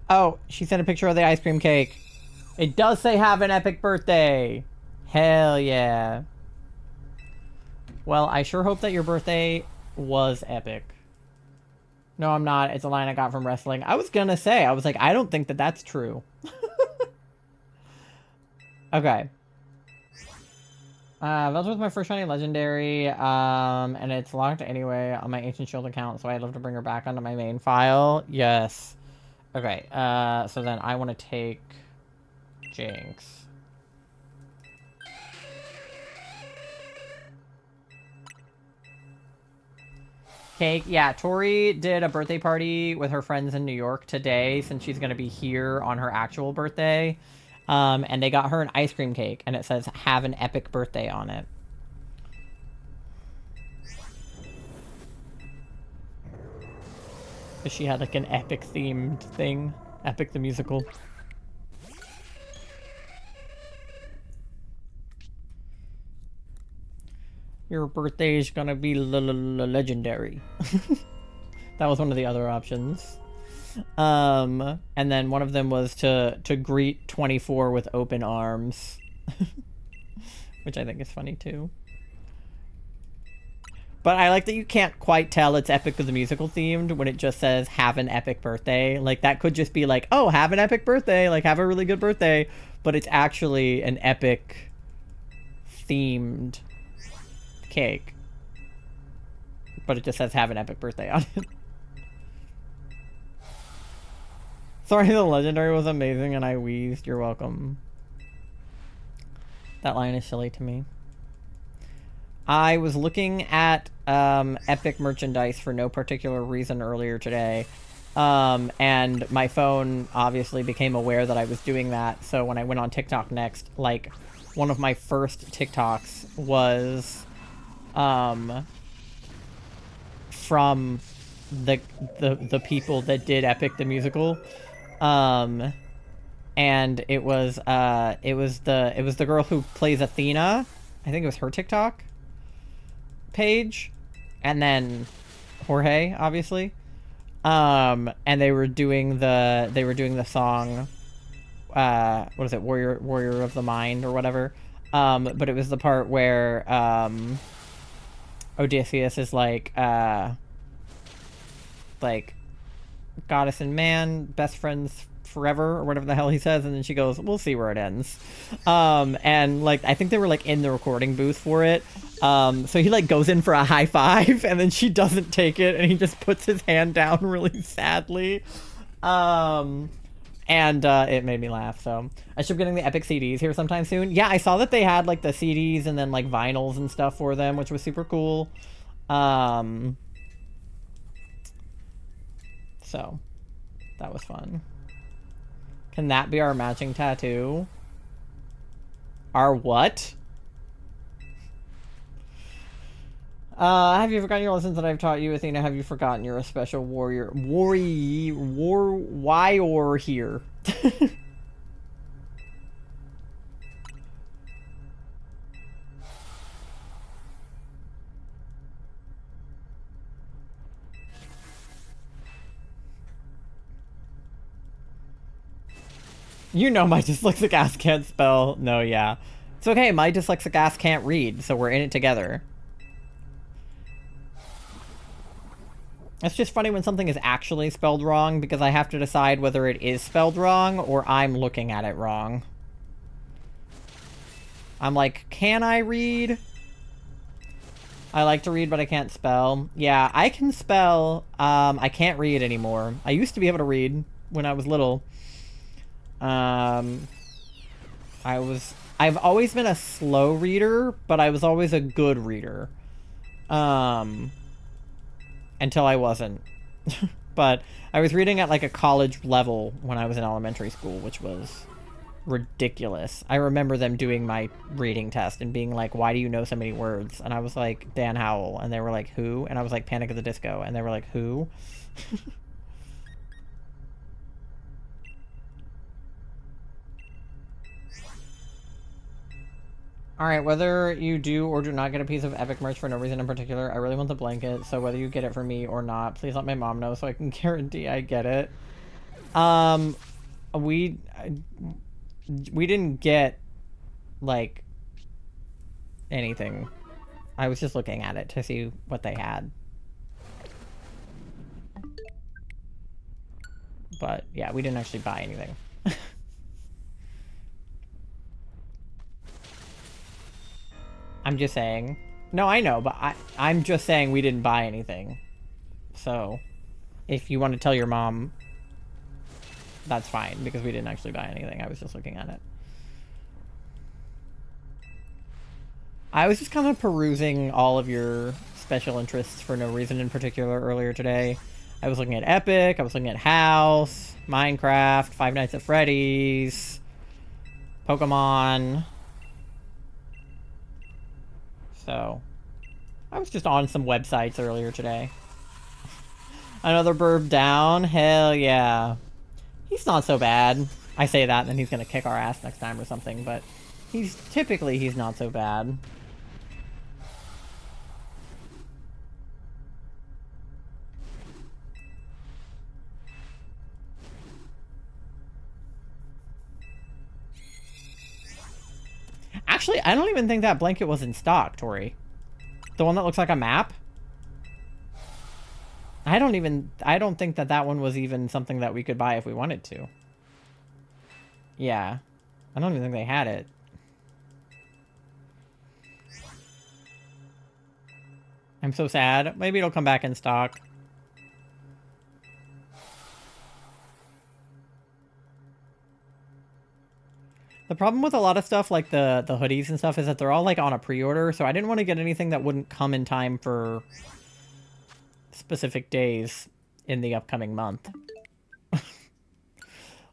Oh, she sent a picture of the ice cream cake. It does say have an epic birthday. Hell yeah. Well, I sure hope that your birthday was epic. No, I'm not. It's a line I got from wrestling. I was gonna say, I was like, I don't think that that's true. Okay. That was my first shiny legendary, and it's locked anyway on my Ancient Shield account, so I'd love to bring her back onto my main file. Yes. Okay, so then I want to take Jinx. Cake, yeah, Tori did a birthday party with her friends in New York today, since she's going to be here on her actual birthday. And they got her an ice cream cake, and it says, have an epic birthday on it. She had, like, an epic-themed thing. Epic the musical. Your birthday is gonna be legendary. That was one of the other options. And then one of them was to greet 24 with open arms. Which I think is funny too. But I like that you can't quite tell it's Epic the Musical themed when it just says have an epic birthday. Like that could just be like, oh, have an epic birthday, like have a really good birthday. But it's actually an epic themed cake. But it just says have an epic birthday on it. Sorry, the legendary was amazing and I wheezed. You're welcome. That line is silly to me. I was looking at epic merchandise for no particular reason earlier today. And my phone obviously became aware that I was doing that. So when I went on TikTok next, like one of my first TikToks was from the people that did Epic the Musical. And it was the girl who plays Athena. I think it was her TikTok page, and then Jorge, obviously. And they were doing the song, what is it, Warrior of the Mind or whatever. But it was the part where Odysseus is like goddess and man, best friends forever, or whatever the hell he says, and then she goes, we'll see where it ends. And like I think they were like in the recording booth for it. So he like goes in for a high five and then she doesn't take it and he just puts his hand down really sadly. And it made me laugh, so I should be getting the Epic CDs here sometime soon. Yeah, I saw that they had like the CDs and then like vinyls and stuff for them, which was super cool. So, that was fun. Can that be our matching tattoo? Our what? Have you forgotten your lessons that I've taught you, Athena? Have you forgotten you're a special warrior? Warrior here. You know my dyslexic ass can't spell. No, yeah. It's okay, my dyslexic ass can't read, so we're in it together. It's just funny when something is actually spelled wrong, because I have to decide whether it is spelled wrong or I'm looking at it wrong. I'm like, can I read? I like to read, but I can't spell. Yeah, I can spell. I can't read anymore. I used to be able to read when I was little. I've always been a slow reader, but I was always a good reader. Until I wasn't. But I was reading at like a college level when I was in elementary school, which was ridiculous. I remember them doing my reading test and being like, why do you know so many words? And I was like, Dan Howell. And they were like, who? And I was like, Panic at the Disco. And they were like, who? Alright, whether you do or do not get a piece of epic merch for no reason in particular, I really want the blanket, so whether you get it for me or not, please let my mom know so I can guarantee I get it. We didn't get, like, anything. I was just looking at it to see what they had. But, yeah, we didn't actually buy anything. I'm just saying. No, I know, but I'm just saying we didn't buy anything. So, if you want to tell your mom, that's fine, because we didn't actually buy anything. I was just looking at it. I was just kind of perusing all of your special interests for no reason in particular earlier today. I was looking at Epic, I was looking at House, Minecraft, Five Nights at Freddy's, Pokemon. So, I was just on some websites earlier today. Another burb down? Hell yeah. He's not so bad. I say that and then he's gonna kick our ass next time or something, but he's not so bad. Actually, I don't even think that blanket was in stock, Tori. The one that looks like a map? I don't think that one was even something that we could buy if we wanted to. Yeah. I don't even think they had it. I'm so sad. Maybe it'll come back in stock. The problem with a lot of stuff, like the hoodies and stuff, is that they're all, like, on a pre-order, so I didn't want to get anything that wouldn't come in time for specific days in the upcoming month.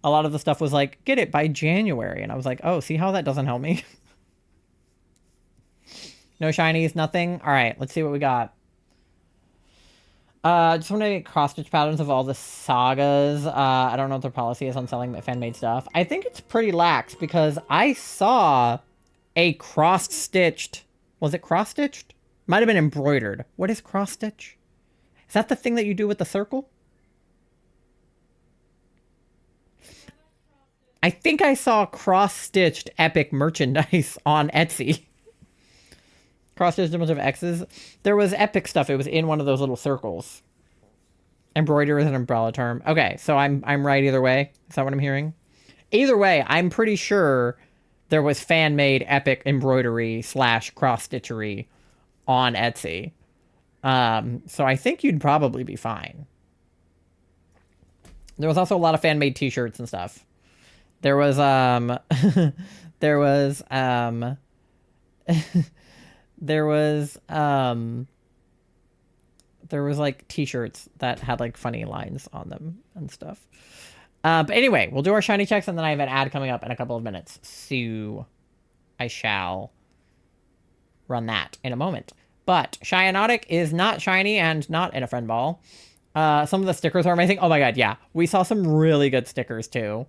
A lot of the stuff was like, get it by January, and I was like, oh, see how that doesn't help me? No shinies, nothing? Alright, let's see what we got. Just want to get cross-stitch patterns of all the sagas. I don't know what their policy is on selling fan-made stuff. I think it's pretty lax, because I saw a cross-stitched... Was it cross-stitched? Might have been embroidered. What is cross-stitch? Is that the thing that you do with the circle? I think I saw cross-stitched epic merchandise on Etsy. Cross-stitched image of X's. There was epic stuff. It was in one of those little circles. Embroider is an umbrella term. Okay, so I'm right either way. Is that what I'm hearing? Either way, I'm pretty sure there was fan-made epic embroidery / cross-stitchery on Etsy. So I think you'd probably be fine. There was also a lot of fan-made t-shirts and stuff. There was, there was, There was like t-shirts that had like funny lines on them and stuff. But anyway, we'll do our shiny checks, and then I have an ad coming up in a couple of minutes. So I shall run that in a moment. But Cyanotic is not shiny and not in a friend ball. Some of the stickers are amazing. Oh my god, yeah. We saw some really good stickers too.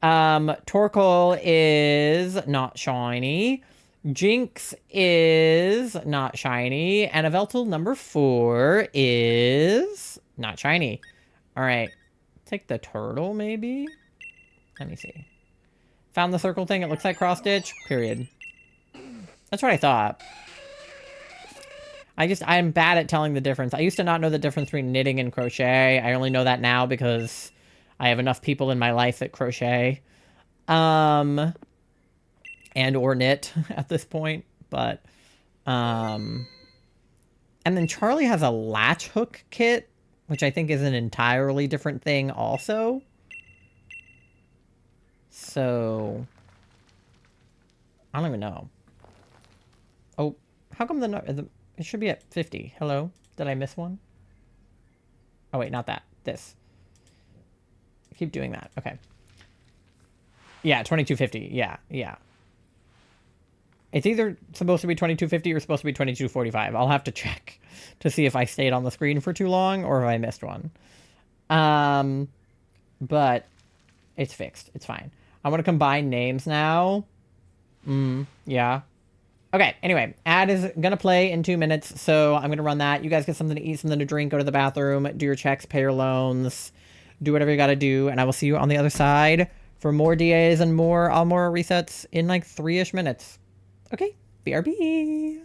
Torkoal is not shiny. Jinx is not shiny. And Yveltal number 4 is not shiny. Alright. Take the turtle, maybe? Let me see. Found the circle thing. It looks like cross-stitch. Period. That's what I thought. I'm bad at telling the difference. I used to not know the difference between knitting and crochet. I only know that now because I have enough people in my life that crochet. And or knit at this point. But, and then Charlie has a latch hook kit, which I think is an entirely different thing also. So, I don't even know. Oh, how come it should be at 50? Hello? Did I miss one? Oh, wait, not that. This. Keep doing that. Okay. Yeah, 2250. Yeah, yeah. It's either supposed to be 2250 or supposed to be 2245. I'll have to check to see if I stayed on the screen for too long or if I missed one. But it's fixed. It's fine. I want to combine names now. Yeah. Okay, anyway, ad is gonna play in 2 minutes, so I'm gonna run that. You guys get something to eat, something to drink, go to the bathroom, do your checks, pay your loans, do whatever you gotta do, and I will see you on the other side for more DAs and more Amaura resets in like 3-ish minutes. Okay, BRB.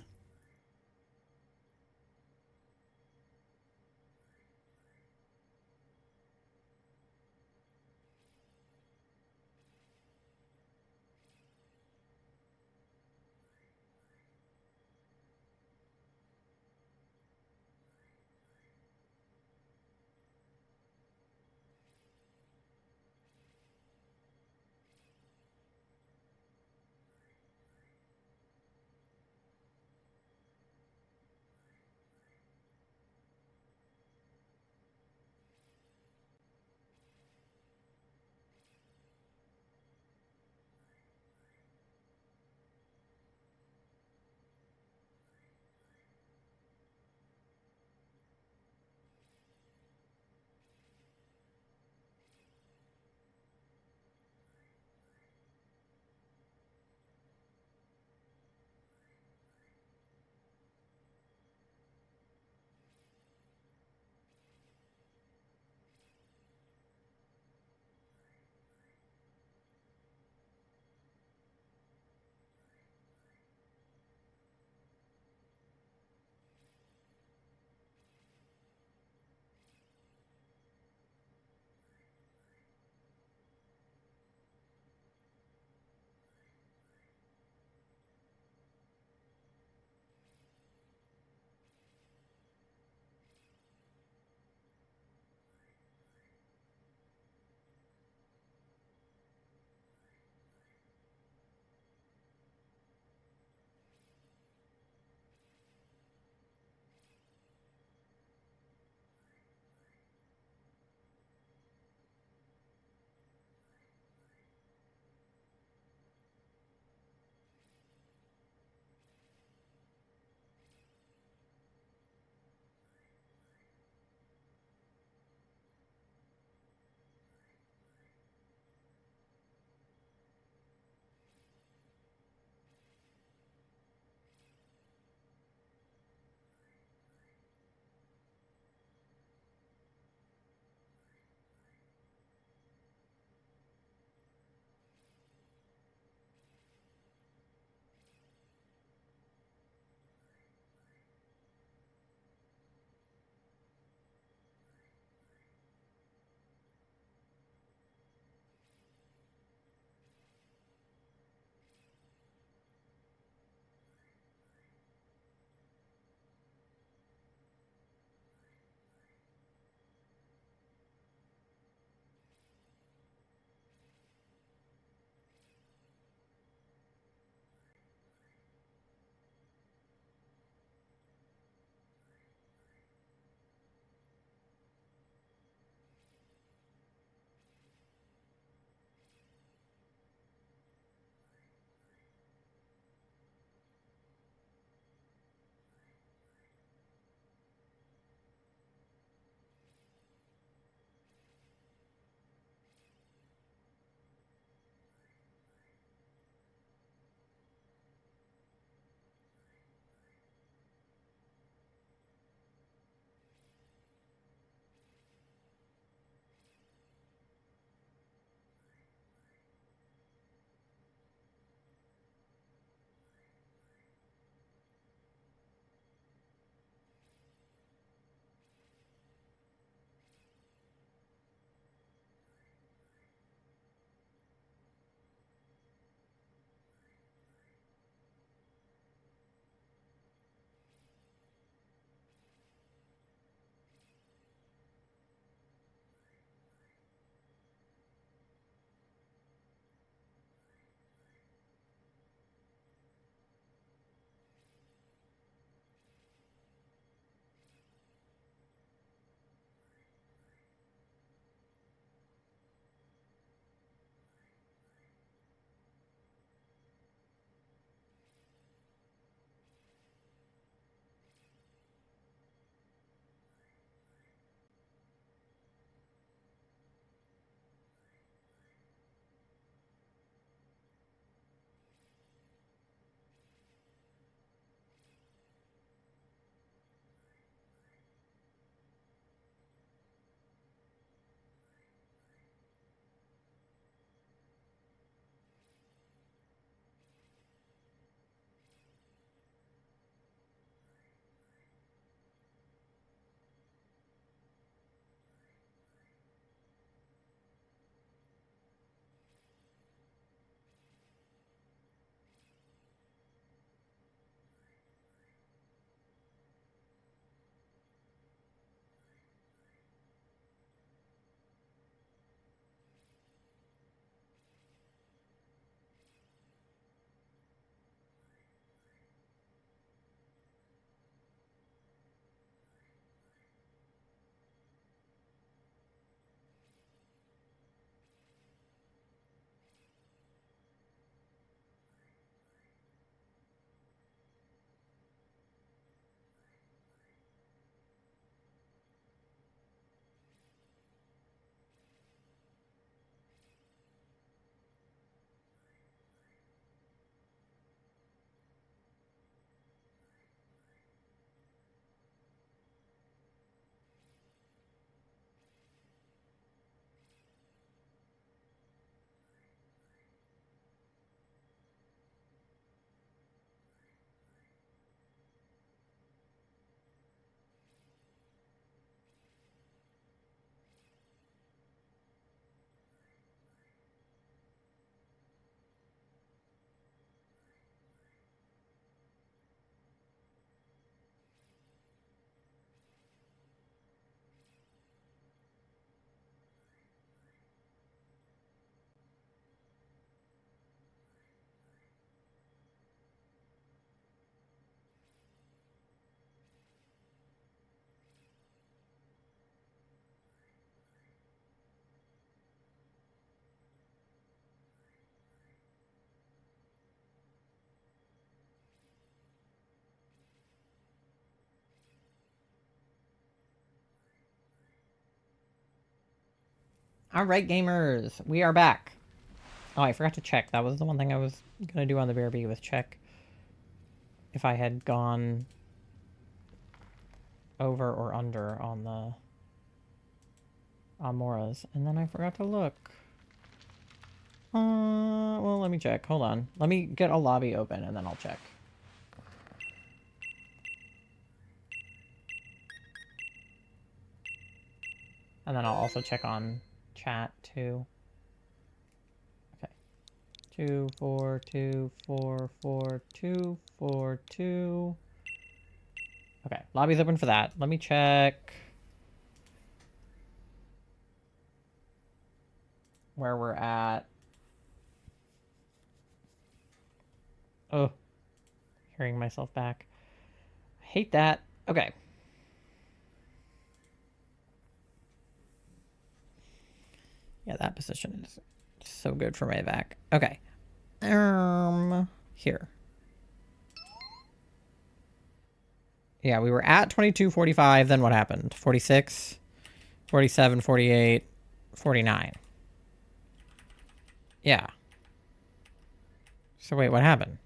Alright, gamers. We are back. Oh, I forgot to check. That was the one thing I was gonna do on the BRB, was check if I had gone over or under on the Amauras. And then I forgot to look. Well, let me check. Hold on. Let me get a lobby open and then I'll check. And then I'll also check on chat too. Okay. 2, 4, 2, 4, 4, 2, 4, 2. Okay, lobby's open for that. Let me check where we're at. Oh, hearing myself back. I hate that. Okay. Yeah, that position is so good for my back. Okay. Here. Yeah, we were at 22:45, then what happened? 46, 47, 48, 49. Yeah. So wait, what happened?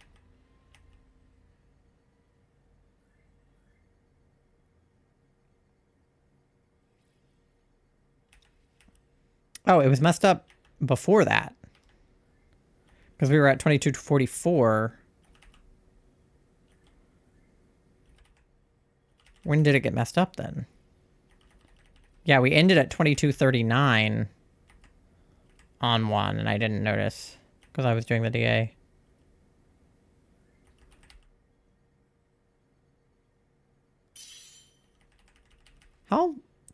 Oh, it was messed up before that. Because we were at 22:44. When did it get messed up then? Yeah, we ended at 22:39 on one, and I didn't notice because I was doing the DA.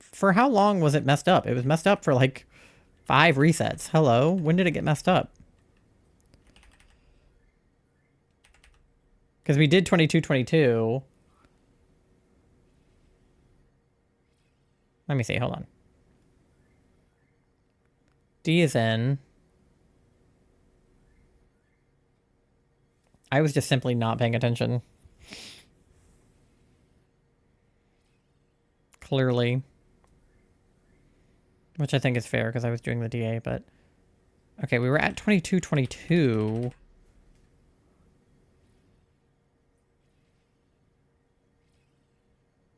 For how long was it messed up? It was messed up for like 5 resets. Hello? When did it get messed up? Because we did 22:22. Let me see. Hold on. D is in. I was just simply not paying attention. Clearly. Which I think is fair because I was doing the DA, but... Okay, we were at 22:22.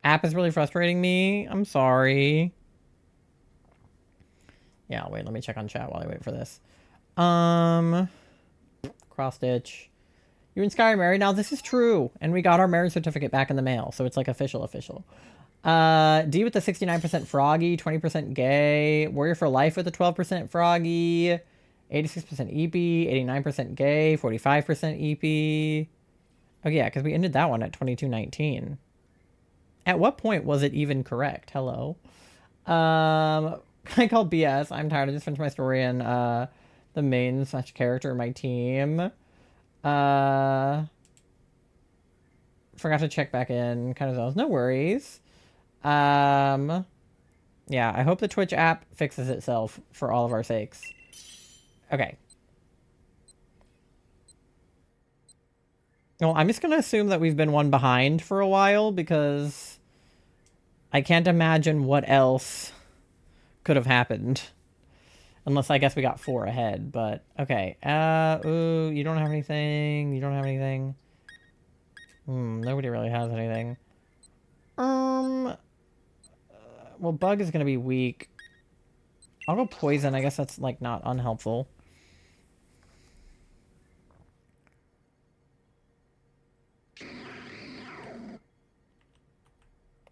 App is really frustrating me. I'm sorry. Yeah, wait, let me check on chat while I wait for this. Cross stitch. You're in Sky married now. This is true, and we got our marriage certificate back in the mail, so it's like official. D with the 69% froggy, 20% gay. Warrior for life with the 12% froggy, 86% EP, 89% gay, 45% EP. Oh yeah, because we ended that one at 22:19. At what point was it even correct? Hello. I called BS. I'm tired. I just finished my story and the main slash character of my team. Forgot to check back in. Kind of those. No worries. Yeah, I hope the Twitch app fixes itself for all of our sakes. Okay. Well, I'm just gonna assume that we've been one behind for a while because I can't imagine what else could have happened. Unless I guess we got 4 ahead, but okay. Ooh, you don't have anything. You don't have anything. Nobody really has anything. Well, bug is gonna be weak. I'll go poison. I guess that's like not unhelpful.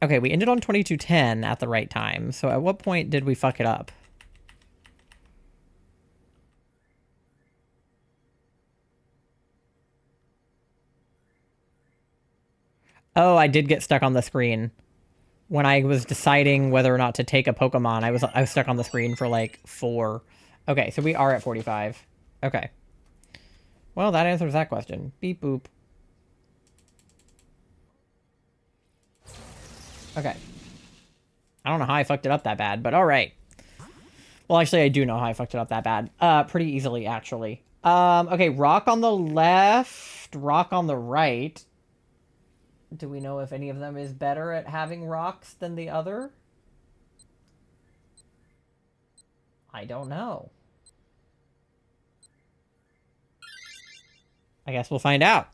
Okay, we ended on 22:10 at the right time. So at what point did we fuck it up? Oh, I did get stuck on the screen. When I was deciding whether or not to take a Pokemon, I was stuck on the screen for like 4. Okay, so we are at 45. Okay. Well, that answers that question. Beep boop. Okay. I don't know how I fucked it up that bad, but alright. Well, actually, I do know how I fucked it up that bad. Pretty easily, actually. Okay, rock on the left, rock on the right. Do we know if any of them is better at having rocks than the other? I don't know. I guess we'll find out.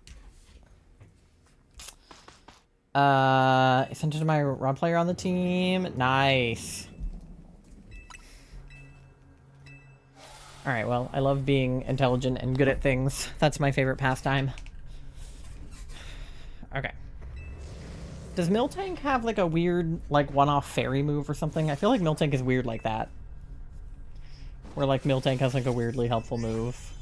Sent it to my rod player on the team. Nice. Alright, well, I love being intelligent and good at things. That's my favorite pastime. Okay. Does Miltank have, like, a weird, like, one-off fairy move or something? I feel like Miltank is weird like that. Where, like, Miltank has, like, a weirdly helpful move.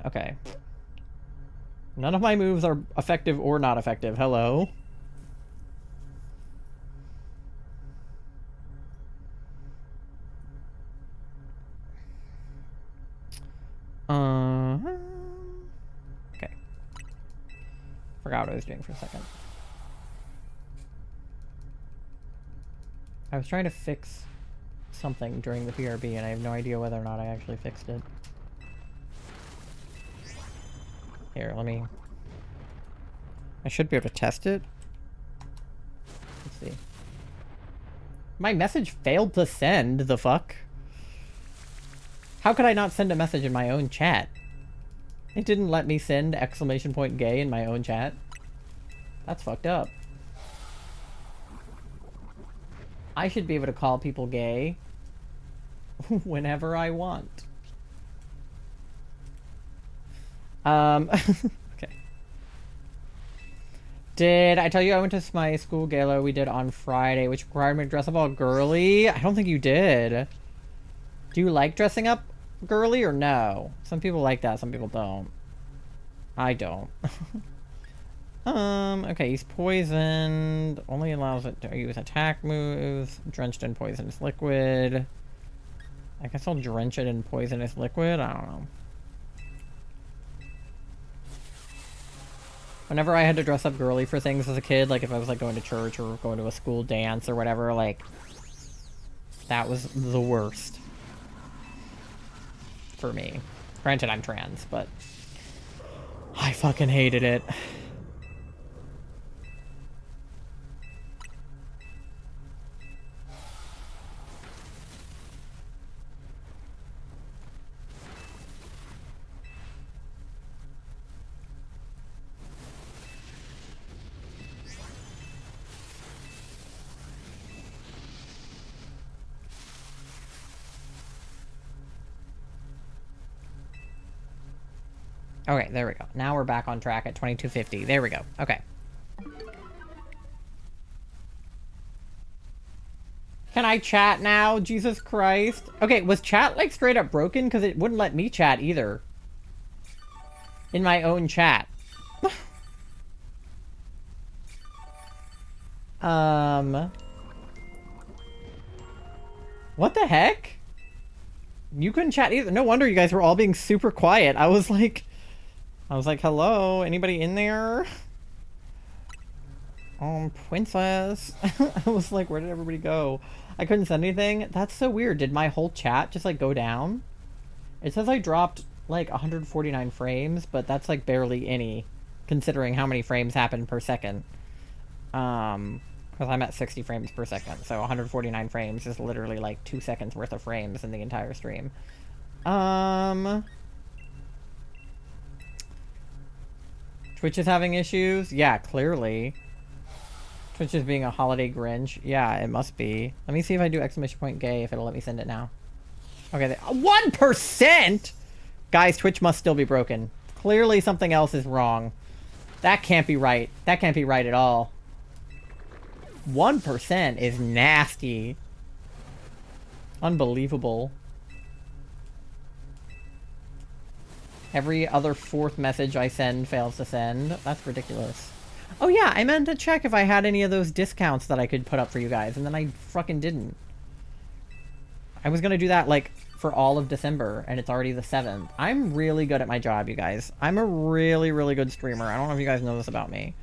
Okay. None of my moves are effective or not effective. Hello. Okay. Forgot what I was doing for a second. I was trying to fix something during the PRB, and I have no idea whether or not I actually fixed it. Here, let me... I should be able to test it. Let's see. My message failed to send, the fuck? How could I not send a message in my own chat? It didn't let me send exclamation point gay in my own chat. That's fucked up. I should be able to call people gay whenever I want. Okay. Did I tell you I went to my school gala we did on Friday, which required me to dress up all girly? I don't think you did. Do you like dressing up girly or no? Some people like that, some people don't. I don't. Okay, he's poisoned. Only allows it to use attack moves. Drenched in poisonous liquid. I guess I'll drench it in poisonous liquid? I don't know. Whenever I had to dress up girly for things as a kid, like if I was like going to church or going to a school dance or whatever, like that was the worst for me. Granted, I'm trans, but I fucking hated it. Okay, there we go. Now we're back on track at 2250. There we go. Okay. Can I chat now? Jesus Christ. Okay, was chat like straight up broken? Because it wouldn't let me chat either. In my own chat. What the heck? You couldn't chat either. No wonder you guys were all being super quiet. I was like, hello, anybody in there? Princess. I was like, where did everybody go? I couldn't send anything. That's so weird. Did my whole chat just like go down? It says I dropped like 149 frames, but that's like barely any, considering how many frames happen per second. Because I'm at 60 frames per second, so 149 frames is literally like 2 seconds worth of frames in the entire stream. Twitch is having issues? Yeah, clearly. Twitch is being a holiday Grinch. Yeah, it must be. Let me see if I do exclamation point gay, if it'll let me send it now. Okay, 1%?! Guys, Twitch must still be broken. Clearly something else is wrong. That can't be right. That can't be right at all. 1% is nasty. Unbelievable. Every other fourth message I send fails to send. That's ridiculous. Oh yeah, I meant to check if I had any of those discounts that I could put up for you guys, and then I fucking didn't. I was gonna do that, like, for all of December, and it's already the 7th. I'm really good at my job, you guys. I'm a really, really good streamer. I don't know if you guys know this about me.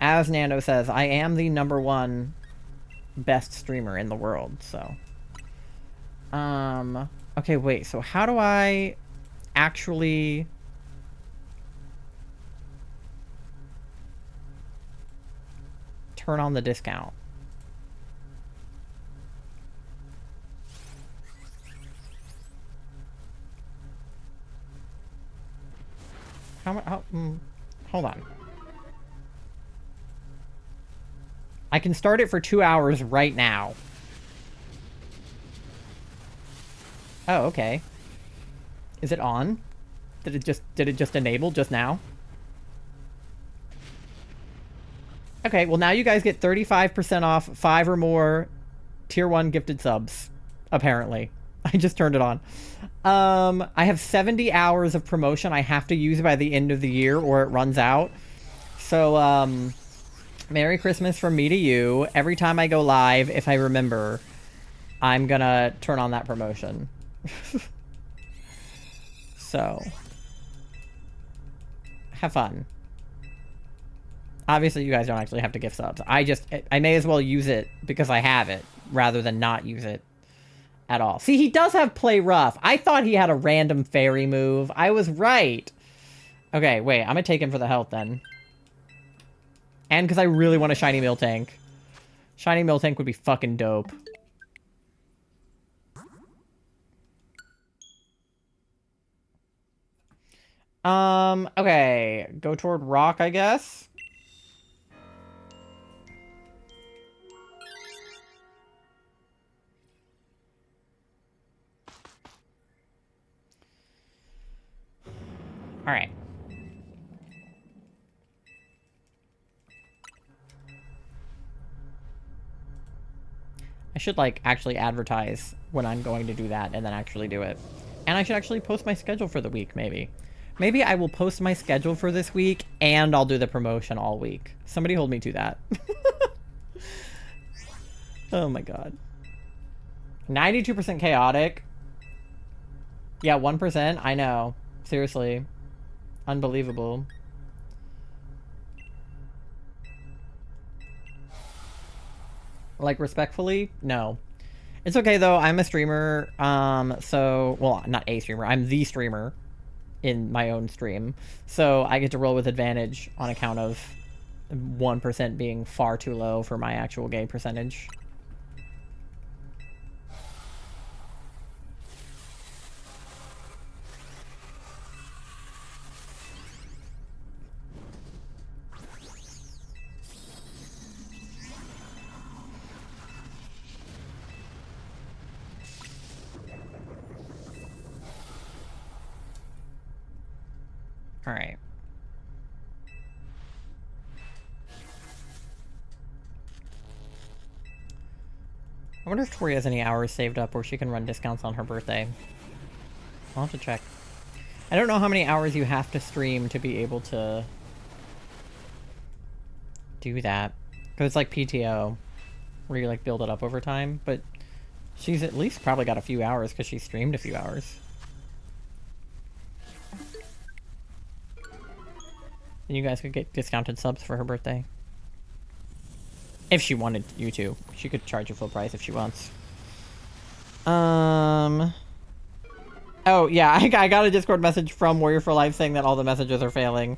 As Nando says, I am the #1 best streamer in the world, so. Okay, wait, so how do I actually... turn on the discount? Hold on. I can start it for 2 hours right now. Oh, okay. Is it on? Did it just enable just now? Okay, well now you guys get 35% off 5 or more tier 1 gifted subs. Apparently. I just turned it on. I have 70 hours of promotion I have to use by the end of the year or it runs out. So, Merry Christmas from me to you. Every time I go live, if I remember, I'm gonna turn on that promotion. So, have fun. Obviously, you guys don't actually have to gift subs. I may as well use it because I have it, rather than not use it at all. See, he does have Play Rough. I thought he had a random fairy move. I was right. Okay, wait. I'm gonna take him for the health then. And because I really want a shiny Miltank. Shiny Miltank would be fucking dope. Okay. Go toward rock, I guess. Alright. I should, like, actually advertise when I'm going to do that and then actually do it. And I should actually post my schedule for the week, maybe. Maybe I will post my schedule for this week and I'll do the promotion all week. Somebody hold me to that. Oh my god. 92% chaotic. Yeah, 1%. I know. Seriously. Unbelievable. Like, respectfully, no. It's okay, though. I'm a streamer, so... Well, not a streamer. I'm the streamer in my own stream. So I get to roll with advantage on account of 1% being far too low for my actual gay percentage. Alright. I wonder if Tori has any hours saved up where she can run discounts on her birthday. I'll have to check. I don't know how many hours you have to stream to be able to do that. Because it's like PTO, where you like build it up over time, but she's at least probably got a few hours because she streamed a few hours. And you guys could get discounted subs for her birthday. If she wanted you to. She could charge you full price if she wants. Oh, yeah, I got a Discord message from Warrior for Life saying that all the messages are failing.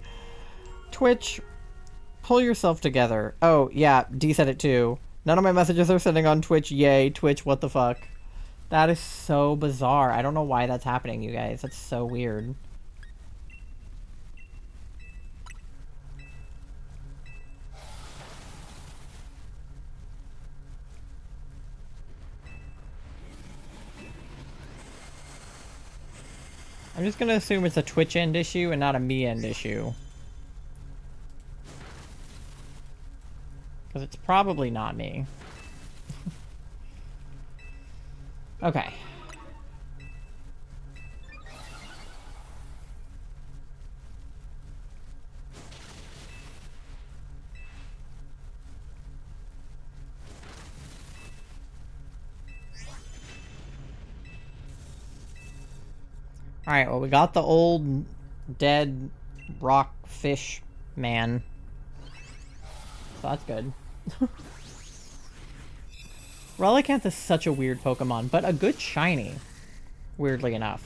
Twitch, pull yourself together. Oh, yeah, D said it too. None of my messages are sending on Twitch. Yay, Twitch, what the fuck? That is so bizarre. I don't know why that's happening, you guys. That's so weird. I'm just gonna assume it's a Twitch end issue and not a me end issue. Because it's probably not me. Okay. Alright, well, we got the old dead rock fish man. So that's good. Relicanth is such a weird Pokemon, but a good shiny, weirdly enough.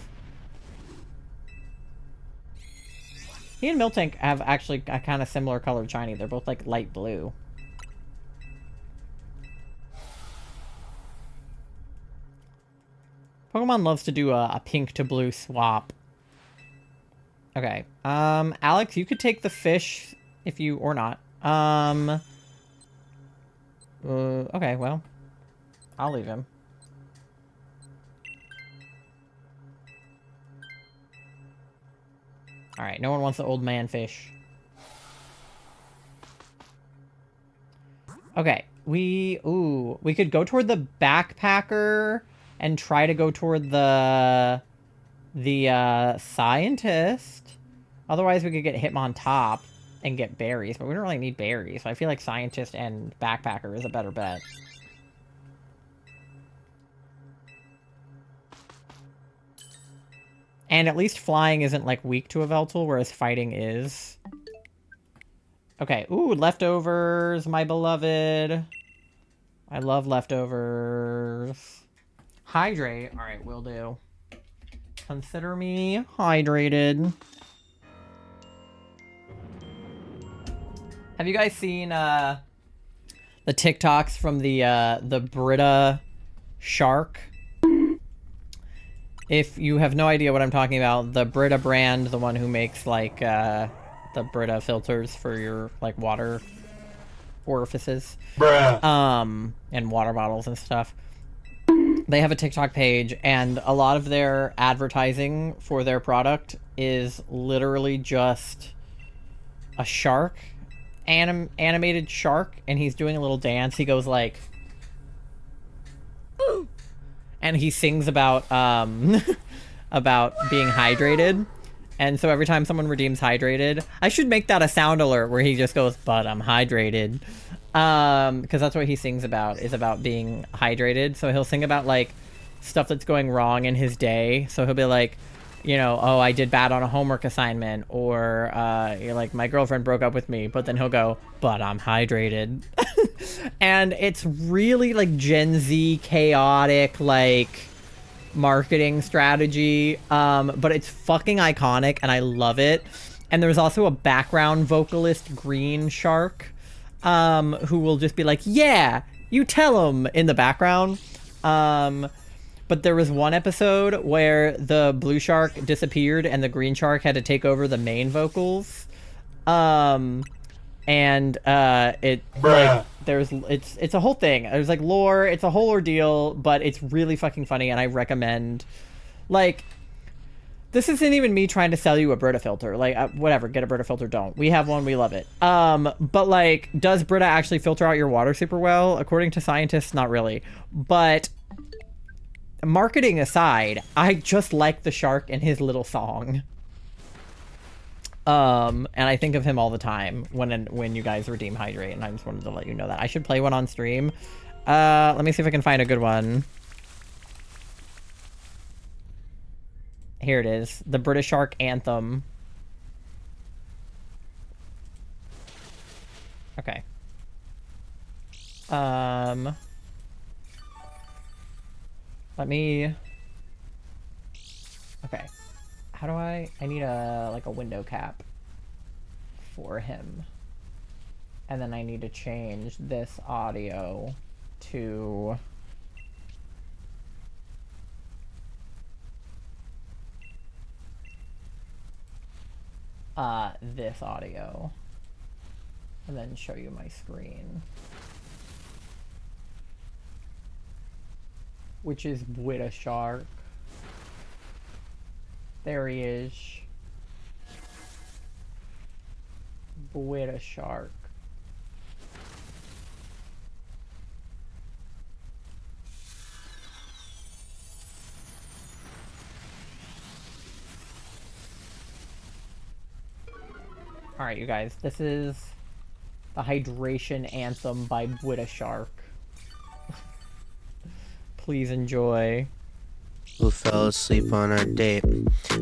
He and Miltank have actually a kind of similar colored shiny. They're both like light blue. Pokemon loves to do a pink to blue swap. Okay. Alex, you could take the fish if you... or not. Okay, well. I'll leave him. Alright, no one wants the old man fish. Okay, we could go toward the backpacker and try to go toward the scientist. Otherwise, we could get Hitmontop and get berries, but we don't really need berries. So I feel like scientist and backpacker is a better bet. And at least flying isn't, like, weak to Yveltal, whereas fighting is. Okay, ooh, leftovers, my beloved. I love leftovers. Hydrate. Alright, will do. Consider me hydrated. Have you guys seen, the TikToks from the Brita shark? If you have no idea what I'm talking about, the Brita brand, the one who makes, like, the Brita filters for your, like, water orifices. Bruh. And water bottles and stuff. They have a TikTok page, and a lot of their advertising for their product is literally just a shark, animated shark, and he's doing a little dance. He goes like... and he sings about about being hydrated. And so every time someone redeems hydrated, I should make that a sound alert where he just goes, "But I'm hydrated," because that's what he sings about, is about being hydrated. So he'll sing about like stuff that's going wrong in his day. So he'll be like, you know, "Oh, I did bad on a homework assignment," or you're like, "My girlfriend broke up with me," but then he'll go, "But I'm hydrated." And it's really like Gen Z chaotic, like marketing strategy, but it's fucking iconic and I love it. And there's also a background vocalist, Green Shark, who will just be like, "Yeah, you tell him," in the background. But there was one episode where the blue shark disappeared and the green shark had to take over the main vocals. It like it's a whole thing. There's like lore, it's a whole ordeal, but it's really fucking funny and I recommend. Like, this isn't even me trying to sell you a Brita filter. Like, whatever, get a Brita filter, don't. We have one, we love it. But like, does Brita actually filter out your water super well? According to scientists, not really. But marketing aside, I just like the shark and his little song. And I think of him all the time when you guys redeem hydrate, and I just wanted to let you know that. I should play one on stream. Let me see if I can find a good one. Here it is. The British Shark Anthem. Okay. Let me... Okay. How do I need a window cap for him. And then I need to change this audio to this audio. And then show you my screen. Which is with a shark. There he is. With a shark. Alright, you guys, this is the hydration anthem by With a Shark. Please enjoy. Who fell asleep on our date?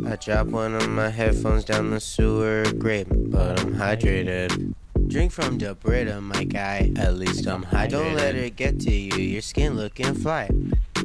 I dropped one of my headphones down the sewer grate, but I'm hydrated. Drink from the Brita, my guy. At least I'm hydrated. Don't let it get to you. Your skin looking fly.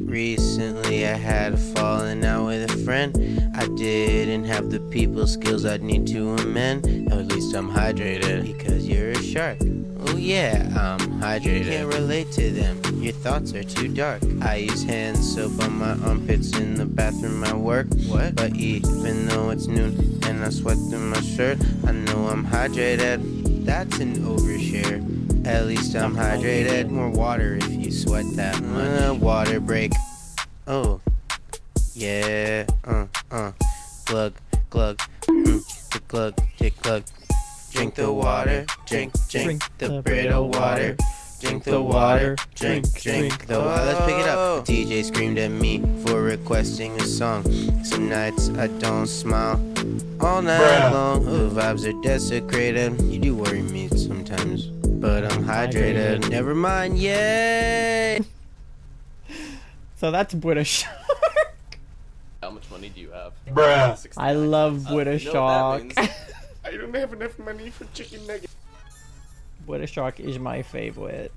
Recently I had a falling out with a friend. I didn't have the people skills I'd need to amend. At least I'm hydrated. Because you're a shark. Oh yeah, I'm hydrated. Can't relate to them. Your thoughts are too dark. I use hand soap on my armpits in the bathroom I work. What? But even though it's noon and I sweat through my shirt, I know I'm hydrated. That's an overshare. At least I'm hydrated. More water if you sweat that much. Water break. Oh. Yeah. Glug, glug. Glug, tick, glug. Drink the water. Drink the brittle water. Drink the water, drink the water. Let's pick it up. The DJ screamed at me for requesting a song. Some nights I don't smile all night long. The vibes are desecrated. You do worry me sometimes, but I'm hydrated. Never mind, yay! So that's British. How much money do you have? Bruh. I love British Shark. I don't have enough money for chicken nuggets. British Shark is my favorite.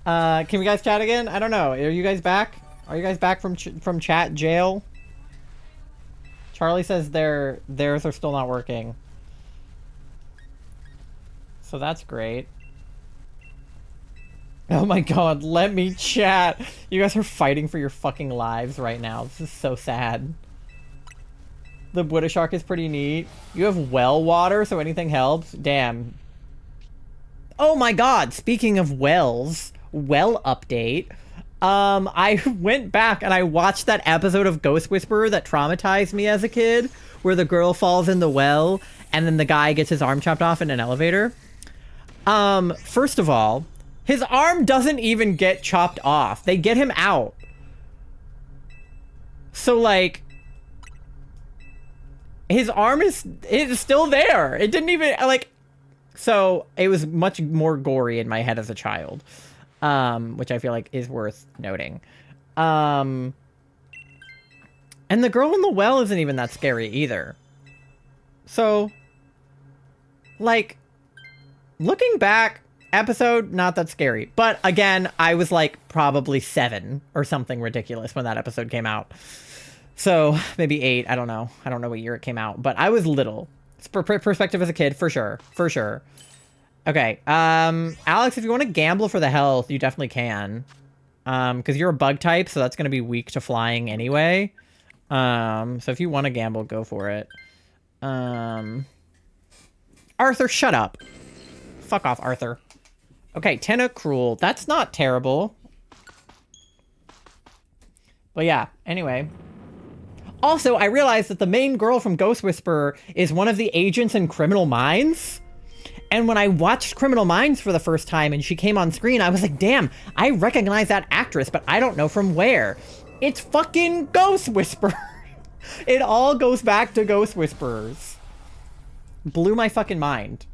Can we guys chat again? I don't know. Are you guys back? Are you guys back from chat jail? Charlie says theirs are still not working. So that's great. Oh my god, let me chat. You guys are fighting for your fucking lives right now. This is so sad. The British Shark is pretty neat. You have well water, so anything helps. Damn. Oh my god, speaking of wells, well update. I went back and I watched that episode of Ghost Whisperer that traumatized me as a kid, where the girl falls in the well and then the guy gets his arm chopped off in an elevator. First of all, his arm doesn't even get chopped off. They get him out. So like, his arm is still there. It didn't even, like, so it was much more gory in my head as a child, which I feel like is worth noting. And the girl in the well isn't even that scary either. So, like, looking back, episode, not that scary. But again, I was like probably 7 or something ridiculous when that episode came out. So maybe 8. I don't know. I don't know what year it came out, but I was little. It's perspective as a kid, for sure. For sure. Okay. Alex, if you want to gamble for the health, you definitely can. Because you're a bug type, so that's going to be weak to flying anyway. So if you want to gamble, go for it. Arthur, shut up. Fuck off, Arthur. Okay, Tentacruel. That's not terrible. But yeah, anyway. Also, I realized that the main girl from Ghost Whisperer is one of the agents in Criminal Minds. And when I watched Criminal Minds for the first time and she came on screen, I was like, damn, I recognize that actress, but I don't know from where. It's fucking Ghost Whisperer. It all goes back to Ghost Whisperers. Blew my fucking mind.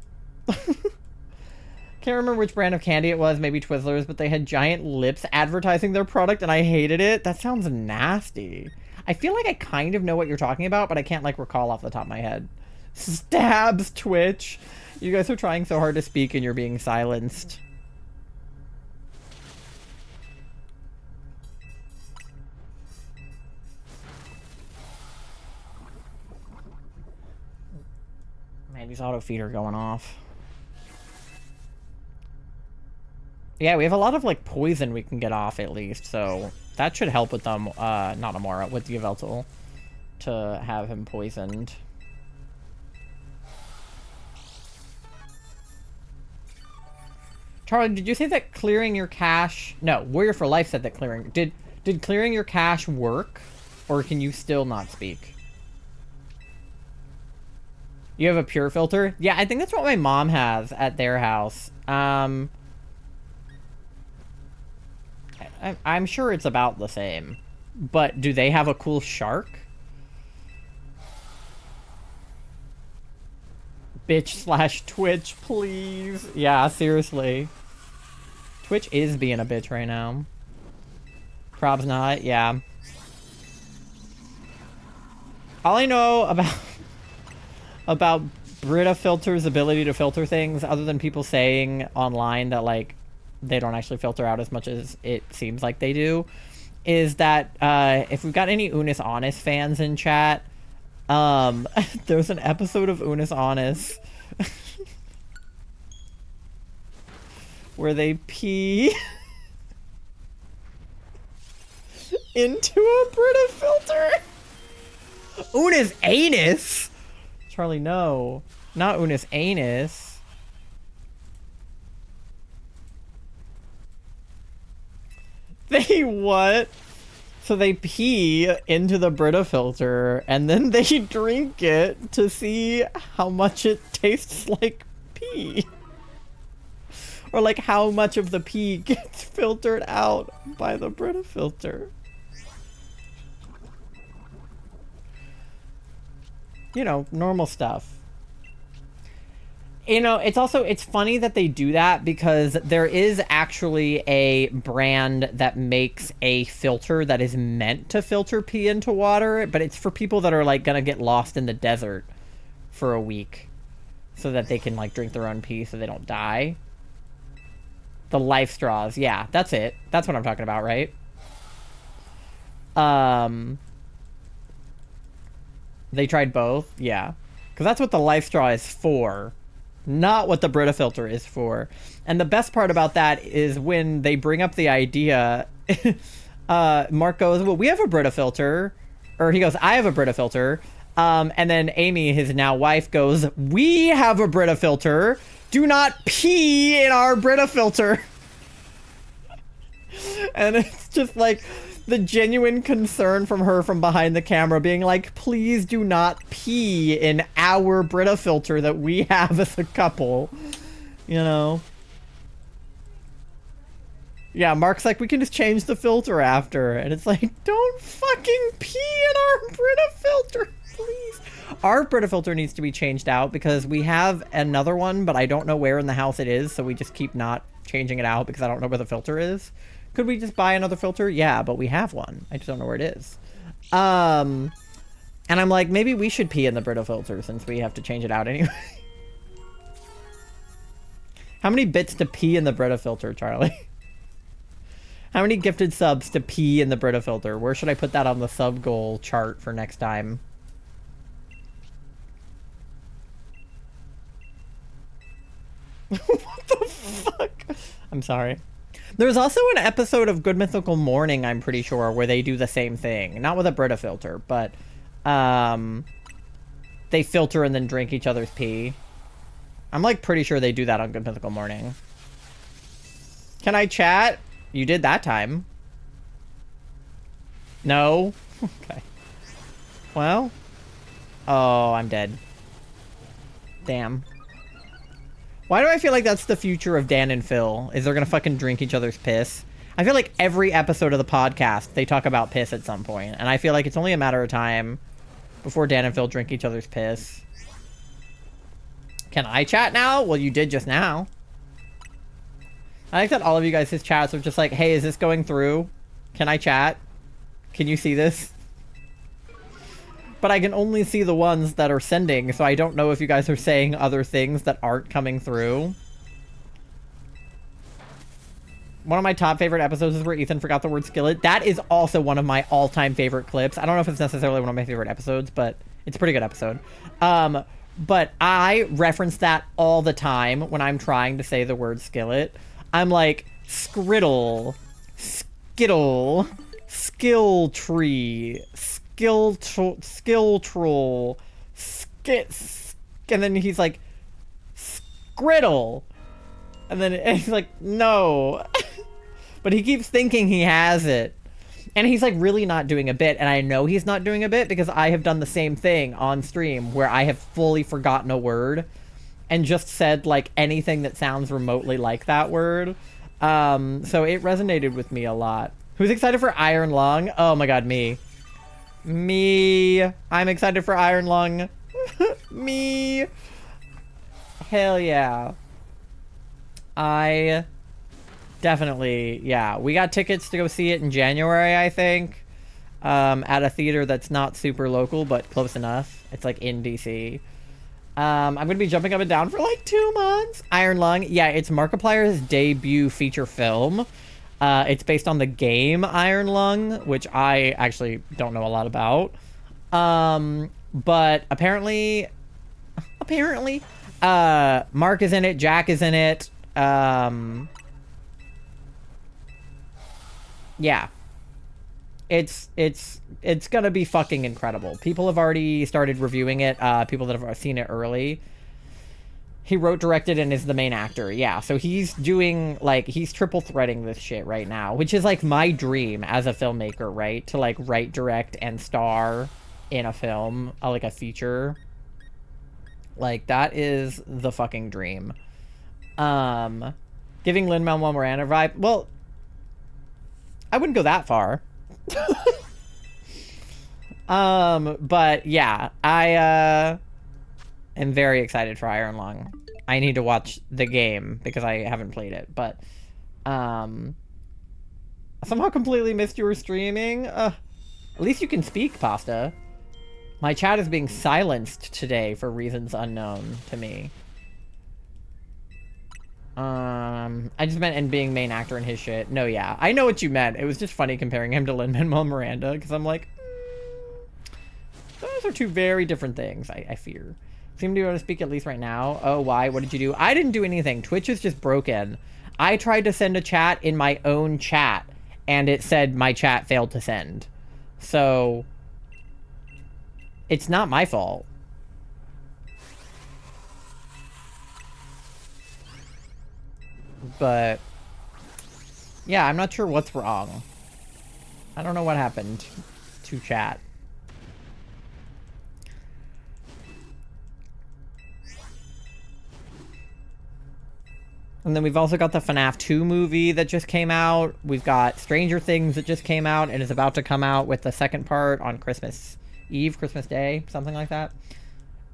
Can't remember which brand of candy it was, maybe Twizzlers, but they had giant lips advertising their product and I hated it. That sounds nasty. I feel like I kind of know what you're talking about, but I can't like recall off the top of my head. Stabs Twitch. You guys are trying so hard to speak and you're being silenced. Man, these auto feed are going off. Yeah, we have a lot of, like, poison we can get off, at least, so that should help with them, not Amaura, with Yveltal, to have him poisoned. Charlie, did you say that clearing your cache... No, Warrior for Life said that clearing... Did clearing your cache work? Or can you still not speak? You have a pure filter? Yeah, I think that's what my mom has at their house. I'm sure it's about the same. But do they have a cool shark? Bitch/Twitch, please. Yeah, seriously. Twitch is being a bitch right now. Prob's not, yeah. All I know about Brita Filter's ability to filter things, other than people saying online that, like, they don't actually filter out as much as it seems like they do, is that if we've got any Unis Honest fans in chat, there's an episode of Unis Honest where they pee into a Brita filter. Una's anus? Charlie, no. Not Una's anus. They what? So they pee into the Brita filter and then they drink it to see how much it tastes like pee. Or like how much of the pee gets filtered out by the Brita filter. You know, normal stuff. You know, it's funny that they do that because there is actually a brand that makes a filter that is meant to filter pee into water, but it's for people that are like gonna get lost in the desert for a week so that they can like drink their own pee so they don't die. The life straws, yeah, that's it. That's what I'm talking about, right? They tried both, yeah. Because that's what the life straw is for. Not what the Brita filter is for. And the best part about that is when they bring up the idea, Mark goes, well, we have a Brita filter. Or he goes, I have a Brita filter. And then Amy, his now wife, goes, we have a Brita filter. Do not pee in our Brita filter. And it's just like the genuine concern from her from behind the camera being like, please do not pee in our Brita filter that we have as a couple. You know? Yeah, Mark's like, we can just change the filter after. And it's like, don't fucking pee in our Brita filter, please. Our Brita filter needs to be changed out because we have another one, but I don't know where in the house it is, so we just keep not changing it out because I don't know where the filter is. Could we just buy another filter? Yeah, but we have one. I just don't know where it is. And I'm like, maybe we should pee in the Brita filter since we have to change it out anyway. How many bits to pee in the Brita filter, Charlie? How many gifted subs to pee in the Brita filter? Where should I put that on the sub goal chart for next time? What the fuck? I'm sorry. There's also an episode of Good Mythical Morning, I'm pretty sure, where they do the same thing. Not with a Brita filter, but they filter and then drink each other's pee. I'm like pretty sure they do that on Good Mythical Morning. Can I chat? You did that time. No? Okay. Well. Oh, I'm dead. Damn. Why do I feel like that's the future of Dan and Phil? Is they're gonna fucking drink each other's piss? I feel like every episode of the podcast, they talk about piss at some point. And I feel like it's only a matter of time before Dan and Phil drink each other's piss. Can I chat now? Well, you did just now. I like that all of you guys' chats are just like, hey, is this going through? Can I chat? Can you see this? But I can only see the ones that are sending, so I don't know if you guys are saying other things that aren't coming through. One of my top favorite episodes is where Ethan forgot the word skillet. That is also one of my all-time favorite clips. I don't know if it's necessarily one of my favorite episodes, but it's a pretty good episode. But I reference that all the time when I'm trying to say the word skillet. I'm like, skriddle, skittle, skill tree, skill troll, and then he's like, skriddle. And then he's like, no. But he keeps thinking he has it. And he's like really not doing a bit. And I know he's not doing a bit because I have done the same thing on stream where I have fully forgotten a word and just said like anything that sounds remotely like that word. So it resonated with me a lot. Who's excited for Iron Lung? Oh my god, me. Me. I'm excited for Iron Lung. Me. Hell yeah. I definitely, yeah. We got tickets to go see it in January, I think. At a theater that's not super local, but close enough. It's like in DC. I'm going to be jumping up and down for like 2 months. Iron Lung. Yeah, it's Markiplier's debut feature film. It's based on the game Iron Lung, which I actually don't know a lot about. But apparently, Mark is in it, Jack is in it. yeah. It's gonna be fucking incredible. People have already started reviewing it, people that have seen it early. He wrote, directed, and is the main actor. Yeah, so he's doing, like, he's triple threading this shit right now, which is, like, my dream as a filmmaker, right? To, like, write, direct, and star in a film, like a feature. Like, that is the fucking dream. Giving Lin-Manuel Miranda vibe. Well, I wouldn't go that far. But yeah, I am very excited for Iron Lung. I need to watch the game because I haven't played it, but somehow completely missed you were streaming. At least you can speak, Pasta. My chat is being silenced today for reasons unknown to me. I just meant in being main actor in his shit. No, yeah. I know what you meant. It was just funny comparing him to Lin-Manuel Miranda, because I'm like, those are two very different things, I fear. Seem to be able to speak at least right now. Oh, why? What did you do? I didn't do anything. Twitch is just broken. I tried to send a chat in my own chat, and it said my chat failed to send. So, it's not my fault. But yeah, I'm not sure what's wrong. I don't know what happened to chat. And then we've also got the FNAF 2 movie that just came out. We've got Stranger Things that just came out and is about to come out with the second part on Christmas Eve, Christmas Day, something like that.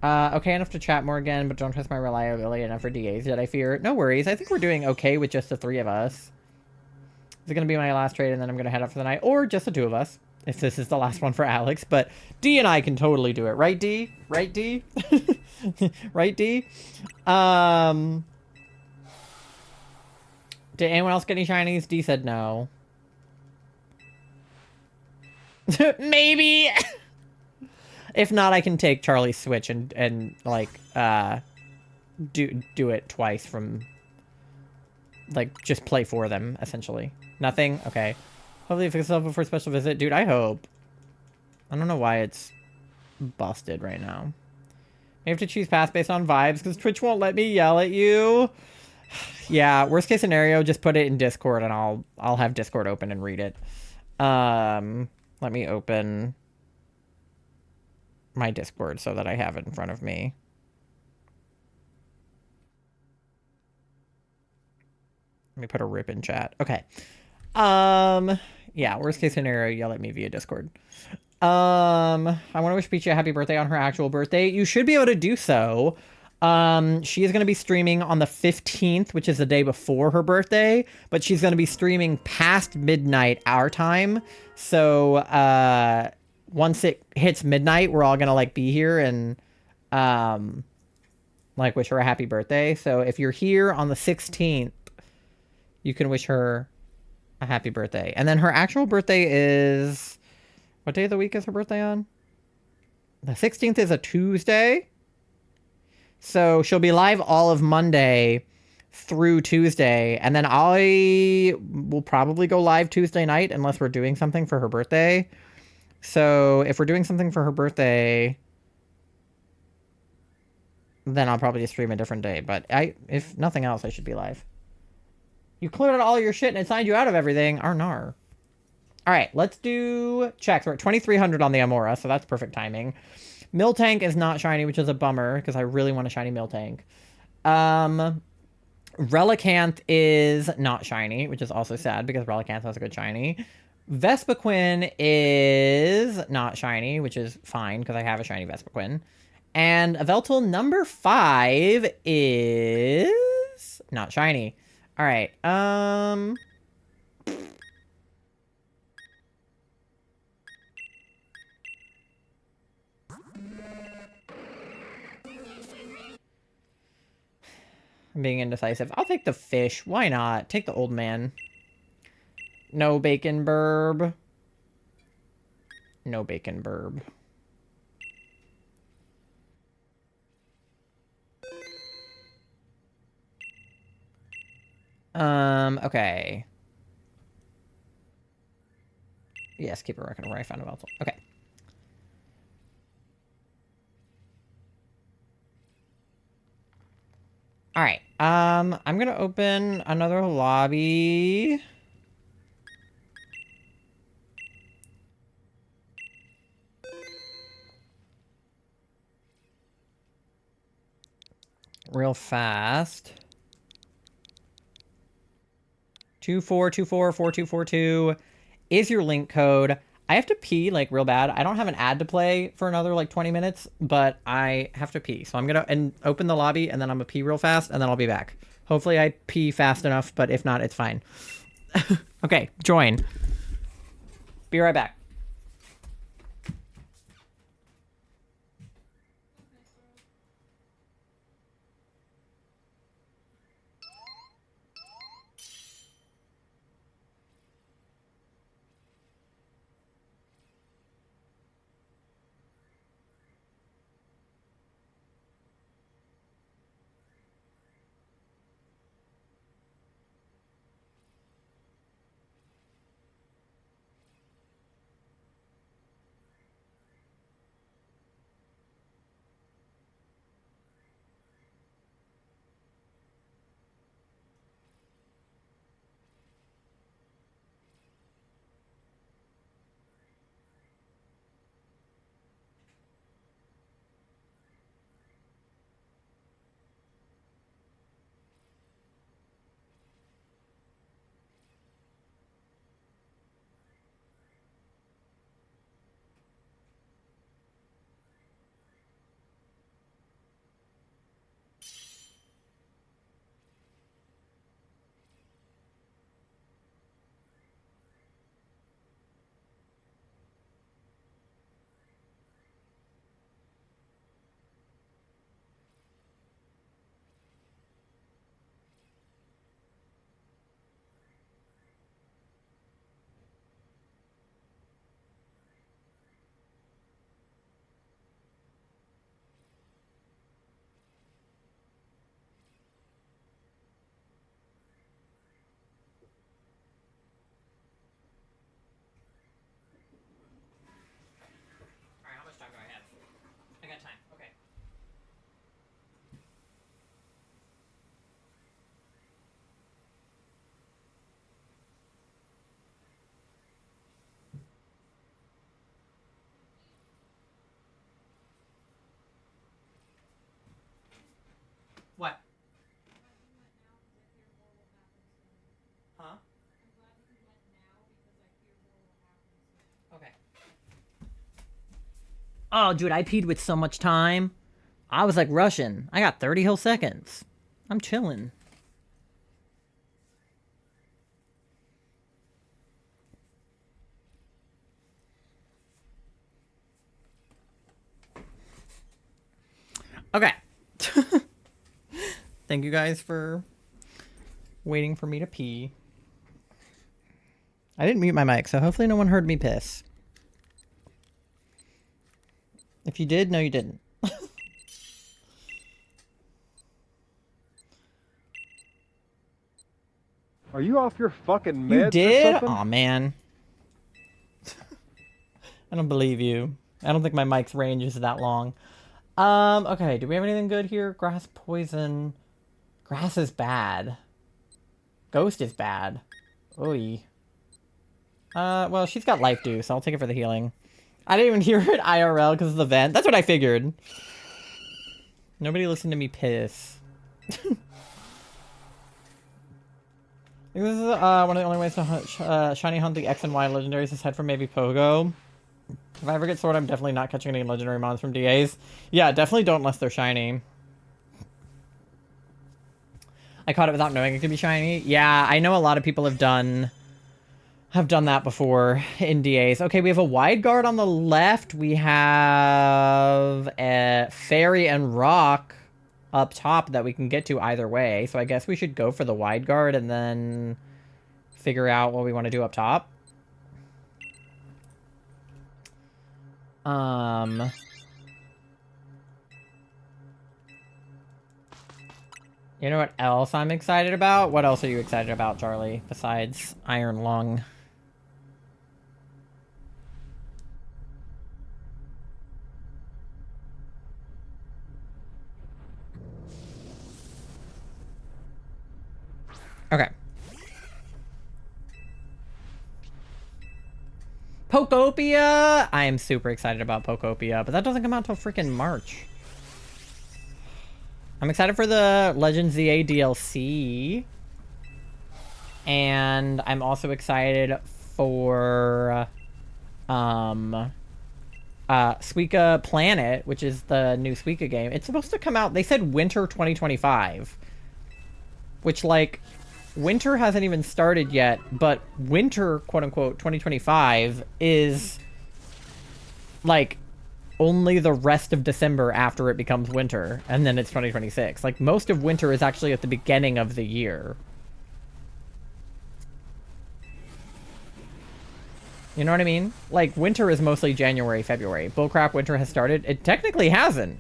Okay enough to chat more again, but don't trust my reliability enough for DAs yet, I fear. No worries. I think we're doing okay with just the three of us. Is it going to be my last trade and then I'm going to head up for the night? Or just the two of us, if this is the last one for Alex. But D and I can totally do it. Right, D? Right, D? Right, D? Did anyone else get any shinies? D said no. Maybe! If not, I can take Charlie's Switch and like, do it twice from, like, just play for them, essentially. Nothing? Okay. Hopefully fix itself before special visit. Dude, I hope. I don't know why it's busted right now. You have to choose pass based on vibes, because Twitch won't let me yell at you. Yeah, worst case scenario, just put it in Discord, and I'll have Discord open and read it. Let me open my Discord so that I have it in front of me. Let me put a rip in chat. Okay. Yeah, worst case scenario, yell at me via Discord. I want to wish Peachy a happy birthday on her actual birthday. You should be able to do so. She is going to be streaming on the 15th, which is the day before her birthday, but she's going to be streaming past midnight our time. So, once it hits midnight, we're all going to, like, be here and, like, wish her a happy birthday. So if you're here on the 16th, you can wish her a happy birthday. And then her actual birthday is... What day of the week is her birthday on? The 16th is a Tuesday. So she'll be live all of Monday through Tuesday. And then I will probably go live Tuesday night unless we're doing something for her birthday. So if we're doing something for her birthday, then I'll probably just stream a different day. But if nothing else, I should be live. You cleared out all your shit and it signed you out of everything. Arnar. All right, let's do checks. We're at 2,300 on the Amaura, so that's perfect timing. Miltank is not shiny, which is a bummer, because I really want a shiny Miltank. Relicanth is not shiny, which is also sad, because Relicanth has a good shiny. Vespiquen is not shiny, which is fine, because I have a shiny Vespiquen. And Yveltal number 5 is not shiny. All right, I'm being indecisive. I'll take the fish. Why not? Take the old man. No bacon burb. No bacon burb. Okay. Yes, keep a record of where I found Yveltal. Okay. Alright, I'm gonna open another lobby. Real fast. 24244242 is your link code. I have to pee like real bad. I don't have an ad to play for another like 20 minutes, but I have to pee. So I'm gonna open the lobby and then I'm gonna pee real fast and then I'll be back. Hopefully I pee fast enough, but if not, it's fine. Okay, join. Be right back. Alright, how much time do I have? I got time. Okay. What? Huh? Okay. Oh, dude, I peed with so much time. I was like rushing. I got 30 whole seconds. I'm chilling. Okay. Thank you guys for waiting for me to pee. I didn't mute my mic, so hopefully no one heard me piss. If you did, no you didn't. Are you off your fucking meds You did? or something? Aw, man. I don't believe you. I don't think my mic's range is that long. Okay, do we have anything good here? Grass poison. Grass is bad. Ghost is bad. Oy. Well, she's got life dew, so I'll take it for the healing. I didn't even hear it IRL because of the vent. That's what I figured. Nobody listened to me piss. This is one of the only ways to hunt, shiny hunt the X and Y legendaries aside from maybe Pogo. If I ever get sword, I'm definitely not catching any legendary mons from DAs. Yeah, definitely don't unless they're shiny. I caught it without knowing it could be shiny. Yeah, I know a lot of people have done that before in DAs. Okay, we have a wide guard on the left. We have a fairy and rock up top that we can get to either way. So I guess we should go for the wide guard and then figure out what we want to do up top. You know what else I'm excited about? What else are you excited about, Charlie, besides Iron Lung? Pokopia! I am super excited about Pokopia, but that doesn't come out till freaking March. I'm excited for the Legends ZA DLC. And I'm also excited for Suika Planet, which is the new Suika game. It's supposed to come out, they said winter 2025. Which, like, winter hasn't even started yet, but winter, quote-unquote, 2025 is, like, only the rest of December after it becomes winter, and then it's 2026. Like, most of winter is actually at the beginning of the year. You know what I mean? Like, winter is mostly January, February. Bullcrap winter has started. It technically hasn't.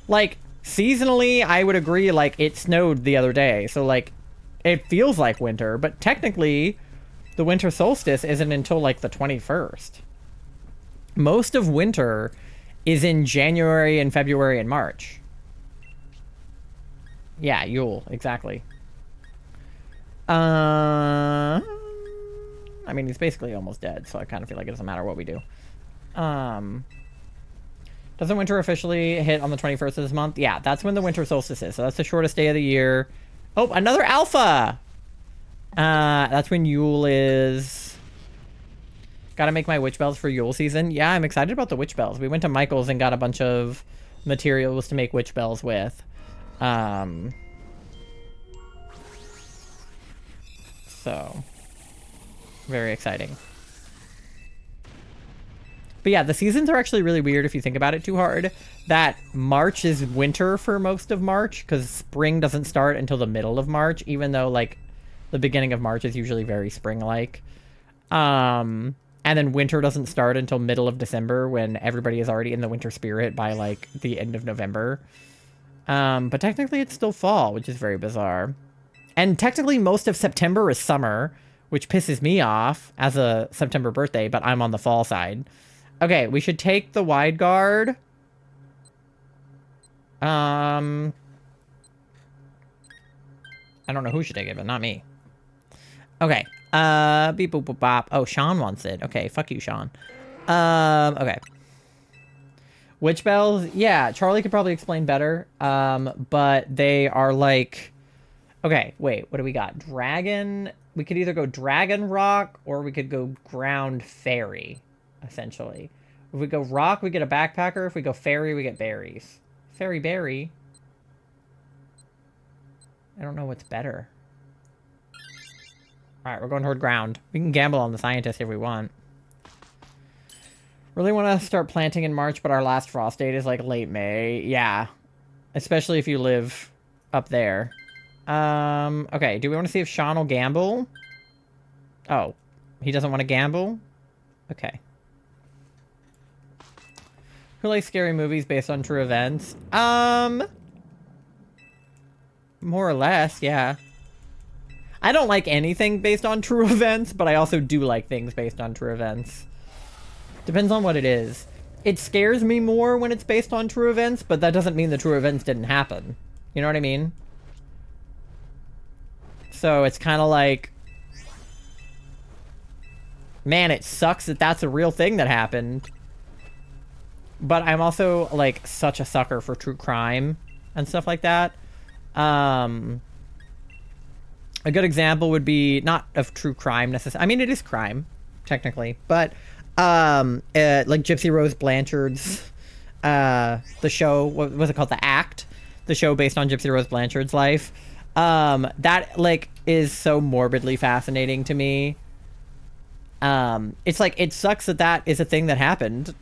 Like, seasonally, I would agree, like, it snowed the other day. So, like, it feels like winter. But technically, the winter solstice isn't until, like, the 21st. Most of winter is in January and February and March. Yeah, Yule, exactly. I mean, he's basically almost dead, so I kind of feel like it doesn't matter what we do. Doesn't winter officially hit on the 21st of this month? Yeah, that's when the winter solstice is, so that's the shortest day of the year. Oh, another alpha! That's when Yule is. Gotta make my witch bells for Yule season. Yeah, I'm excited about the witch bells. We went to Michael's and got a bunch of materials to make witch bells with. So... very exciting. But yeah, the seasons are actually really weird if you think about it too hard. That March is winter for most of March, because spring doesn't start until the middle of March, even though, like, the beginning of March is usually very spring-like. And then winter doesn't start until middle of December, when everybody is already in the winter spirit by, like, the end of November. But technically it's still fall, which is very bizarre. And technically most of September is summer, which pisses me off as a September birthday, but I'm on the fall side. Okay, we should take the wide guard. I don't know who should take it, but not me. Okay. Beep boop boop bop. Oh, Sean wants it. Okay, fuck you, Sean. Okay. Witch bells? Yeah, Charlie could probably explain better. But they are like... Okay, wait, what do we got? Dragon... We could either go Dragon Rock, or we could go Ground Fairy, essentially. If we go Rock, we get a Backpacker. If we go Fairy, we get Berries. Fairy Berry? I don't know what's better. Alright, we're going toward Ground. We can gamble on the Scientist if we want. Really want to start planting in March, but our last frost date is, like, late May. Yeah. Especially if you live up there. Okay, do we want to see if Sean will gamble? Oh, he doesn't want to gamble? Okay. Who likes scary movies based on true events? More or less, yeah. I don't like anything based on true events, but I also do like things based on true events. Depends on what it is. It scares me more when it's based on true events, but that doesn't mean the true events didn't happen. You know what I mean? So it's kind of like, man, it sucks that that's a real thing that happened. But I'm also, like, such a sucker for true crime and stuff like that. A good example would be, not of true crime necessarily. I mean, it is crime, technically. But, like Gypsy Rose Blanchard's, the show, what was it called? The Act. The show based on Gypsy Rose Blanchard's life. That, like, is so morbidly fascinating to me. It's like, it sucks that that is a thing that happened,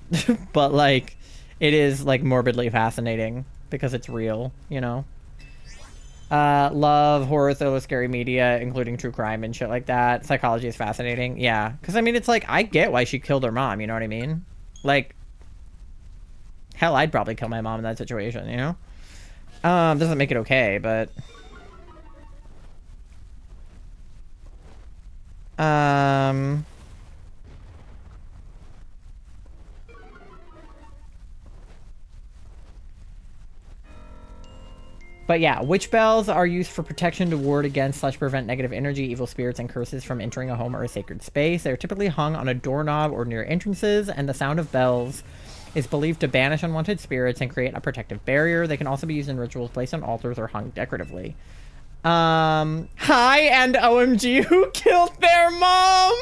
but, like, it is, like, morbidly fascinating because it's real, you know? Love horror, thriller, scary media, including true crime and shit like that. Psychology is fascinating. Yeah. Because, I mean, it's like, I get why she killed her mom, you know what I mean? Like, hell, I'd probably kill my mom in that situation, you know? Doesn't make it okay, but... But yeah, witch bells are used for protection to ward against / prevent negative energy, evil spirits, and curses from entering a home or a sacred space. They are typically hung on a doorknob or near entrances, and the sound of bells is believed to banish unwanted spirits and create a protective barrier. They can also be used in rituals, placed on altars, or hung decoratively. Hi, and OMG, who killed their mom?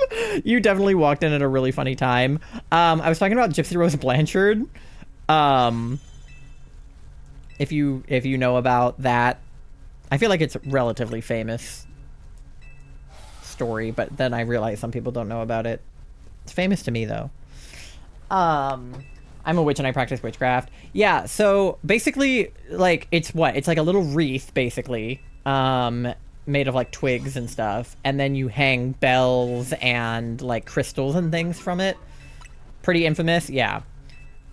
You definitely walked in at a really funny time. I was talking about Gypsy Rose Blanchard. If you know about that, I feel like it's a relatively famous story, but then I realize some people don't know about it. It's famous to me, though. I'm a witch and I practice witchcraft. Yeah, so basically, like, it's what? It's like a little wreath, basically, made of, like, twigs and stuff, and then you hang bells and, like, crystals and things from it. Pretty infamous, yeah.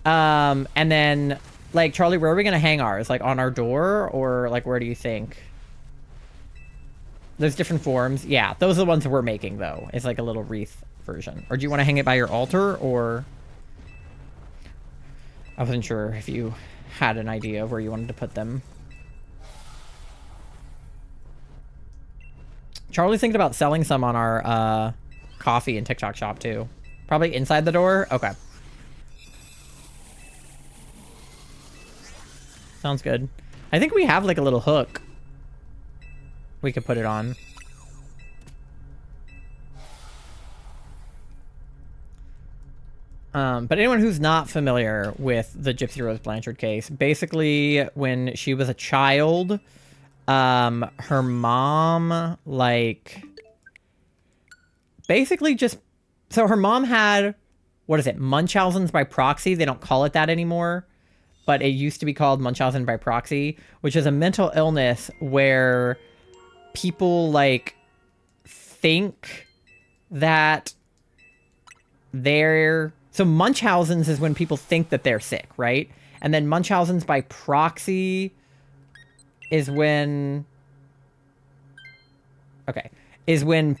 And then... Like, Charlie, where are we going to hang ours? Like, on our door? Or, like, where do you think? There's different forms. Yeah, those are the ones that we're making, though. It's like a little wreath version. Or do you want to hang it by your altar? Or... I wasn't sure if you had an idea of where you wanted to put them. Charlie's thinking about selling some on our coffee and TikTok shop, too. Probably inside the door? Okay. Sounds good. I think we have like a little hook we could put it on. But anyone who's not familiar with the Gypsy Rose Blanchard case, basically when she was a child, her mom, like, basically just... So her mom had, what is it, Munchausen's by proxy? They don't call it that anymore. But it used to be called Munchausen by proxy, which is a mental illness where people, like, think that they're... So Munchausen's is when people think that they're sick, right? And then Munchausen's by proxy is when... Okay. Is when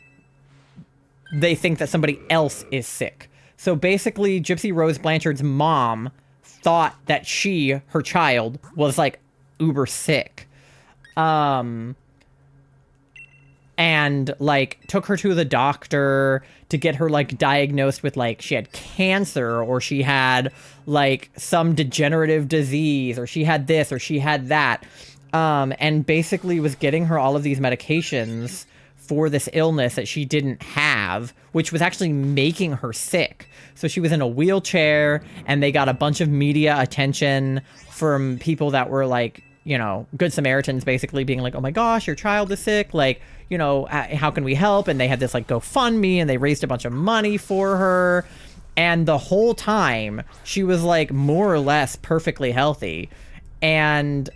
they think that somebody else is sick. So basically, Gypsy Rose Blanchard's mom... thought that she, her child, was, like, uber sick. And, like, took her to the doctor to get her, like, diagnosed with, like, she had cancer, or she had, like, some degenerative disease, or she had this, or she had that. And basically was getting her all of these medications for this illness that she didn't have, which was actually making her sick. So she was in a wheelchair, and they got a bunch of media attention from people that were like, you know, Good Samaritans, basically being like, oh my gosh, your child is sick. Like, you know, how can we help? And they had this like GoFundMe, and they raised a bunch of money for her. And the whole time she was like more or less perfectly healthy. And,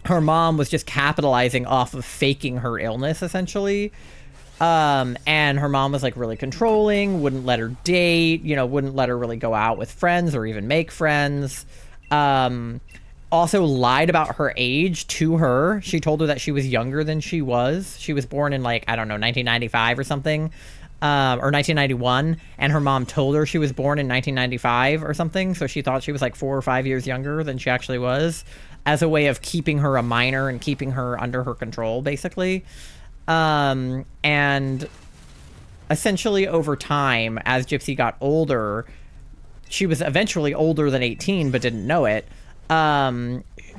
her mom was just capitalizing off of faking her illness, essentially. And her mom was like really controlling, wouldn't let her date, you know, wouldn't let her really go out with friends or even make friends. Also lied about her age to her. She told her that she was younger than she was. She was born in like, I don't know, 1995 or something, or 1991. And her mom told her she was born in 1995 or something. So she thought she was like 4 or 5 years younger than she actually was, as a way of keeping her a minor and keeping her under her control, basically. And essentially over time, as Gypsy got older, she was eventually older than 18, but didn't know it.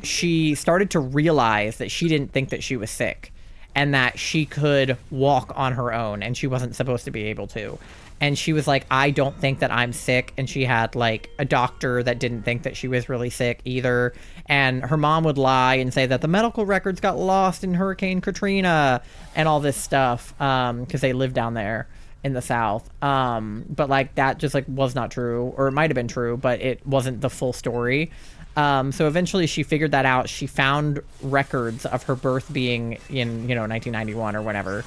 She started to realize that she didn't think that she was sick, and that she could walk on her own, and she wasn't supposed to be able to. And she was like, I don't think that I'm sick. And she had like a doctor that didn't think that she was really sick either. And her mom would lie and say that the medical records got lost in Hurricane Katrina and all this stuff, because they lived down there in the South. But like that just like was not true, or it might have been true, but it wasn't the full story. So eventually she figured that out. She found records of her birth being in, you know, 1991 or whatever.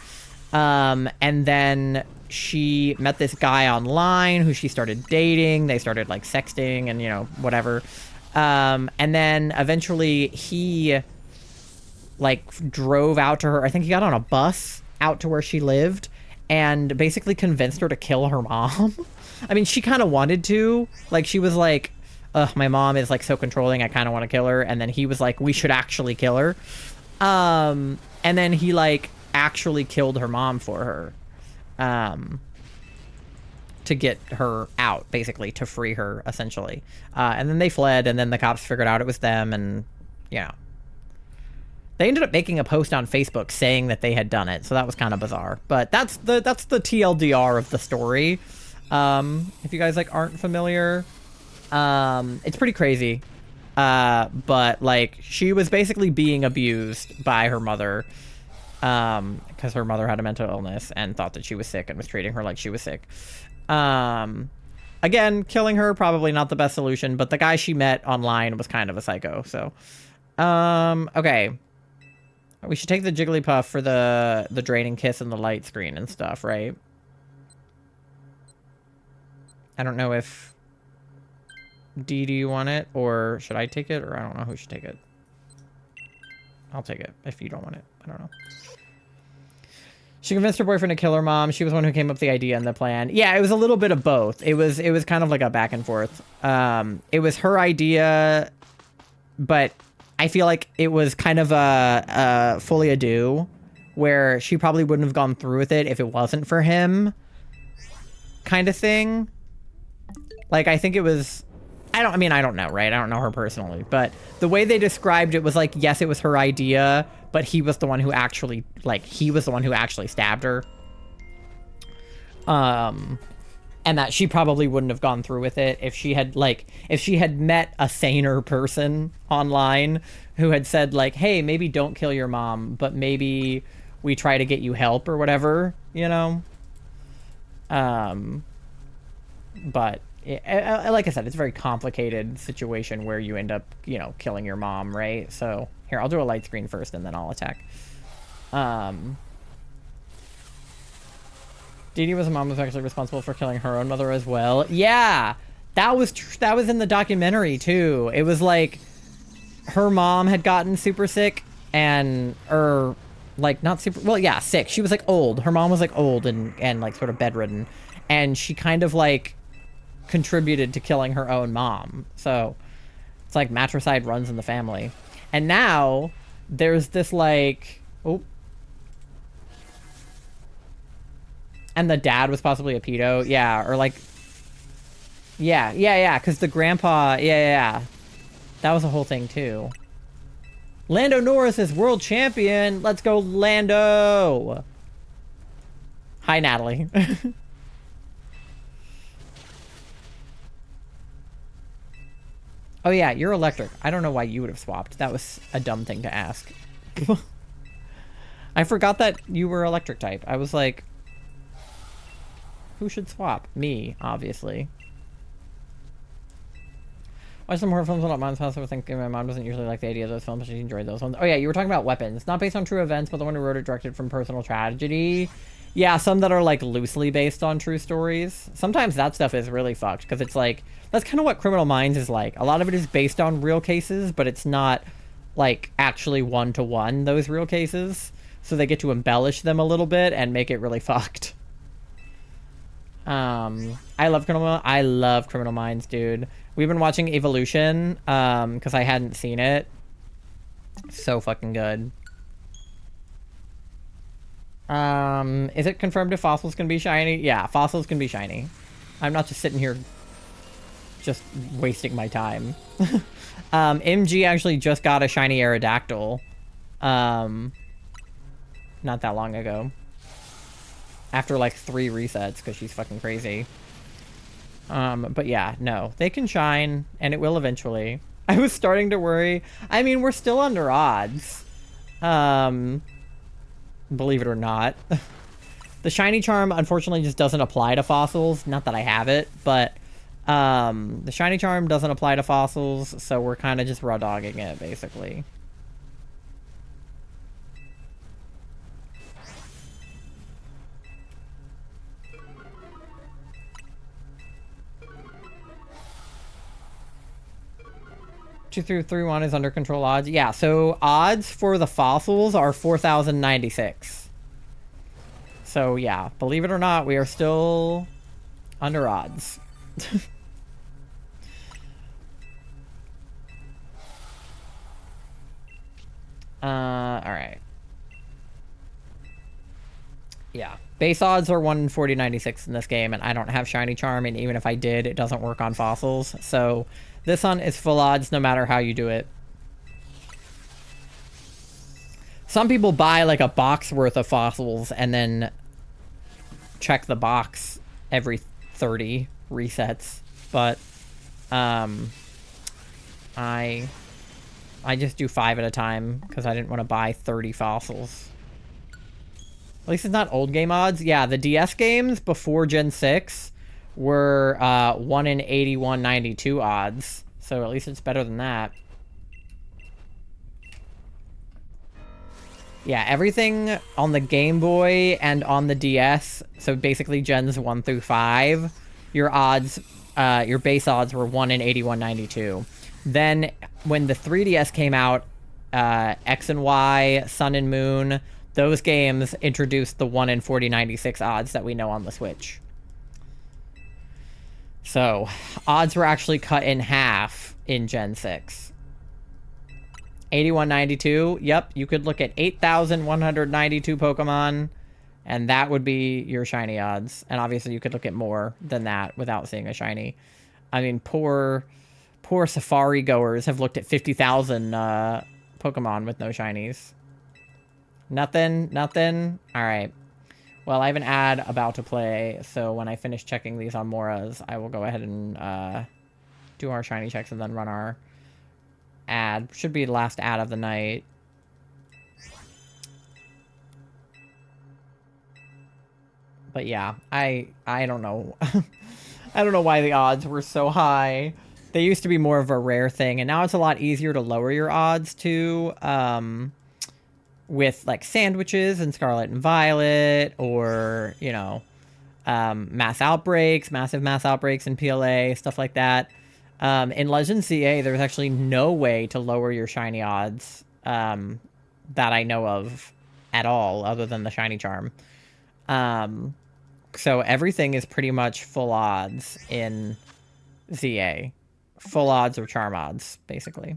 And then she met this guy online who she started dating. They started like sexting and, you know, whatever. And then eventually he like drove out to her. I think he got on a bus out to where she lived and basically convinced her to kill her mom. I mean, she kind of wanted to. Like, she was like, ugh, my mom is like so controlling, I kind of want to kill her. And then he was like, we should actually kill her. And then he like actually killed her mom for her. To get her out, basically, to free her, essentially. And then they fled, and then the cops figured out it was them, and, you know. They ended up making a post on Facebook saying that they had done it, so that was kind of bizarre. But that's the TLDR of the story. If you guys, like, aren't familiar, it's pretty crazy. But, like, she was basically being abused by her mother, because her mother had a mental illness and thought that she was sick and was treating her like she was sick. Again, killing her, probably not the best solution, but the guy she met online was kind of a psycho, so. Okay. We should take the Jigglypuff for the draining kiss and the light screen and stuff, right? I don't know if... do you want it, or should I take it, or I don't know who should take it. I'll take it, if you don't want it. I don't know. She convinced her boyfriend to kill her mom. She was the one who came up with the idea and the plan. Yeah, it was a little bit of both. It was kind of like a back and forth. It was her idea, but I feel like it was kind of a fully a do, where she probably wouldn't have gone through with it if it wasn't for him, kind of thing. Like, I think it was... I don't know, right? I don't know her personally, but the way they described it was like, yes, it was her idea, but he was the one who actually, stabbed her. And that she probably wouldn't have gone through with it if she had met a saner person online who had said, like, hey, maybe don't kill your mom, but maybe we try to get you help or whatever, you know? But... like I said, it's a very complicated situation where you end up, you know, killing your mom, right? So, here, I'll do a light screen first, and then I'll attack. Dee Dee was a mom who was actually responsible for killing her own mother as well. Yeah! That was in the documentary, too. It was like, her mom had gotten super sick, sick. She was, like, old. Her mom was, like, old and like, sort of bedridden. And she kind of, like... contributed to killing her own mom. So it's like matricide runs in the family. And now there's this like, oh, and the dad was possibly a pedo. Yeah, or like, yeah, because the grandpa, yeah, that was a whole thing too. Lando Norris is world champion. Let's go, Lando. Hi, Natalie. Oh yeah, you're electric. I don't know why you would have swapped. That was a dumb thing to ask. I forgot that you were electric type. I was like, who should swap? Me, obviously. Watch some horror films about Mom's House. I was thinking my mom doesn't usually like the idea of those films, but she enjoyed those ones. Oh yeah, you were talking about Weapons. Not based on true events, but the one who wrote it directed from personal tragedy. Yeah, some that are like loosely based on true stories. Sometimes that stuff is really fucked, because it's like, that's kind of what Criminal Minds is like. A lot of it is based on real cases, but it's not like actually one-to-one those real cases. So they get to embellish them a little bit and make it really fucked. I love Criminal Minds, dude. We've been watching Evolution, because I hadn't seen it. So fucking good. Is it confirmed if fossils can be shiny? Yeah, fossils can be shiny. I'm not just sitting here just wasting my time. MG actually just got a shiny Aerodactyl. Not that long ago. After like 3 resets, because she's fucking crazy. But yeah, no. They can shine, and it will eventually. I was starting to worry. I mean, we're still under odds. Believe it or not. The shiny charm, unfortunately, just doesn't apply to fossils. Not that I have it, but the shiny charm doesn't apply to fossils, so we're kind of just raw dogging it, basically. Through 3-1 is under control odds. Yeah, so odds for the fossils are 4,096. So yeah, believe it or not, we are still under odds. Alright. Yeah. Base odds are 1 in 4096 in this game, and I don't have Shiny Charm, and even if I did, it doesn't work on fossils. So this one is full odds no matter how you do it. Some people buy like a box worth of fossils and then check the box every 30 resets. But I just do 5 at a time because I didn't want to buy 30 fossils. At least it's not old game odds. Yeah, the DS games before Gen 6 were 1 in 8192 odds. So at least it's better than that. Yeah, everything on the Game Boy and on the DS, so basically Gens 1 through 5, your odds, your base odds were 1 in 8192. Then when the 3DS came out, X and Y, Sun and Moon, those games introduced the 1 in 4096 odds that we know on the Switch. So, odds were actually cut in half in Gen 6. 8192, yep, you could look at 8,192 Pokemon, and that would be your shiny odds. And obviously you could look at more than that without seeing a shiny. I mean, poor safari goers have looked at 50,000 Pokemon with no shinies. Nothing? Alright. Well, I have an ad about to play, so when I finish checking these on Moras, I will go ahead and do our shiny checks and then run our ad. Should be the last ad of the night. But yeah, I don't know. I don't know why the odds were so high. They used to be more of a rare thing, and now it's a lot easier to lower your odds too, with like sandwiches and Scarlet and Violet, or, you know, massive mass outbreaks in PLA, stuff like that. In Legends CA, there's actually no way to lower your shiny odds that I know of at all, other than the shiny charm. So everything is pretty much full odds in ZA. Full odds or charm odds, basically.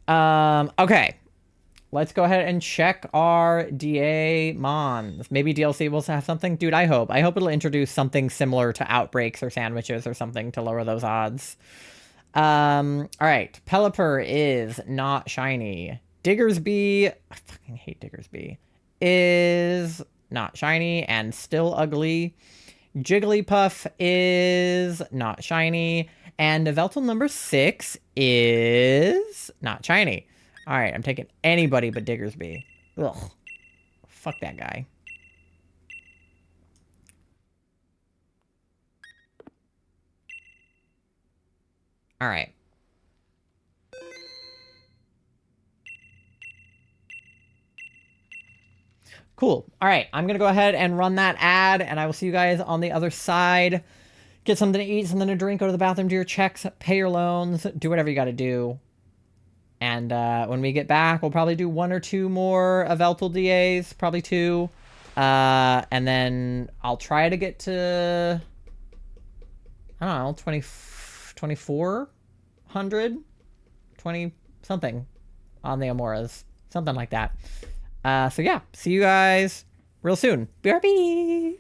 Okay. Let's go ahead and check our DA Mons. Maybe DLC will have something. Dude, I hope. I hope it'll introduce something similar to Outbreaks or Sandwiches or something to lower those odds. Alright. Pelipper is not shiny. Diggersby, I fucking hate Diggersby, is not shiny and still ugly. Jigglypuff is not shiny. And Yveltal number 6 is not shiny. Alright, I'm taking anybody but Diggersby. Ugh. Fuck that guy. Alright. Cool. Alright, I'm gonna go ahead and run that ad, and I will see you guys on the other side. Get something to eat, something to drink, go to the bathroom, do your checks, pay your loans, do whatever you gotta do. And when we get back, we'll probably do 1 or 2 more Yveltal DAs, probably 2. And then I'll try to get to, I don't know, 2,400? 20 something on the Amauras. Something like that. So yeah, see you guys real soon. BRB!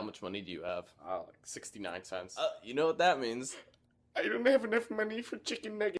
How much money do you have? Like 69 cents. You know what that means. I don't have enough money for chicken nuggets.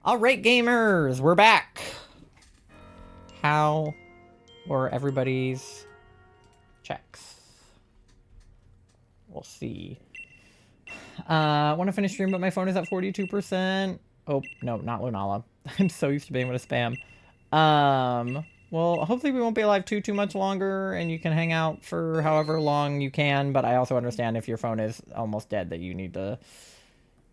All right, gamers, we're back. How were everybody's checks? We'll see. Want to finish stream, but my phone is at 42%. Oh, no, not Lunala. I'm so used to being able to spam. Well, hopefully we won't be alive too much longer, and you can hang out for however long you can, but I also understand if your phone is almost dead that you need to,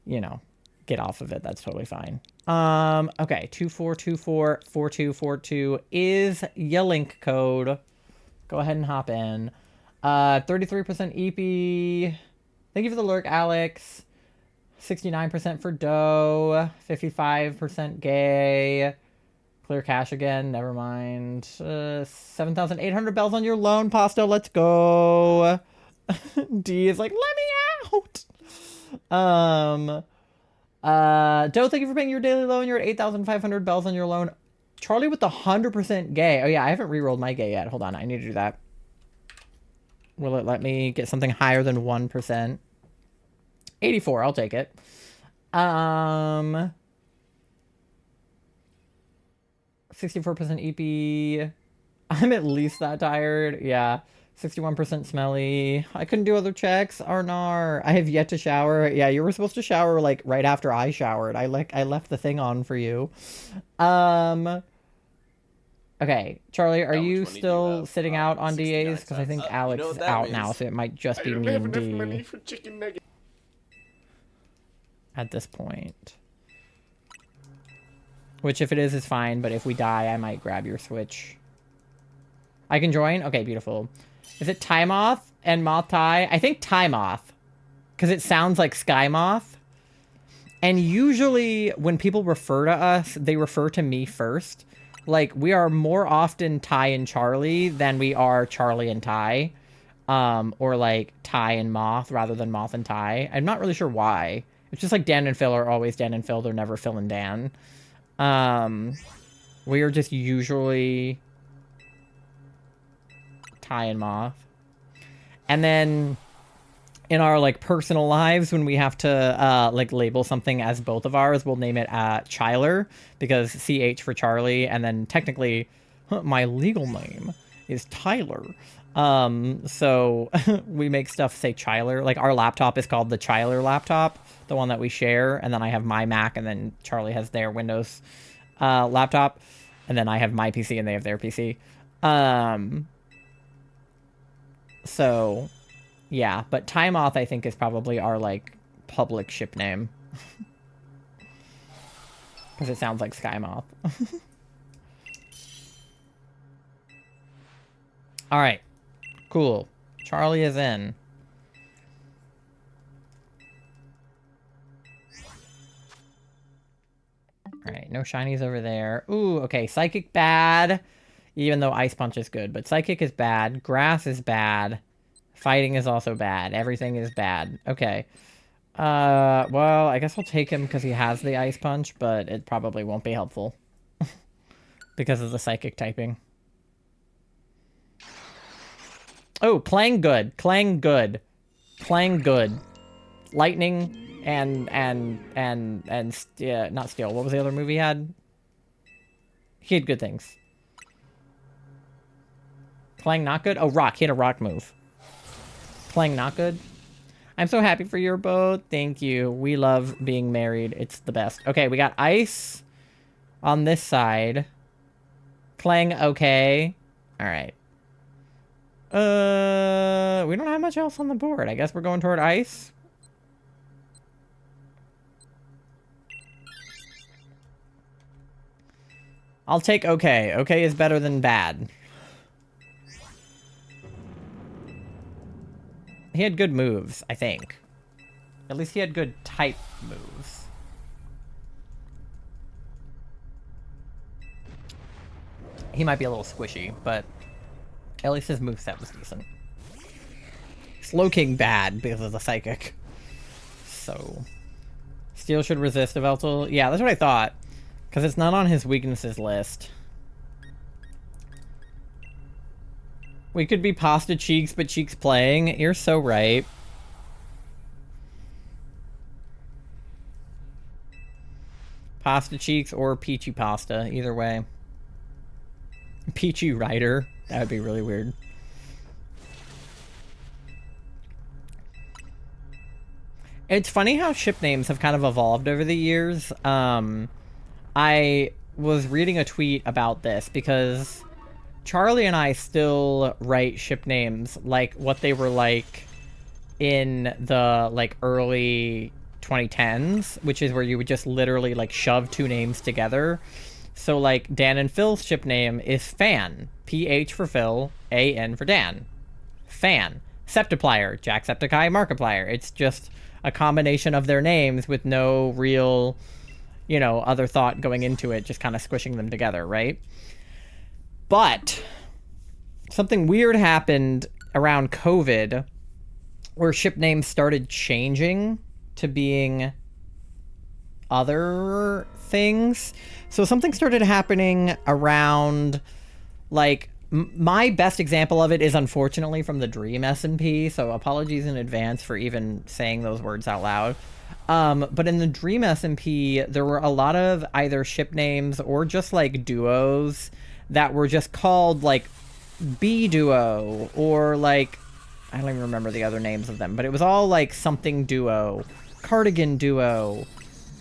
you know, get off of it. That's totally fine. Okay, 24244242 is your link code. Go ahead and hop in. 33% EP. Thank you for the lurk, Alex. 69% for Doe. 55% gay. Clear cash again. Never mind. 7,800 bells on your loan, Pasto. Let's go. D is like, let me out. Doe, thank you for paying your daily loan. You're at 8,500 bells on your loan. Charlie with the 100% gay. Oh yeah, I haven't re-rolled my gay yet. Hold on, I need to do that. Will it let me get something higher than 1%? 84, I'll take it. 64% EP. I'm at least that tired. Yeah. 61% smelly. I couldn't do other checks. Arnar. I have yet to shower. Yeah, you were supposed to shower like right after I showered. I left the thing on for you. Okay, Charlie, are you still sitting out on DAs? Because I think Alex is out now, so it might just be me and D Money for chicken nuggets. at this point. Which, if it is fine, but if we die, I might grab your Switch. I can join? Okay, beautiful. Is it Tymoth and Moth Tai? I think Tymoth. Because it sounds like Sky Moth. And usually when people refer to us, they refer to me first. Like, we are more often Ty and Charlie than we are Charlie and Ty. Or like Ty and Moth rather than Moth and Ty. I'm not really sure why. It's just like Dan and Phil are always Dan and Phil. They're never Phil and Dan. We are just usually Ty and Moth. And then in our like personal lives, when we have to like label something as both of ours, we'll name it Chyler, because CH for Charlie, and then technically my legal name is Tyler. So we make stuff say Chyler. Like our laptop is called the Chyler laptop, the one that we share, and then I have my Mac, and then Charlie has their Windows laptop, and then I have my PC and they have their PC. So yeah, but Time Moth I think is probably our like public ship name. Because it sounds like Sky Moth. Alright. Cool. Charlie is in. Alright, no shinies over there. Ooh, okay, Psychic bad. Even though Ice Punch is good, but Psychic is bad. Grass is bad. Fighting is also bad. Everything is bad. Okay. Well, I guess I'll take him because he has the Ice Punch, but it probably won't be helpful. Because of the Psychic typing. Oh, Clang good. Clang good. Clang good. Lightning yeah, not Steel. What was the other movie he had? He had good things. Clang not good? Oh, Rock. He had a Rock move. Clang not good? I'm so happy for your boat. Thank you. We love being married. It's the best. Okay, we got Ice on this side. Clang okay. Alright. We don't have much else on the board. I guess we're going toward Ice. I'll take okay. Okay is better than bad. He had good moves, I think. At least he had good type moves. He might be a little squishy, but at least his moveset was decent. Slowking bad because of the Psychic. So, Steel should resist Yveltal. Yeah, that's what I thought. Because it's not on his weaknesses list. We could be Pasta Cheeks, but Cheeks playing. You're so right. Pasta Cheeks or Peachy Pasta, either way. Peachy Rider. That would be really weird. It's funny how ship names have kind of evolved over the years. I was reading a tweet about this because Charlie and I still write ship names like what they were like in the like early 2010s, which is where you would just literally like shove two names together. So like Dan and Phil's ship name is Fan. PH for Phil, AN for Dan. Fan. Septiplier, Jacksepticeye, Markiplier. It's just a combination of their names with no real, you know, other thought going into it, just kind of squishing them together, right? But something weird happened around COVID where ship names started changing to being other things. So something started happening around, like, my best example of it is unfortunately from the Dream SMP, so apologies in advance for even saying those words out loud. But in the Dream SMP, there were a lot of either ship names or just like duos that were just called like B Duo or like, I don't even remember the other names of them, but it was all like something duo, Cardigan Duo,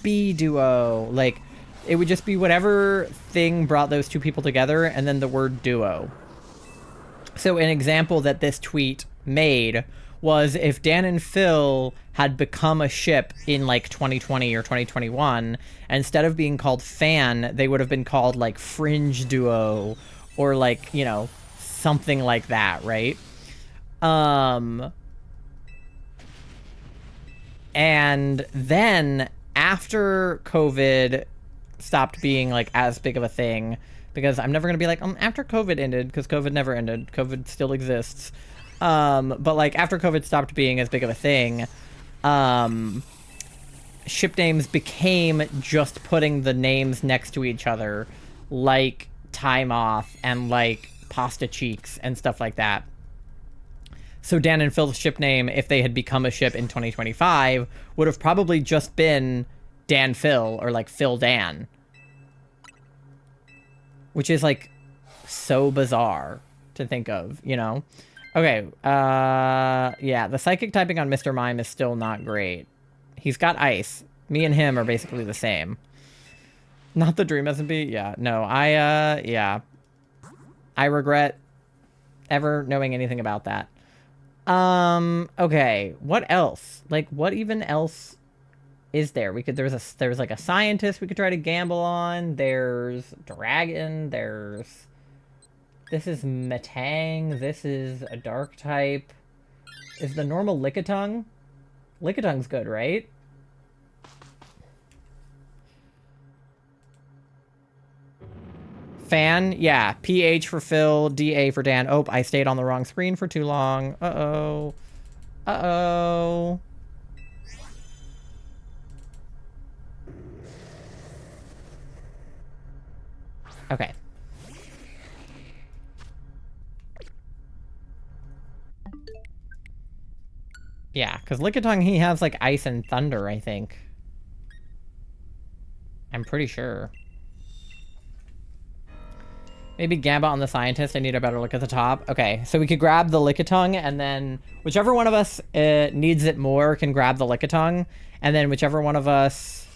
B Duo, like it would just be whatever thing brought those two people together and then the word duo. So an example that this tweet made was if Dan and Phil had become a ship in like 2020 or 2021, instead of being called Fan, they would have been called like Fringe Duo or like, you know, something like that, right? And then after COVID stopped being like as big of a thing, because I'm never gonna be like, after COVID ended, because COVID never ended. COVID still exists. But like after COVID stopped being as big of a thing, ship names became just putting the names next to each other, like Time Off and like Pasta Cheeks and stuff like that. So Dan and Phil's ship name, if they had become a ship in 2025, would have probably just been Dan Phil or like Phil Dan. Which is like so bizarre to think of, you know? Okay, yeah, the psychic typing on Mr. Mime is still not great. He's got ice. Me and him are basically the same. Not the dream SMP? Yeah, no, yeah. I regret ever knowing anything about that. Okay, what else? Like, what even else is there? There's like a scientist we could try to gamble on. There's dragon. This is Metang. This is a dark type. Is the normal Lickitung? Lickitung's good, right? Fan, yeah. PH for Phil, DA for Dan. Oh, I stayed on the wrong screen for too long. Uh-oh. Uh-oh. Okay. Yeah, because Lickitung, he has, like, ice and thunder, I think. I'm pretty sure. Maybe Gamba on the scientist. I need a better look at the top. Okay, so we could grab the Lickitung, and then whichever one of us needs it more can grab the Lickitung, and then whichever one of us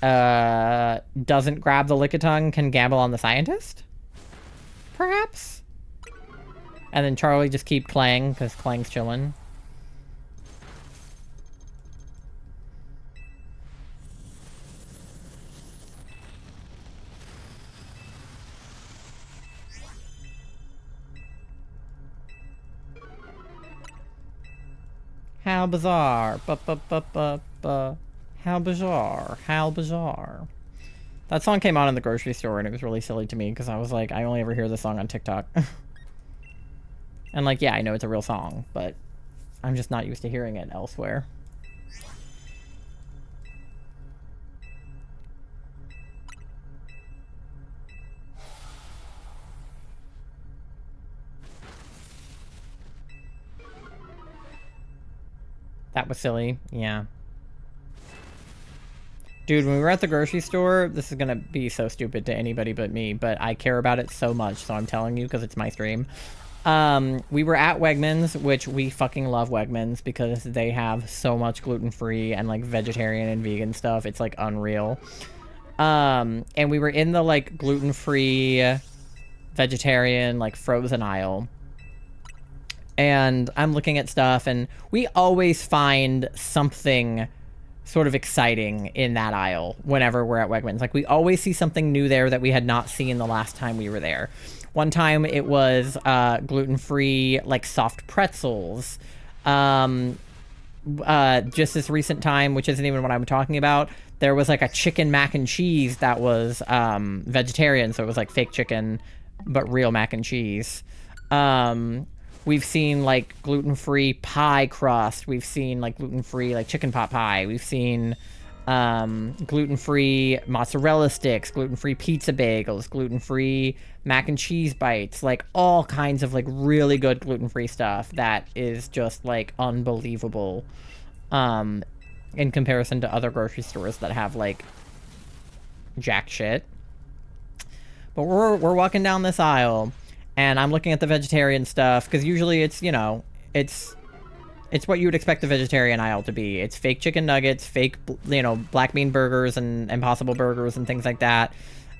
doesn't grab the Lickitung can gamble on the scientist? Perhaps? And then Charlie just keep Clang, because Clang's chillin'. How bizarre. How bizarre. How bizarre. That song came on in the grocery store and it was really silly to me because I was like, I only ever hear this song on TikTok. And like, yeah, I know it's a real song, but I'm just not used to hearing it elsewhere. That was silly, yeah. Dude, when we were at the grocery store, this is gonna be so stupid to anybody but me, but I care about it so much, so I'm telling you because it's my stream. We were at Wegmans, which we fucking love Wegmans because they have so much gluten-free and like vegetarian and vegan stuff. It's like unreal. And we were in the like gluten-free, vegetarian, like frozen aisle. And I'm looking at stuff, and we always find something sort of exciting in that aisle whenever we're at Wegmans. Like, we always see something new there that we had not seen the last time we were there. One time it was gluten-free, like, soft pretzels. Just this recent time, which isn't even what I'm talking about, there was, like, a chicken mac and cheese that was vegetarian, so it was, like, fake chicken, but real mac and cheese. We've seen, like, gluten-free pie crust. We've seen, like, gluten-free, like, chicken pot pie. We've seen gluten-free mozzarella sticks, gluten-free pizza bagels, gluten-free mac and cheese bites. Like, all kinds of, like, really good gluten-free stuff that is just, like, unbelievable in comparison to other grocery stores that have, like, jack shit. But we're walking down this aisle, and I'm looking at the vegetarian stuff, because usually it's, you know, it's what you would expect the vegetarian aisle to be. It's fake chicken nuggets, fake, you know, black bean burgers and Impossible burgers and things like that.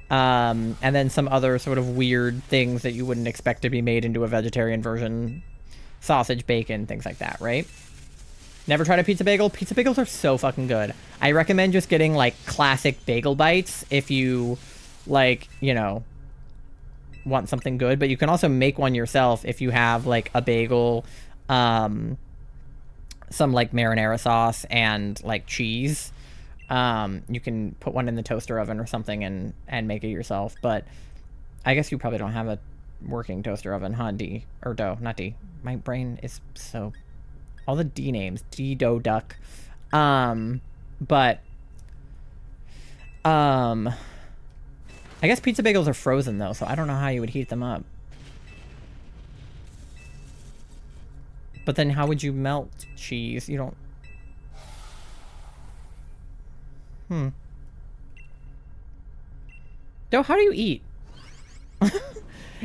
And then some other sort of weird things that you wouldn't expect to be made into a vegetarian version. Sausage, bacon, things like that, right? Never tried a pizza bagel? Pizza bagels are so fucking good. I recommend just getting, like, classic bagel bites if you, like, you know, want something good, but you can also make one yourself if you have like a bagel, some like marinara sauce and like cheese. You can put one in the toaster oven or something and make it yourself. But I guess you probably don't have a working toaster oven, huh, D? Or Dough, not D. My brain is so... All the D names. D, Dough, Duck. But... I guess pizza bagels are frozen, though, so I don't know how you would heat them up. But then how would you melt cheese? You don't... Dough, how do you eat?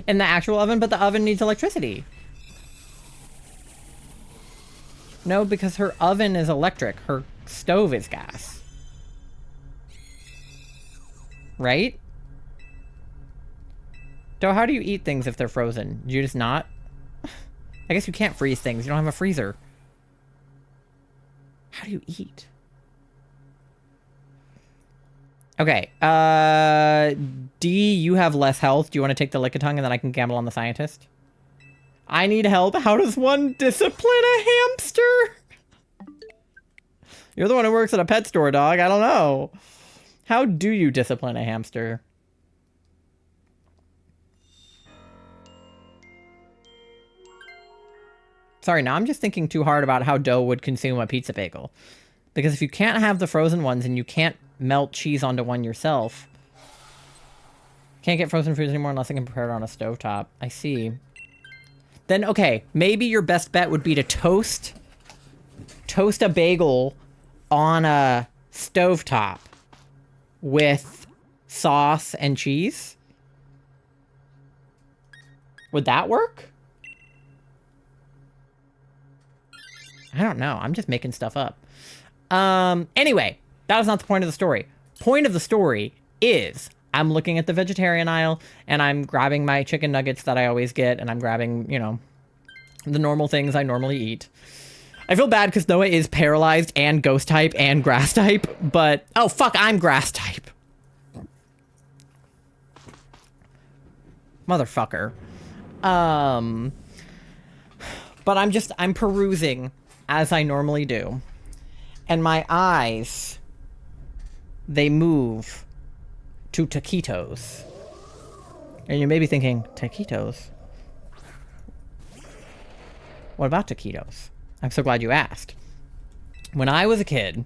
In the actual oven? But the oven needs electricity. No, because her oven is electric. Her stove is gas. Right? Dough, how do you eat things if they're frozen? Do you just not? I guess you can't freeze things. You don't have a freezer. How do you eat? Okay. D, you have less health. Do you want to take the Lickitung and then I can gamble on the scientist? I need help. How does one discipline a hamster? You're the one who works at a pet store, dog. I don't know. How do you discipline a hamster? Sorry, now I'm just thinking too hard about how Dough would consume a pizza bagel. Because if you can't have the frozen ones and you can't melt cheese onto one yourself... Can't get frozen foods anymore unless I can prepare it on a stovetop. I see. Then, okay, maybe your best bet would be to toast a bagel on a stovetop with sauce and cheese. Would that work? I don't know. I'm just making stuff up. Anyway, that was not the point of the story. Point of the story is I'm looking at the vegetarian aisle and I'm grabbing my chicken nuggets that I always get, and I'm grabbing, you know, the normal things I normally eat. I feel bad because Noah is paralyzed and ghost type and grass type, but... Oh, fuck, I'm grass type. Motherfucker. But I'm perusing as I normally do. And my eyes, they move to taquitos. And you may be thinking, taquitos? What about taquitos? I'm so glad you asked. When I was a kid,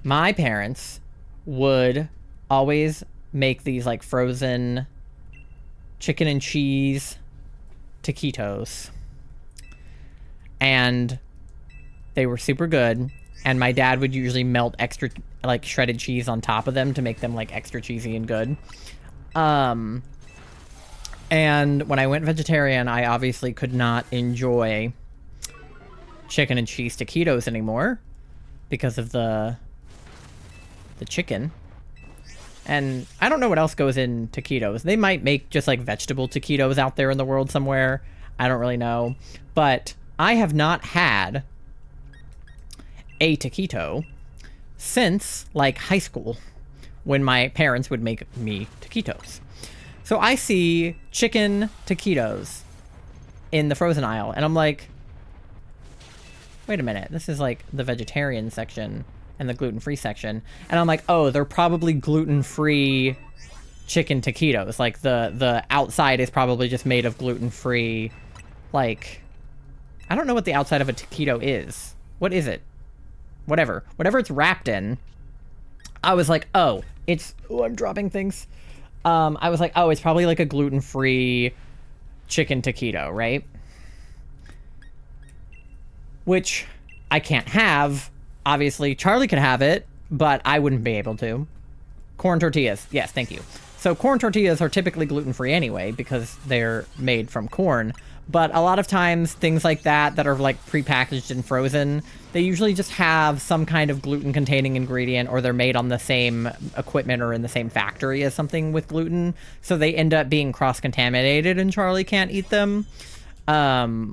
my parents would always make these like frozen chicken and cheese taquitos. And they were super good. And my dad would usually melt extra like shredded cheese on top of them to make them like extra cheesy and good. And when I went vegetarian, I obviously could not enjoy chicken and cheese taquitos anymore because of the chicken. And I don't know what else goes in taquitos. They might make just like vegetable taquitos out there in the world somewhere. I don't really know. But I have not had a taquito since like high school when my parents would make me taquitos. So I see chicken taquitos in the frozen aisle and I'm like, wait a minute, this is like the vegetarian section and the gluten-free section. And I'm like, oh, they're probably gluten-free chicken taquitos. Like the outside is probably just made of gluten-free, like, I don't know what the outside of a taquito is. What is it? Whatever it's wrapped in. I was like, oh, I'm dropping things. I was like, oh, it's probably like a gluten-free chicken taquito, right? Which I can't have. Obviously, Charlie could have it, but I wouldn't be able to. Corn tortillas. Yes, thank you. So corn tortillas are typically gluten-free anyway because they're made from corn. But a lot of times, things like that are like prepackaged and frozen, they usually just have some kind of gluten-containing ingredient, or they're made on the same equipment or in the same factory as something with gluten. So they end up being cross-contaminated and Charlie can't eat them,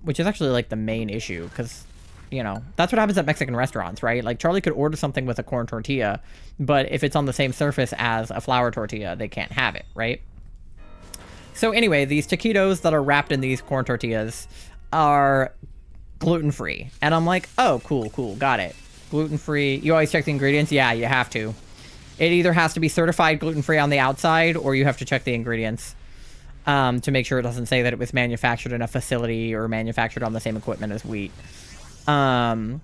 which is actually like the main issue because, you know, that's what happens at Mexican restaurants, right? Like Charlie could order something with a corn tortilla, but if it's on the same surface as a flour tortilla, they can't have it, right? So anyway, these taquitos that are wrapped in these corn tortillas are gluten-free. And I'm like, oh, cool, got it. gluten-free. You always check the ingredients? Yeah, you have to. It either has to be certified gluten-free on the outside, or you have to check the ingredients to make sure it doesn't say that it was manufactured in a facility or manufactured on the same equipment as wheat. But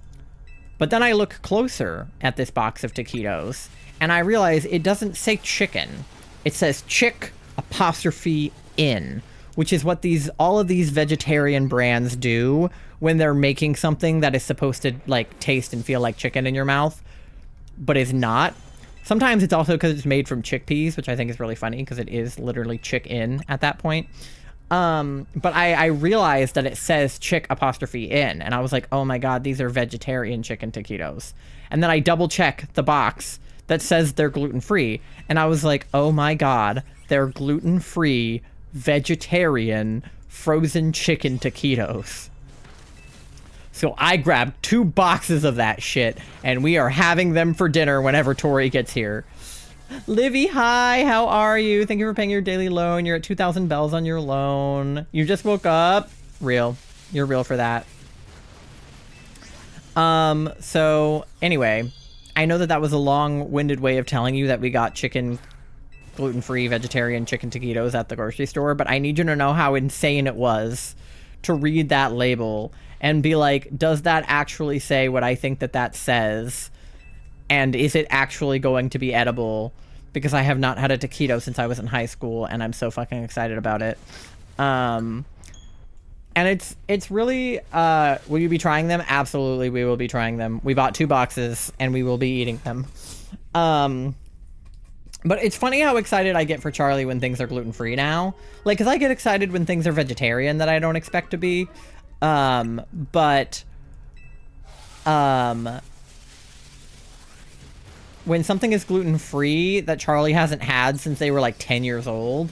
then I look closer at this box of taquitos, and I realize it doesn't say chicken. It says chick apostrophe in, which is what all of these vegetarian brands do when they're making something that is supposed to like taste and feel like chicken in your mouth, but is not. Sometimes it's also because it's made from chickpeas, which I think is really funny because it is literally chick-in at that point. But I realized that it says chick apostrophe in, and I was like, oh my god, these are vegetarian chicken taquitos. And then I double check the box that says they're gluten-free, and I was like, oh my god, they're gluten-free, vegetarian, frozen chicken taquitos. So I grabbed 2 boxes of that shit, and we are having them for dinner whenever Tori gets here. Livy, hi, how are you? Thank you for paying your daily loan. You're at 2,000 bells on your loan. You just woke up? Real. You're real for that. So, anyway, I know that was a long-winded way of telling you that we got chicken, gluten-free, vegetarian chicken taquitos at the grocery store, but I need you to know how insane it was to read that label and be like, does that actually say what I think that says? And is it actually going to be edible? Because I have not had a taquito since I was in high school, and I'm so fucking excited about it. And it's really, will you be trying them? Absolutely, we will be trying them. We bought 2 boxes, and we will be eating them. But it's funny how excited I get for Charlie when things are gluten-free now. Like, because I get excited when things are vegetarian that I don't expect to be. When something is gluten-free that Charlie hasn't had since they were like 10 years old,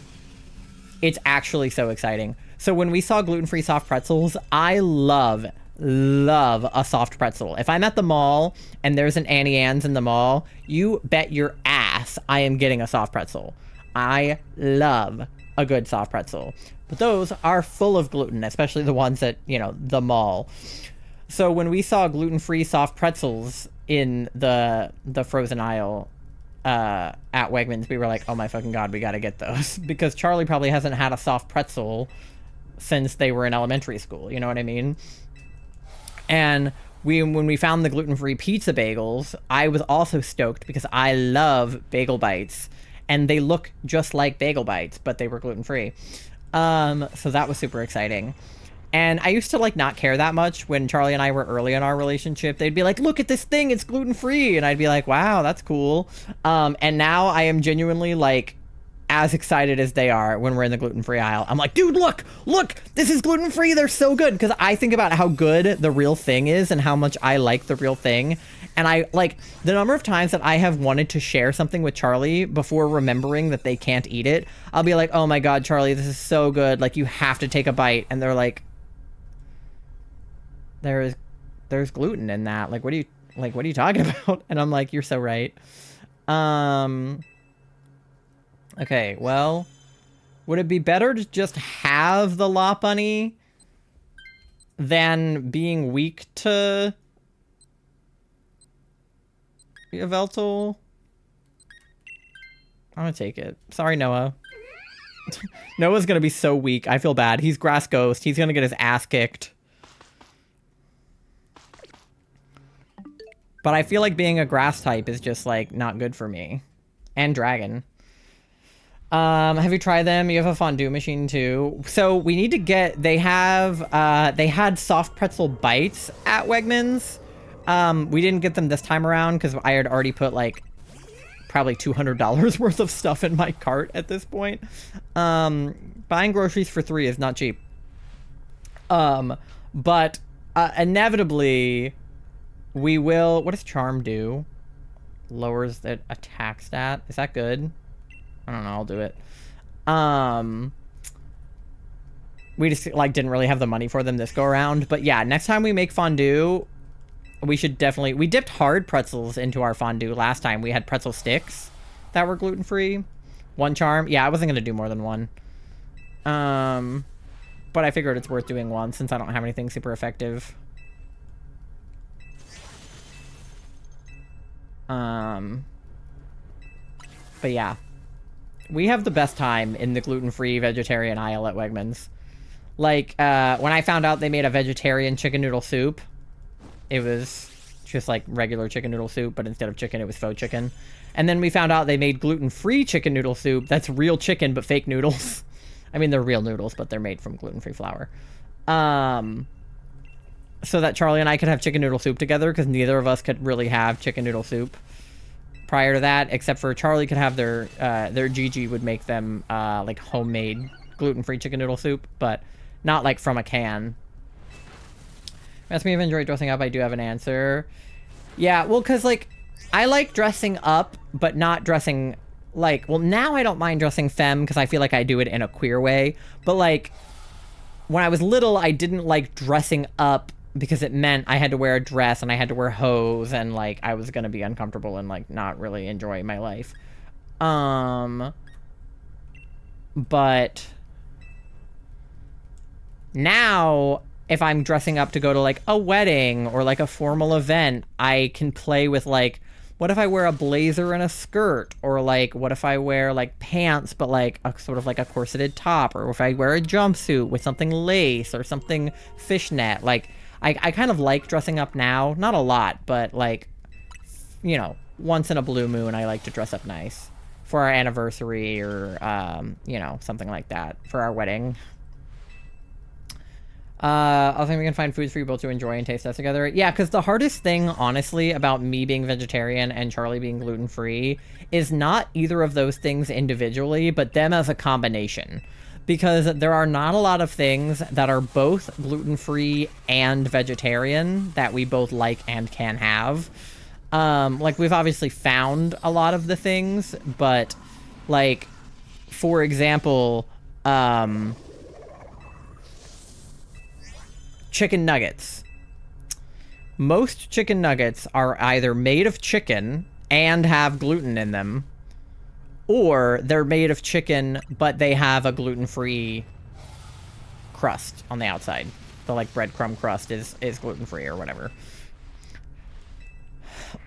it's actually so exciting. So when we saw gluten-free soft pretzels, I love a soft pretzel. If I'm at the mall and there's an Annie Ann's in the mall, you bet your ass I am getting a soft pretzel. I love a good soft pretzel. But those are full of gluten, especially the ones at, you know, the mall. So when we saw gluten-free soft pretzels in the frozen aisle at Wegmans, we were like, oh my fucking god, we gotta get those. Because Charlie probably hasn't had a soft pretzel since they were in elementary school, you know what I mean? And when we found the gluten-free pizza bagels, I was also stoked because I love bagel bites. And they look just like bagel bites, but they were gluten-free. So that was super exciting. And I used to like not care that much when Charlie and I were early in our relationship. They'd be like, look at this thing, it's gluten-free. And I'd be like, wow, that's cool. And now I am genuinely like as excited as they are when we're in the gluten-free aisle. I'm like, dude, look, this is gluten-free. They're so good. Because I think about how good the real thing is and how much I like the real thing. And I like the number of times that I have wanted to share something with Charlie before remembering that they can't eat it. I'll be like, oh my god, Charlie, this is so good. Like, you have to take a bite. And they're like, there's gluten in that. Like, what are you talking about? And I'm like, you're so right. Okay, well, would it be better to just have the La Bunny than being weak to Yveltal? I'm gonna take it. Sorry, Noah. Noah's gonna be so weak. I feel bad. He's Grass Ghost. He's gonna get his ass kicked. But I feel like being a grass type is just, like, not good for me. And dragon. Have you tried them? You have a fondue machine, too. So, we need to get... They had soft pretzel bites at Wegmans. We didn't get them this time around because I had already put, like, probably $200 worth of stuff in my cart at this point. Buying groceries for $3 is not cheap. But inevitably... We will... What does Charm do? Lowers the attack stat. Is that good? I don't know. I'll do it. We just, like, didn't really have the money for them this go around. But yeah, next time we make fondue, we should definitely... We dipped hard pretzels into our fondue last time. We had pretzel sticks that were gluten-free. 1 Charm. Yeah, I wasn't going to do more than 1. But I figured it's worth doing 1 since I don't have anything super effective. But yeah. We have the best time in the gluten-free vegetarian aisle at Wegmans. Like, when I found out they made a vegetarian chicken noodle soup, it was just like regular chicken noodle soup, but instead of chicken, it was faux chicken. And then we found out they made gluten-free chicken noodle soup that's real chicken but fake noodles. I mean, they're real noodles, but they're made from gluten-free flour. So that Charlie and I could have chicken noodle soup together, because neither of us could really have chicken noodle soup prior to that, except for Charlie could have their Gigi would make them like homemade gluten-free chicken noodle soup, but not like from a can. Ask me if I enjoy dressing up. I do have an answer. Yeah, well, because like I like dressing up, but not dressing like, well, now I don't mind dressing femme because I feel like I do it in a queer way, but like when I was little, I didn't like dressing up because it meant I had to wear a dress and I had to wear hose and like I was gonna be uncomfortable and like not really enjoy my life. But now if I'm dressing up to go to like a wedding or like a formal event, I can play with like, what if I wear a blazer and a skirt? Or like, what if I wear like pants, but like a sort of like a corseted top? Or if I wear a jumpsuit with something lace or something fishnet? Like, I kind of like dressing up now. Not a lot, but like, you know, once in a blue moon, I like to dress up nice for our anniversary or, you know, something like that for our wedding. I think we can find foods for you both to enjoy and taste test together. Yeah, because the hardest thing, honestly, about me being vegetarian and Charlie being gluten-free is not either of those things individually, but them as a combination. Because there are not a lot of things that are both gluten-free and vegetarian that we both like and can have. Like, we've obviously found a lot of the things, but, like, for example, chicken nuggets. Most chicken nuggets are either made of chicken and have gluten in them, or they're made of chicken, but they have a gluten-free crust on the outside. The, like, breadcrumb crust is gluten-free or whatever.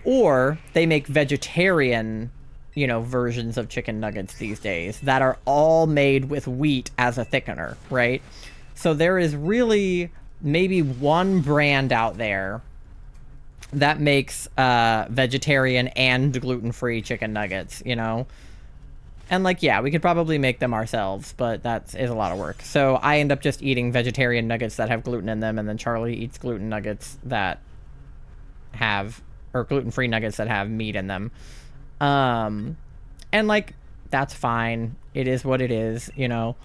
Or they make vegetarian, you know, versions of chicken nuggets these days that are all made with wheat as a thickener, right? So there is really maybe one brand out there that makes vegetarian and gluten-free chicken nuggets, you know? And, like, yeah, we could probably make them ourselves, but that is a lot of work. So I end up just eating vegetarian nuggets that have gluten in them, and then Charlie eats gluten nuggets that have, or gluten-free nuggets that have meat in them. And, like, that's fine. It is what it is, you know?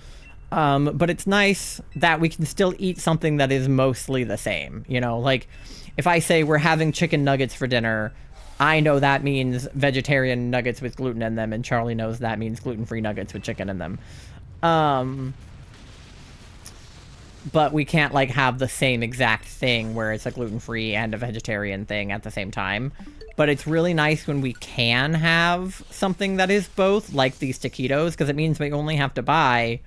But it's nice that we can still eat something that is mostly the same, you know? Like, if I say we're having chicken nuggets for dinner, I know that means vegetarian nuggets with gluten in them, and Charlie knows that means gluten-free nuggets with chicken in them. But we can't, like, have the same exact thing where it's a gluten-free and a vegetarian thing at the same time. But it's really nice when we can have something that is both, like these taquitos, because it means we only have to buy,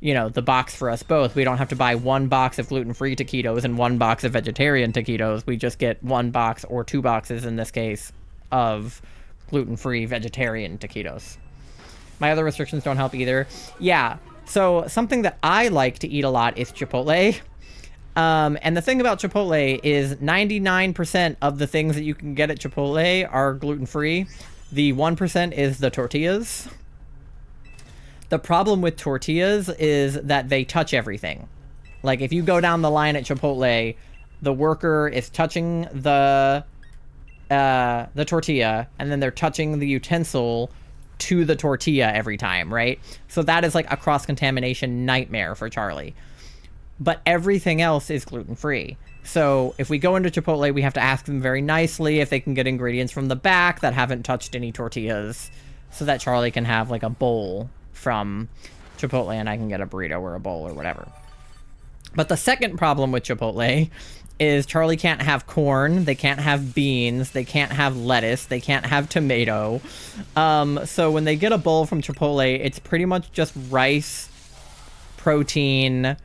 you know, the box for us both. We don't have to buy one box of gluten-free taquitos and one box of vegetarian taquitos. We just get one box, or two boxes in this case, of gluten-free vegetarian taquitos. My other restrictions don't help either. Yeah, so something that I like to eat a lot is Chipotle. And the thing about Chipotle is 99% of the things that you can get at Chipotle are gluten-free. The 1% is the tortillas. The problem with tortillas is that they touch everything. Like, if you go down the line at Chipotle, the worker is touching the tortilla, and then they're touching the utensil to the tortilla every time, right? So that is like a cross-contamination nightmare for Charlie. But everything else is gluten-free. So if we go into Chipotle, we have to ask them very nicely if they can get ingredients from the back that haven't touched any tortillas, so that Charlie can have like a bowl from Chipotle and I can get a burrito or a bowl or whatever. But the second problem with Chipotle is Charlie can't have corn, they can't have beans, they can't have lettuce, they can't have tomato. So when they get a bowl from Chipotle, it's pretty much just rice, protein.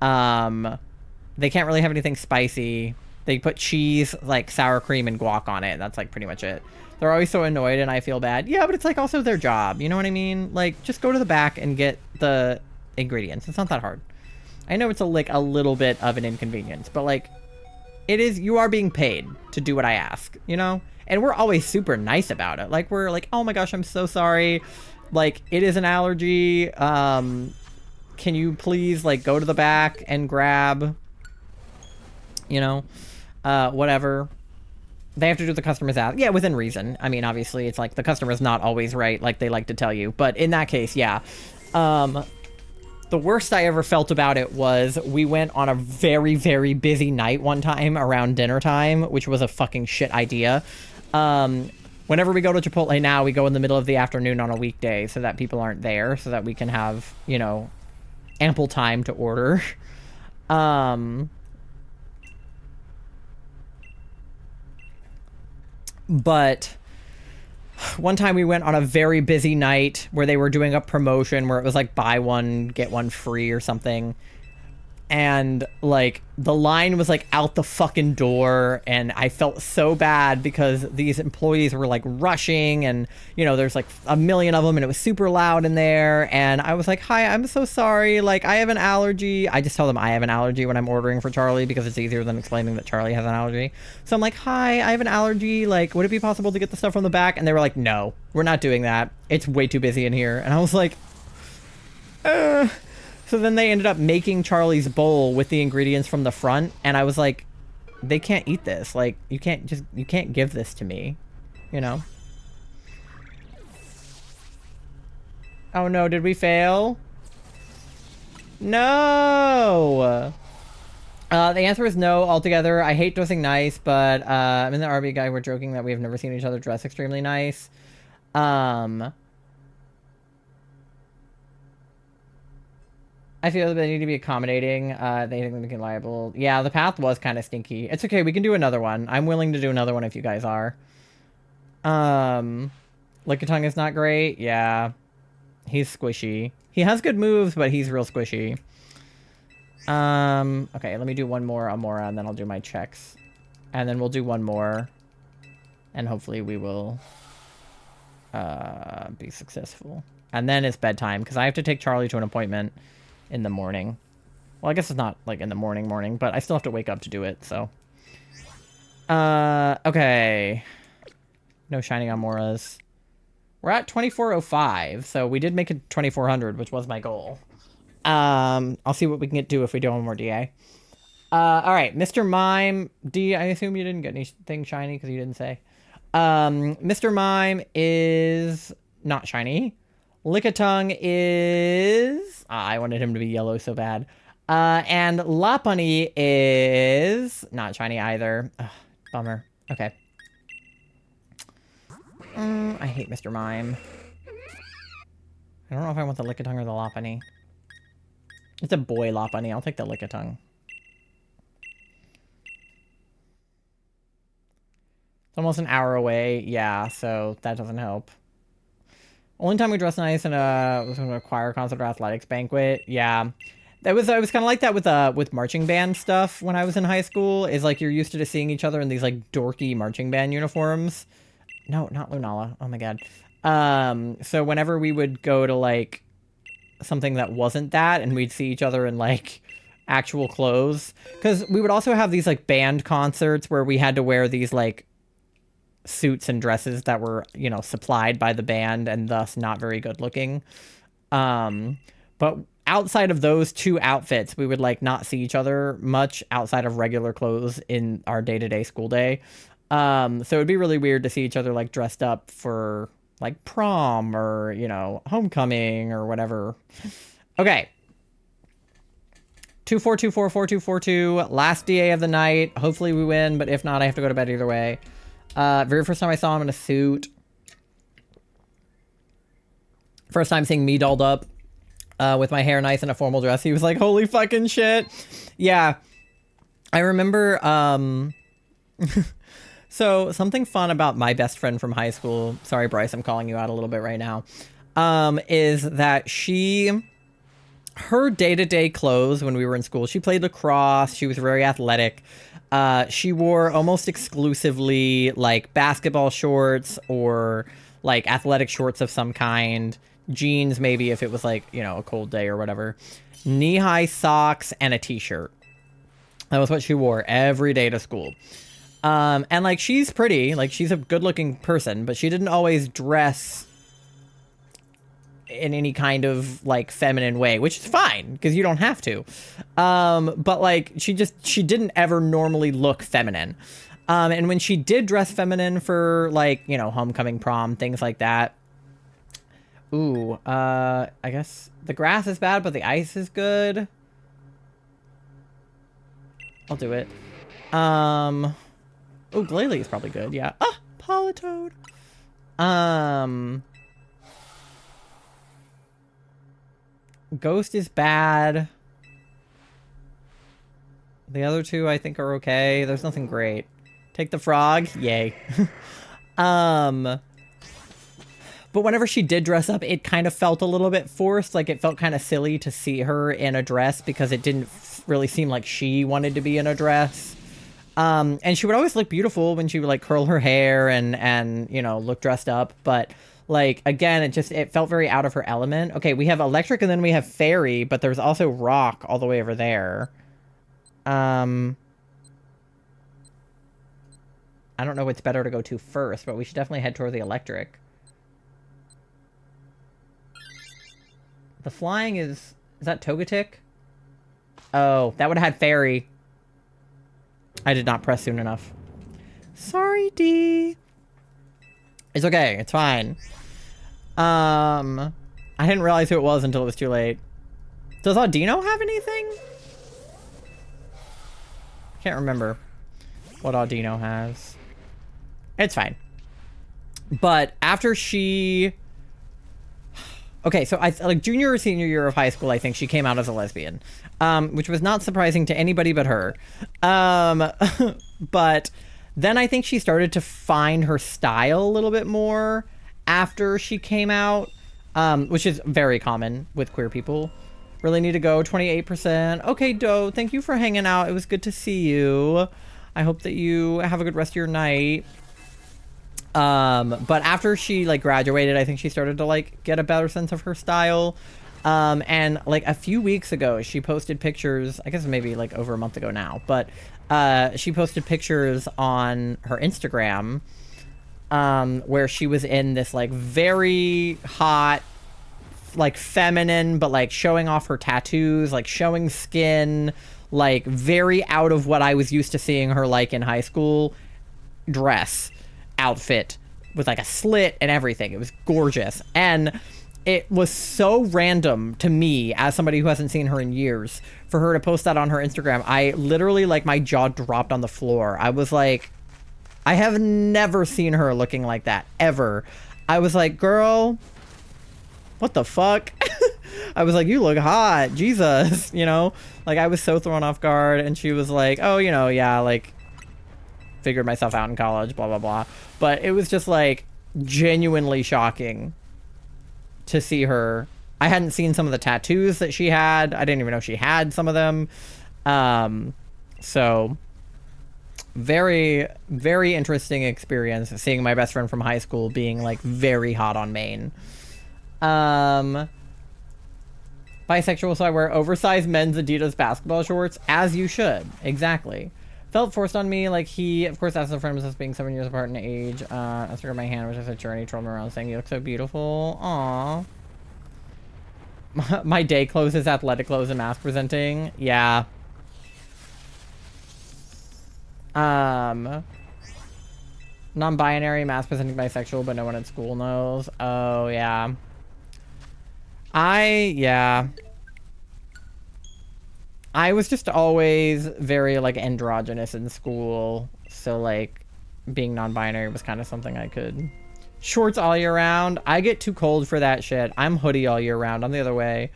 They can't really have anything spicy. They put cheese, like sour cream and guac on it. That's like pretty much it. They're always so annoyed and I feel bad. Yeah, but it's like also their job. You know what I mean? Like just go to the back and get the ingredients. It's not that hard. I know it's a little bit of an inconvenience, but like it is, you are being paid to do what I ask, you know? And we're always super nice about it. Like we're like, oh my gosh, I'm so sorry. Like it is an allergy. Can you please like go to the back and grab, you know, whatever. They have to do the customer's ask. Yeah, within reason. I mean, obviously it's like the customer's not always right, like they like to tell you, but in that case, yeah. The worst I ever felt about it was we went on a very, very busy night one time around dinner time, which was a fucking shit idea. Whenever we go to Chipotle now, we go in the middle of the afternoon on a weekday so that people aren't there, so that we can have, you know, ample time to order. But one time we went on a very busy night where they were doing a promotion where it was like buy one, get one free or something. And like the line was like out the fucking door and I felt so bad because these employees were like rushing and, you know, there's like a million of them and it was super loud in there. And I was like, hi, I'm so sorry. Like I have an allergy. I just tell them I have an allergy when I'm ordering for Charlie because it's easier than explaining that Charlie has an allergy. So I'm like, hi, I have an allergy. Like, would it be possible to get the stuff from the back? And they were like, no, we're not doing that. It's way too busy in here. And I was like, So then they ended up making Charlie's bowl with the ingredients from the front, and I was like, they can't eat this. Like, you can't give this to me, you know? Oh no, did we fail? No! The answer is no altogether. I hate dressing nice, but I'm in the RB guy. We're joking that we have never seen each other dress extremely nice. I feel that they need to be accommodating. They think they can liable. Yeah, the path was kind of stinky. It's okay. We can do another one. I'm willing to do another one if you guys are. Lickitung is not great. Yeah. He's squishy. He has good moves, but he's real squishy. Okay, let me do one more Amaura, and then I'll do my checks. And then we'll do one more. And hopefully we will be successful. And then it's bedtime, because I have to take Charlie to an appointment in the morning. Well, I guess it's not like in the morning, but I still have to wake up to do it, so. Okay. No shiny Amauras. We're at 2405, so we did make it 2400, which was my goal. I'll see what we can get to if we do one more DA. Alright, Mr. Mime. D, I assume you didn't get anything shiny because you didn't say. Mr. Mime is not shiny. Lickitung is... I wanted him to be yellow so bad. And Lopunny is... not shiny either. Ugh, bummer. Okay. I hate Mr. Mime. I don't know if I want the Lickitung or the Lopunny. It's a boy Lopunny. I'll take the Lickitung. It's almost an hour away. Yeah, so that doesn't help. Only time we dress nice in was in a choir concert or athletics banquet. Yeah. I was kind of like that with marching band stuff when I was in high school. Is like you're used to just seeing each other in these like dorky marching band uniforms. No, not Lunala. Oh my god. So whenever we would go to like something that wasn't that and we'd see each other in like actual clothes, because we would also have these like band concerts where we had to wear these like suits and dresses that were, you know, supplied by the band and thus not very good looking. But outside of those two outfits, we would like not see each other much outside of regular clothes in our day-to-day school day. So it'd be really weird to see each other like dressed up for like prom or, you know, homecoming or whatever. Okay. 24244242, last DA of the night. Hopefully we win, but if not, I have to go to bed either way. Very first time I saw him in a suit. First time seeing me dolled up with my hair nice in a formal dress. He was like, holy fucking shit. Yeah. I remember, so something fun about my best friend from high school, sorry Bryce, I'm calling you out a little bit right now, is that she her day-to-day clothes when we were in school, she played lacrosse, she was very athletic. She wore almost exclusively like basketball shorts or like athletic shorts of some kind, jeans maybe if it was like, you know, a cold day or whatever, knee-high socks, and a t-shirt. That was what she wore every day to school. And like, she's pretty, like she's a good-looking person, but she didn't always dress in any kind of like feminine way, which is fine because you don't have to. But like, she didn't ever normally look feminine. And when she did dress feminine for like, you know, homecoming, prom, things like that. Ooh, I guess the grass is bad, but the ice is good. I'll do it. Oh, Glalie is probably good. Yeah. Ah, Politoed. Ghost is bad. The other two I think are okay. There's nothing great. Take the frog. Yay. But whenever she did dress up, it kind of felt a little bit forced. Like, it felt kind of silly to see her in a dress because it didn't really seem like she wanted to be in a dress. And she would always look beautiful when she would like curl her hair and you know, look dressed up. But like, again, it felt very out of her element. Okay, we have electric and then we have fairy, but there's also rock all the way over there. I don't know what's better to go to first, but we should definitely head toward the electric. The flying is that Togetic? Oh, that would have had fairy. I did not press soon enough. Sorry, D. It's okay. It's fine. I didn't realize who it was until it was too late. Does Audino have anything? Can't remember what Audino has. It's fine. But after she... Okay, so like junior or senior year of high school, I think she came out as a lesbian, which was not surprising to anybody but her. But then I think she started to find her style a little bit more after she came out, which is very common with queer people. Really need to go, 28%. Okay, Doe, thank you for hanging out. It was good to see you. I hope that you have a good rest of your night. But after she like graduated, I think she started to like get a better sense of her style. And like a few weeks ago, she posted pictures, I guess maybe like over a month ago now, but, she posted pictures on her Instagram, where she was in this like very hot, like feminine, but like showing off her tattoos, like showing skin, like very out of what I was used to seeing her like in high school dress outfit with like a slit and everything. It was gorgeous. And it was so random to me as somebody who hasn't seen her in years for her to post that on her Instagram. I literally, like, my jaw dropped on the floor. I was like, I have never seen her looking like that ever. I was like, girl, what the fuck? I was like, you look hot, Jesus, you know? Like, I was so thrown off guard. And she was like, oh, you know, yeah, like, figured myself out in college, blah, blah, blah. But it was just like genuinely shocking to see her. I hadn't seen some of the tattoos that she had. I didn't even know she had some of them. So very, very interesting experience seeing my best friend from high school being like very hot on main. Bisexual, so I wear oversized men's Adidas basketball shorts, as you should. Exactly. Felt forced on me, like he, of course, as a friend was us being 7 years apart in age. I took my hand, which is a journey, trolled me around saying, you look so beautiful. Aww. My day clothes is athletic clothes and mask presenting. Yeah. Non-binary, mask presenting bisexual, but no one at school knows. Oh, yeah. Yeah. I was just always very, like, androgynous in school. So, like, being non-binary was kind of something I could... Shorts all year round. I get too cold for that shit. I'm hoodie all year round. I'm the other way.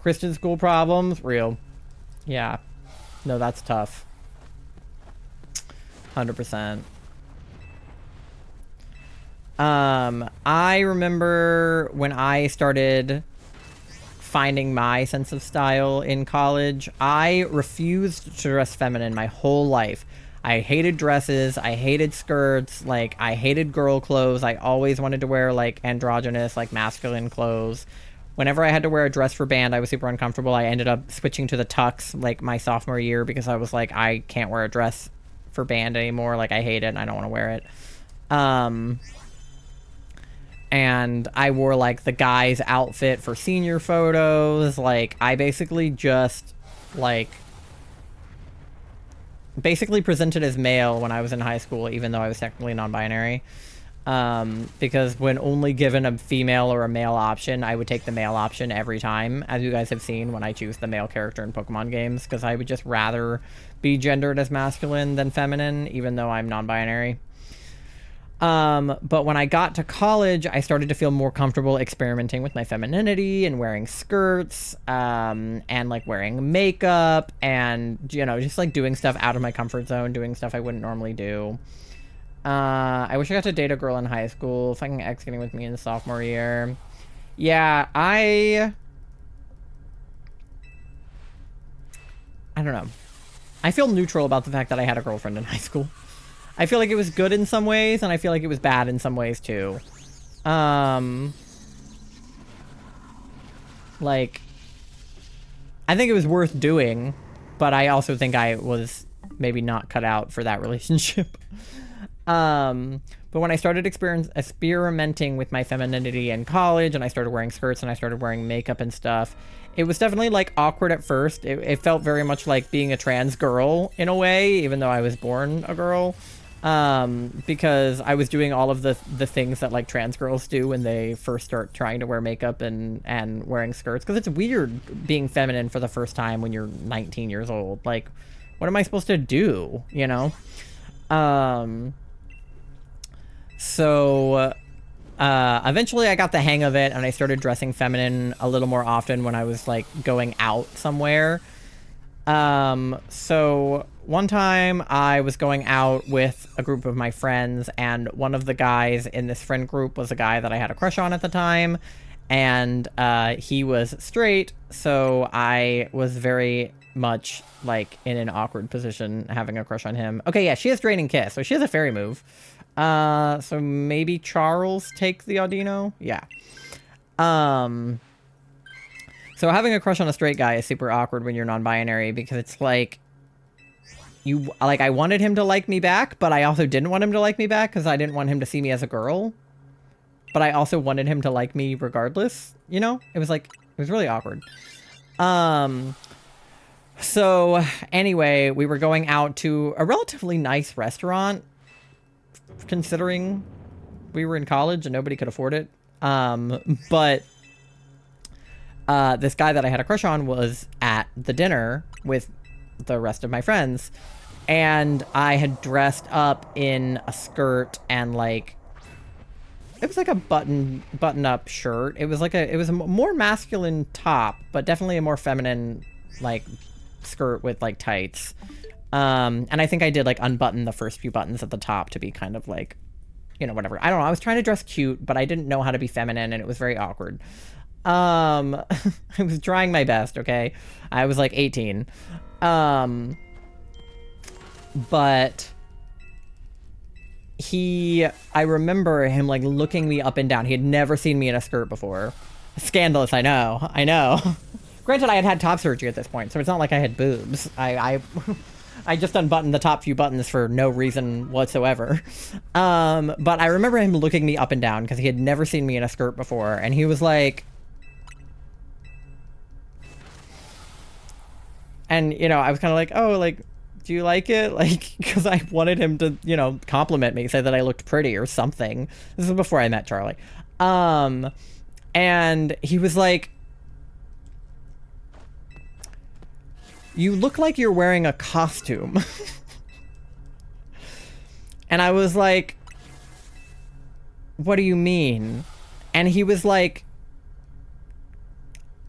Christian school problems? Real. Yeah. No, that's tough. 100%. I remember when I started finding my sense of style in college, I refused to dress feminine my whole life. I hated dresses, I hated skirts, like, I hated girl clothes. I always wanted to wear, like, androgynous, like, masculine clothes. Whenever I had to wear a dress for band, I was super uncomfortable. I ended up switching to the tux, like, my sophomore year because I was like, I can't wear a dress for band anymore. Like, I hate it and I don't want to wear it. And I wore, like, the guy's outfit for senior photos. Like, I basically just, like, basically presented as male when I was in high school, even though I was technically non-binary. Because when only given a female or a male option, I would take the male option every time, as you guys have seen when I choose the male character in Pokemon games, because I would just rather be gendered as masculine than feminine, even though I'm non-binary. But when I got to college, I started to feel more comfortable experimenting with my femininity and wearing skirts, and like wearing makeup and, you know, just like doing stuff out of my comfort zone, doing stuff I wouldn't normally do. I wish I got to date a girl in high school, fucking ex getting with me in sophomore year. Yeah, I don't know. I feel neutral about the fact that I had a girlfriend in high school. I feel like it was good in some ways, and I feel like it was bad in some ways, too. Like, I think it was worth doing, but I also think I was maybe not cut out for that relationship. But when I started experimenting with my femininity in college, and I started wearing skirts, and I started wearing makeup and stuff, it was definitely, like, awkward at first. It felt very much like being a trans girl, in a way, even though I was born a girl. Because I was doing all of the things that, like, trans girls do when they first start trying to wear makeup and wearing skirts. Because it's weird being feminine for the first time when you're 19 years old. Like, what am I supposed to do, you know? So, eventually I got the hang of it, and I started dressing feminine a little more often when I was, like, going out somewhere. So one time I was going out with a group of my friends, and one of the guys in this friend group was a guy that I had a crush on at the time, and he was straight, so I was very much, like, in an awkward position having a crush on him. Okay, yeah, she has Drain and Kiss, so she has a fairy move. So maybe Charles take the Audino? Yeah. So having a crush on a straight guy is super awkward when you're non-binary, because it's like, I wanted him to like me back, but I also didn't want him to like me back because I didn't want him to see me as a girl. But I also wanted him to like me regardless, you know? It was really awkward. So anyway, we were going out to a relatively nice restaurant, considering we were in college and nobody could afford it. But this guy that I had a crush on was at the dinner with the rest of my friends, and I had dressed up in a skirt and, like, it was like a button-up shirt. It was a more masculine top, but definitely a more feminine, like, skirt with, like, tights. And I think I did, like, unbutton the first few buttons at the top to be kind of, like, you know, whatever. I don't know. I was trying to dress cute, but I didn't know how to be feminine, and it was very awkward. I was trying my best, okay? I was, like, 18. But I remember him, like, looking me up and down. He had never seen me in a skirt before. Scandalous, I know. Granted, I had had top surgery at this point, so it's not like I had boobs. I just unbuttoned the top few buttons for no reason whatsoever. But I remember him looking me up and down because he had never seen me in a skirt before, and he was like... And, you know, I was kind of like, oh, like, do you like it? Like, because I wanted him to, you know, compliment me, say that I looked pretty or something. This was before I met Charlie. And he was like, you look like you're wearing a costume. And I was like, what do you mean? And he was like,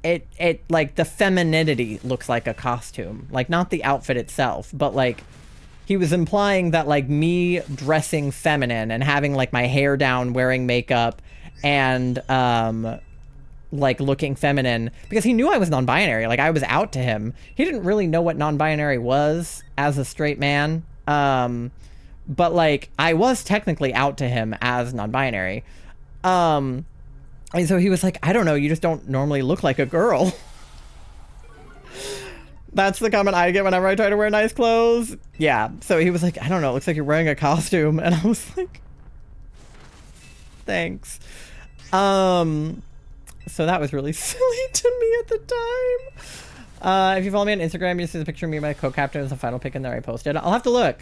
it like the femininity looks like a costume, like not the outfit itself, but like he was implying that like me dressing feminine and having like my hair down, wearing makeup, and like looking feminine because he knew I was non-binary. Like I was out to him. He didn't really know what non-binary was as a straight man. But like I was technically out to him as non-binary. And so he was like, I don't know, you just don't normally look like a girl. That's the comment I get whenever I try to wear nice clothes. Yeah. So he was like, I don't know, it looks like you're wearing a costume. And I was like, thanks. So that was really silly to me at the time. If you follow me on Instagram, you see the picture of me and my co-captain as the final pic in there I posted. I'll have to look.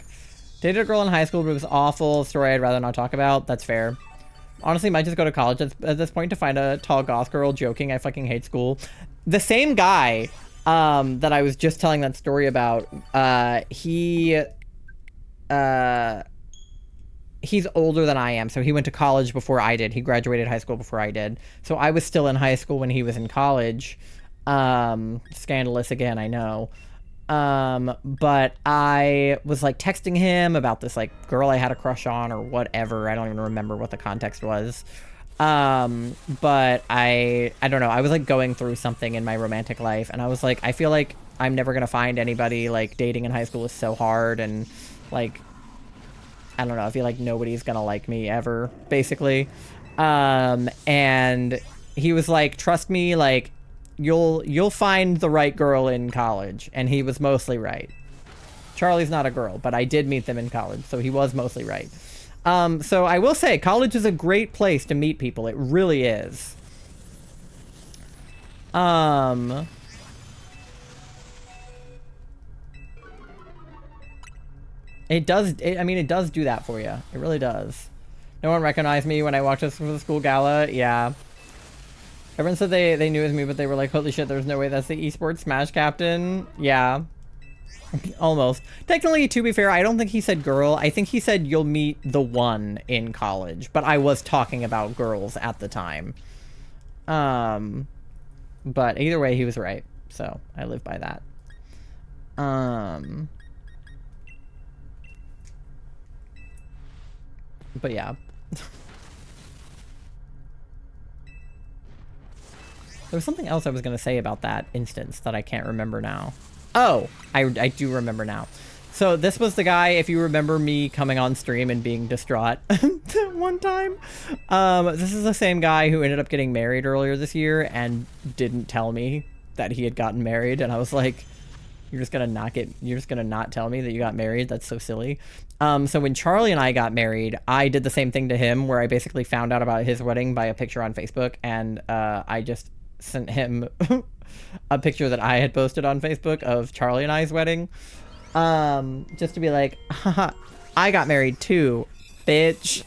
Dated a girl in high school, but it was awful. Story I'd rather not talk about. That's fair. Honestly, might just go to college at this point to find a tall goth girl joking. I fucking hate school. The same guy that I was just telling that story about, he's older than I am, so he went to college before I did. He graduated high school before I did. So I was still in high school when he was in college. Scandalous again, I know. But I was like texting him about this like girl I had a crush on or whatever. I don't even remember what the context was. But I don't know. I was like going through something in my romantic life and I was like, I feel like I'm never gonna find anybody. Like dating in high school is so hard and like, I don't know. I feel like nobody's gonna like me ever, basically. And he was like, trust me, like, you'll find the right girl in college. And he was mostly right. Charlie's not a girl, but I did meet them in college, so he was mostly right. So I will say, college is a great place to meet people. It really is. It does, I mean, it does do that for you. It really does. No one recognized me when I walked us for the school gala. Yeah. Everyone said they knew it was me, but they were like, holy shit, there's no way that's the esports Smash captain. Yeah. Almost. Technically, to be fair, I don't think he said girl. I think he said you'll meet the one in college. But I was talking about girls at the time. But either way, he was right. So, I live by that. But yeah. There was something else I was going to say about that instance that I can't remember now. Oh, I do remember now. So this was the guy, if you remember me coming on stream and being distraught one time. This is the same guy who ended up getting married earlier this year and didn't tell me that he had gotten married. And I was like, you're just going to not tell me that you got married? That's so silly. So when Charlie and I got married, I did the same thing to him where I basically found out about his wedding by a picture on Facebook. And I just sent him a picture that I had posted on Facebook of Charlie and I's wedding. Just to be like, haha, I got married too, bitch.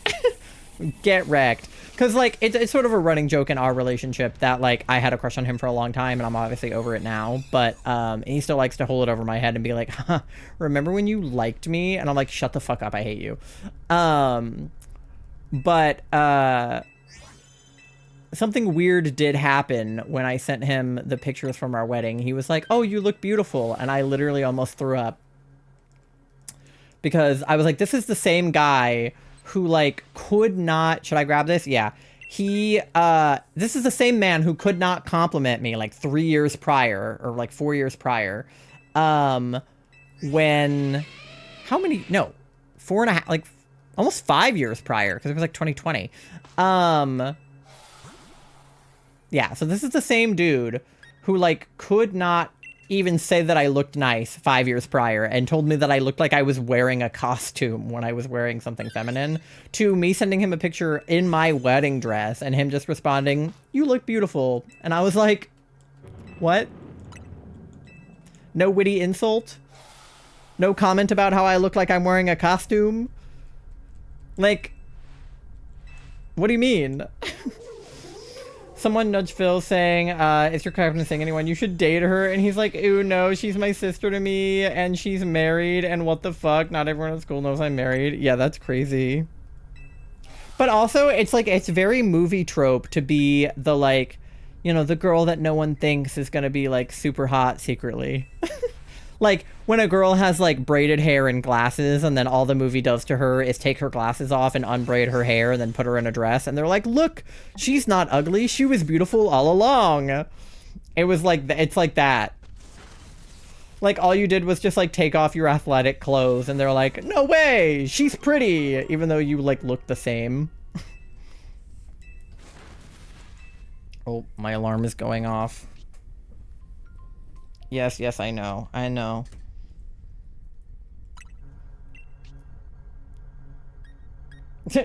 Get wrecked. Because, like, it's sort of a running joke in our relationship that, like, I had a crush on him for a long time, and I'm obviously over it now. But he still likes to hold it over my head and be like, huh, remember when you liked me? And I'm like, shut the fuck up, I hate you. Something weird did happen when I sent him the pictures from our wedding. He was like, oh, you look beautiful. And I literally almost threw up. Because I was like, this is the same guy who, like, could not... Should I grab this? Yeah. This is the same man who could not compliment me, like, 3 years prior, or, like, 4 years prior. When... How many... No. 4.5... Like, almost 5 years prior, because it was, like, 2020. Yeah, so this is the same dude who, like, could not even say that I looked nice 5 years prior and told me that I looked like I was wearing a costume when I was wearing something feminine, to me sending him a picture in my wedding dress and him just responding, you look beautiful. And I was like, what? No witty insult? No comment about how I look like I'm wearing a costume? Like, what do you mean? Someone nudged Phil saying, is your captain saying anyone? You should date her. And he's like, ooh, no, she's my sister to me. And she's married. And what the fuck? Not everyone at school knows I'm married. Yeah, that's crazy. But also, it's like, it's very movie trope to be the, like, you know, the girl that no one thinks is going to be, like, super hot secretly. Like, when a girl has, like, braided hair and glasses, and then all the movie does to her is take her glasses off and unbraid her hair and then put her in a dress, and they're like, look, she's not ugly, she was beautiful all along. It was like, it's like that. Like, all you did was just, like, take off your athletic clothes, and they're like, no way, she's pretty, even though you, like, look the same. Oh, my alarm is going off. Yes, yes, I know. I know.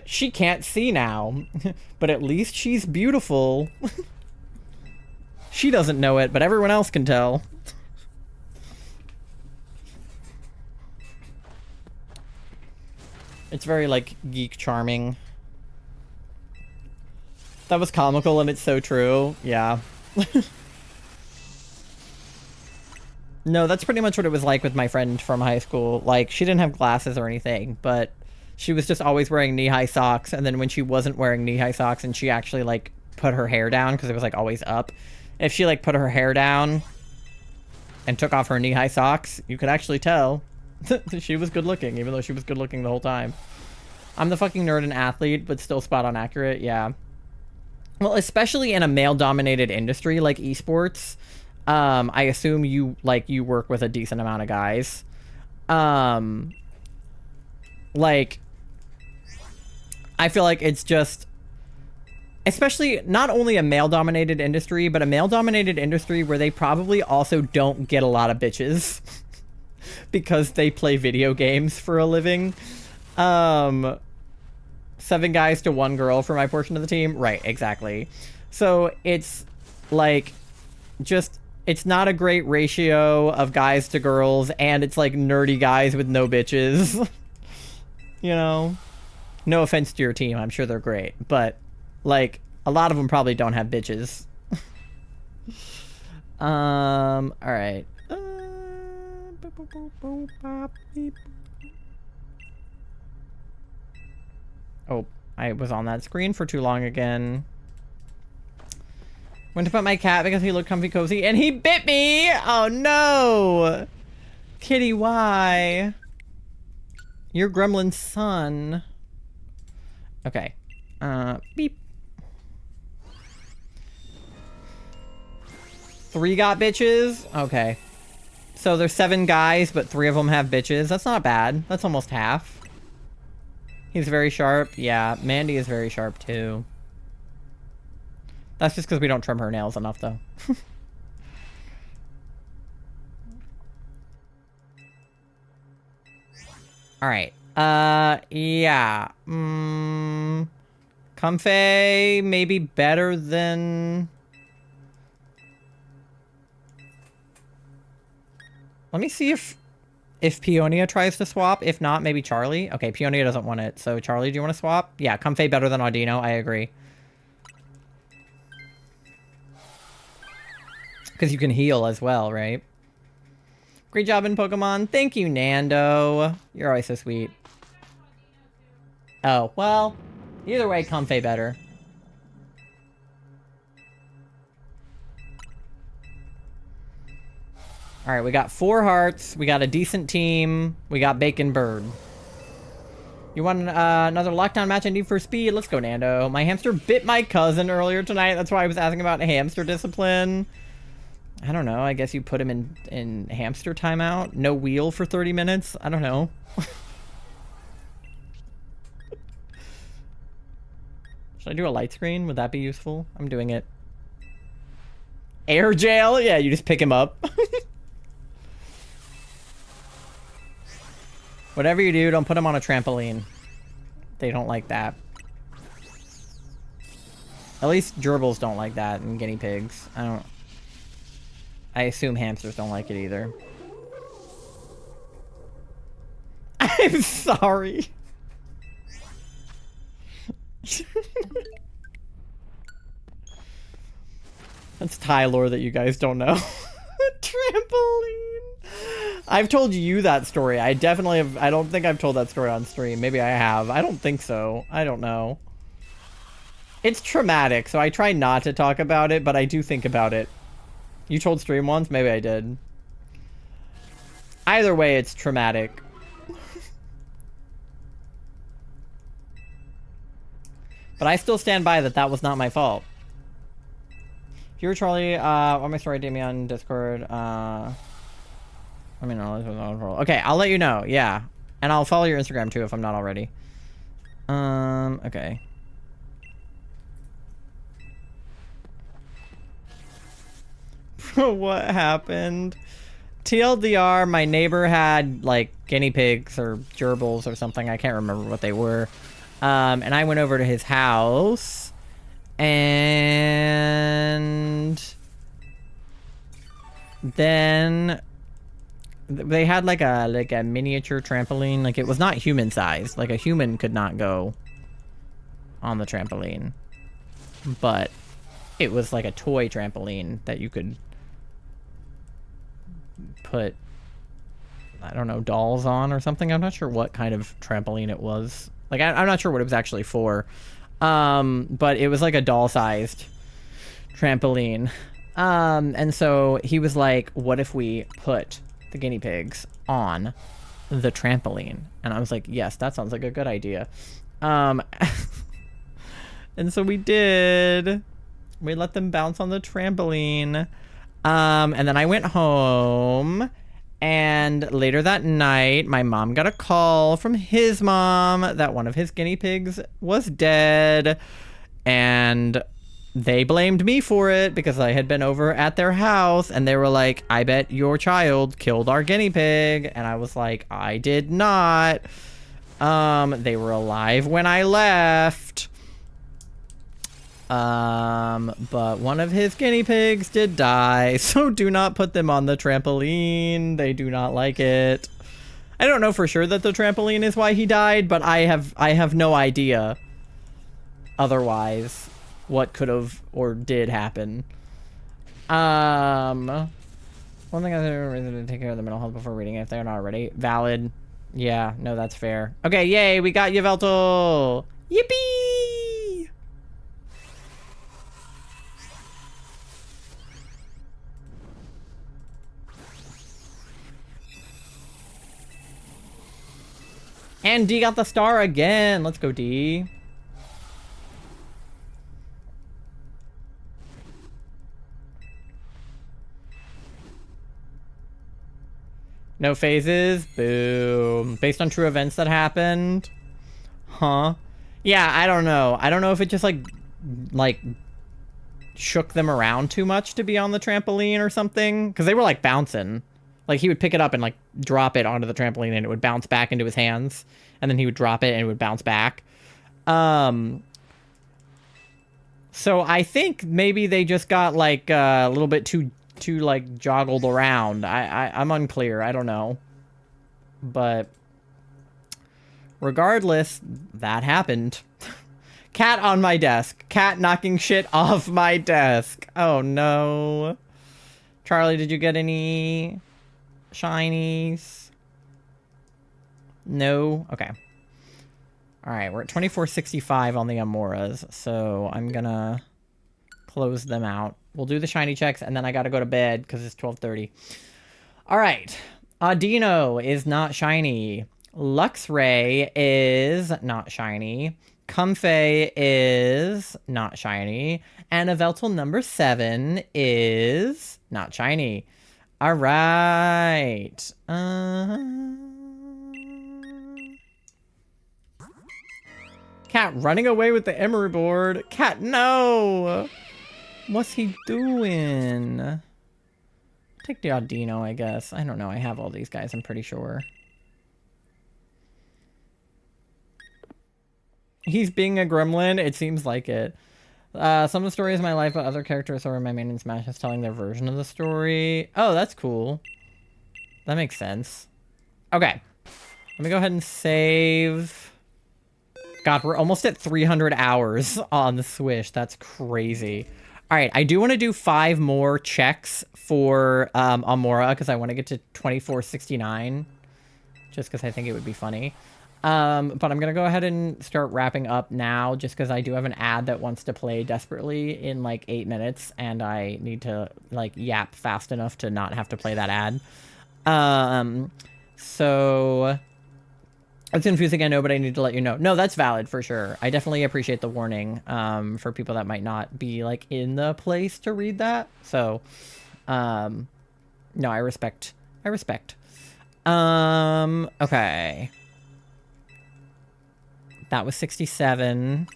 She can't see now, but at least she's beautiful. She doesn't know it, but everyone else can tell. It's very, like, geek charming. That was comical and it's so true. Yeah. No, that's pretty much what it was like with my friend from high school. Like, she didn't have glasses or anything, but she was just always wearing knee-high socks, and then when she wasn't wearing knee-high socks and she actually, like, put her hair down, because it was, like, always up, if she, like, put her hair down and took off her knee-high socks, you could actually tell she was good-looking, even though she was good-looking the whole time. I'm the fucking nerd and athlete, but still spot-on accurate, yeah. Well, especially in a male-dominated industry like esports, I assume you work with a decent amount of guys. Like, I feel like it's just, especially not only a male-dominated industry, but a male-dominated industry where they probably also don't get a lot of bitches because they play video games for a living. 7 guys to 1 girl for my portion of the team. Right, exactly. So it's like, just, it's not a great ratio of guys to girls, and it's like nerdy guys with no bitches. You know? No offense to your team, I'm sure they're great, but like, a lot of them probably don't have bitches. Alright. Oh, I was on that screen for too long again. Went to pet my cat because he looked comfy cozy and he bit me! Oh no! Kitty, why? You're Gremlin's son. Okay. Beep. 3 got bitches? Okay. So there's 7 guys, but 3 of them have bitches. That's not bad. That's almost half. He's very sharp. Yeah, Mandy is very sharp too. That's just because we don't trim her nails enough, though. Alright. Yeah. Comfey, maybe better than... Let me see if Peonia tries to swap. If not, maybe Charlie. Okay, Peonia doesn't want it. So, Charlie, do you want to swap? Yeah, Comfey better than Audino. I agree. Because you can heal as well, right? Great job in Pokemon. Thank you, Nando. You're always so sweet. Oh, well. Either way, Comfey better. Alright, we got 4 hearts. We got a decent team. We got Bacon Bird. You want another lockdown match in Need for Speed? Let's go, Nando. My hamster bit my cousin earlier tonight. That's why I was asking about hamster discipline. I don't know. I guess you put him in hamster timeout. No wheel for 30 minutes. I don't know. Should I do a light screen? Would that be useful? I'm doing it. Air jail? Yeah, you just pick him up. Whatever you do, don't put him on a trampoline. They don't like that. At least gerbils don't like that, and guinea pigs. I assume hamsters don't like it either. I'm sorry. That's Thai lore that you guys don't know. Trampoline. I've told you that story. I definitely have. I don't think I've told that story on stream. Maybe I have. I don't think so. I don't know. It's traumatic, so I try not to talk about it, but I do think about it. You told stream once? Maybe I did. Either way, it's traumatic. But I still stand by that was not my fault. If you were Charlie, on my story, DM me on Discord. I mean, okay, I'll let you know. Yeah, and I'll follow your Instagram too if I'm not already. Okay. What happened? TLDR, my neighbor had like guinea pigs or gerbils or something. I can't remember what they were. And I went over to his house and then they had like a miniature trampoline. Like, it was not human sized. Like, a human could not go on the trampoline, but it was like a toy trampoline that you could put, I don't know, dolls on or something. I'm not sure what kind of trampoline it was. Like, I'm not sure what it was actually for. But it was like a doll-sized trampoline. And so he was like, what if we put the guinea pigs on the trampoline? And I was like, yes, that sounds like a good idea. And so we did. We let them bounce on the trampoline. And then I went home. And later that night, my mom got a call from his mom that one of his guinea pigs was dead. And they blamed me for it because I had been over at their house. And they were like, I bet your child killed our guinea pig. And I was like, I did not. They were alive when I left. But one of his guinea pigs did die, so do not put them on the trampoline. They do not like it. I don't know for sure that the trampoline is why he died, but I have no idea otherwise what could have or did happen. One thing I think is to take care of the mental health before reading it if they're not already. Valid. Yeah, no, that's fair. Okay, yay, we got Yveltal! Yippee! And D got the star again. Let's go, D. No phases. Boom. Based on true events that happened. Huh. Yeah, I don't know. I don't know if it just like shook them around too much to be on the trampoline or something. Because they were like bouncing. Like, he would pick it up and, like, drop it onto the trampoline and it would bounce back into his hands. And then he would drop it and it would bounce back. So I think maybe they just got, like, a little bit too like, joggled around. I'm unclear. I don't know. But regardless, that happened. Cat on my desk. Cat knocking shit off my desk. Oh, no. Charlie, did you get any shinies? No? Okay. Alright, we're at 2465 on the Amauras, so I'm gonna close them out. We'll do the shiny checks, and then I gotta go to bed, because it's 12:30. Alright. Audino is not shiny. Luxray is not shiny. Comfey is not shiny. And Yveltal number 7 is not shiny. All right. Cat running away with the emery board. Cat, no! What's he doing? Take the Audino, I guess. I don't know. I have all these guys, I'm pretty sure. He's being a gremlin? It seems like it. Some of the stories of my life, but other characters over my main and Smash is telling their version of the story. Oh, that's cool. That makes sense. Okay. Let me go ahead and save. God, we're almost at 300 hours on the Swish. That's crazy. All right, I do want to do 5 more checks for Amaura because I want to get to 2469. Just because I think it would be funny. But I'm going to go ahead and start wrapping up now just because I do have an ad that wants to play desperately in like 8 minutes and I need to like yap fast enough to not have to play that ad. So it's confusing, I know, but I need to let you know. No, that's valid for sure. I definitely appreciate the warning for people that might not be like in the place to read that. So no, I respect. Okay. That was 67.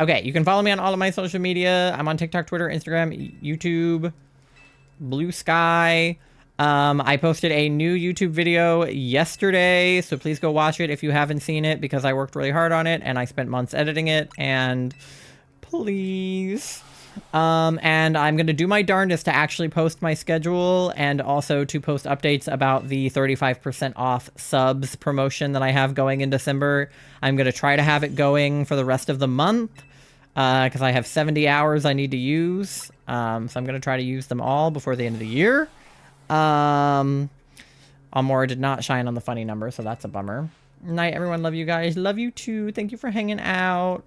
Okay, you can follow me on all of my social media. I'm on TikTok, Twitter, Instagram, YouTube, Blue Sky. I posted a new YouTube video yesterday, so please go watch it if you haven't seen it, because I worked really hard on it and I spent months editing it, and please. And I'm going to do my darndest to actually post my schedule and also to post updates about the 35% off subs promotion that I have going in December. I'm going to try to have it going for the rest of the month because I have 70 hours I need to use. So I'm going to try to use them all before the end of the year. Amaura did not shine on the funny number, so that's a bummer. Night, everyone. Love you guys. Love you too. Thank you for hanging out.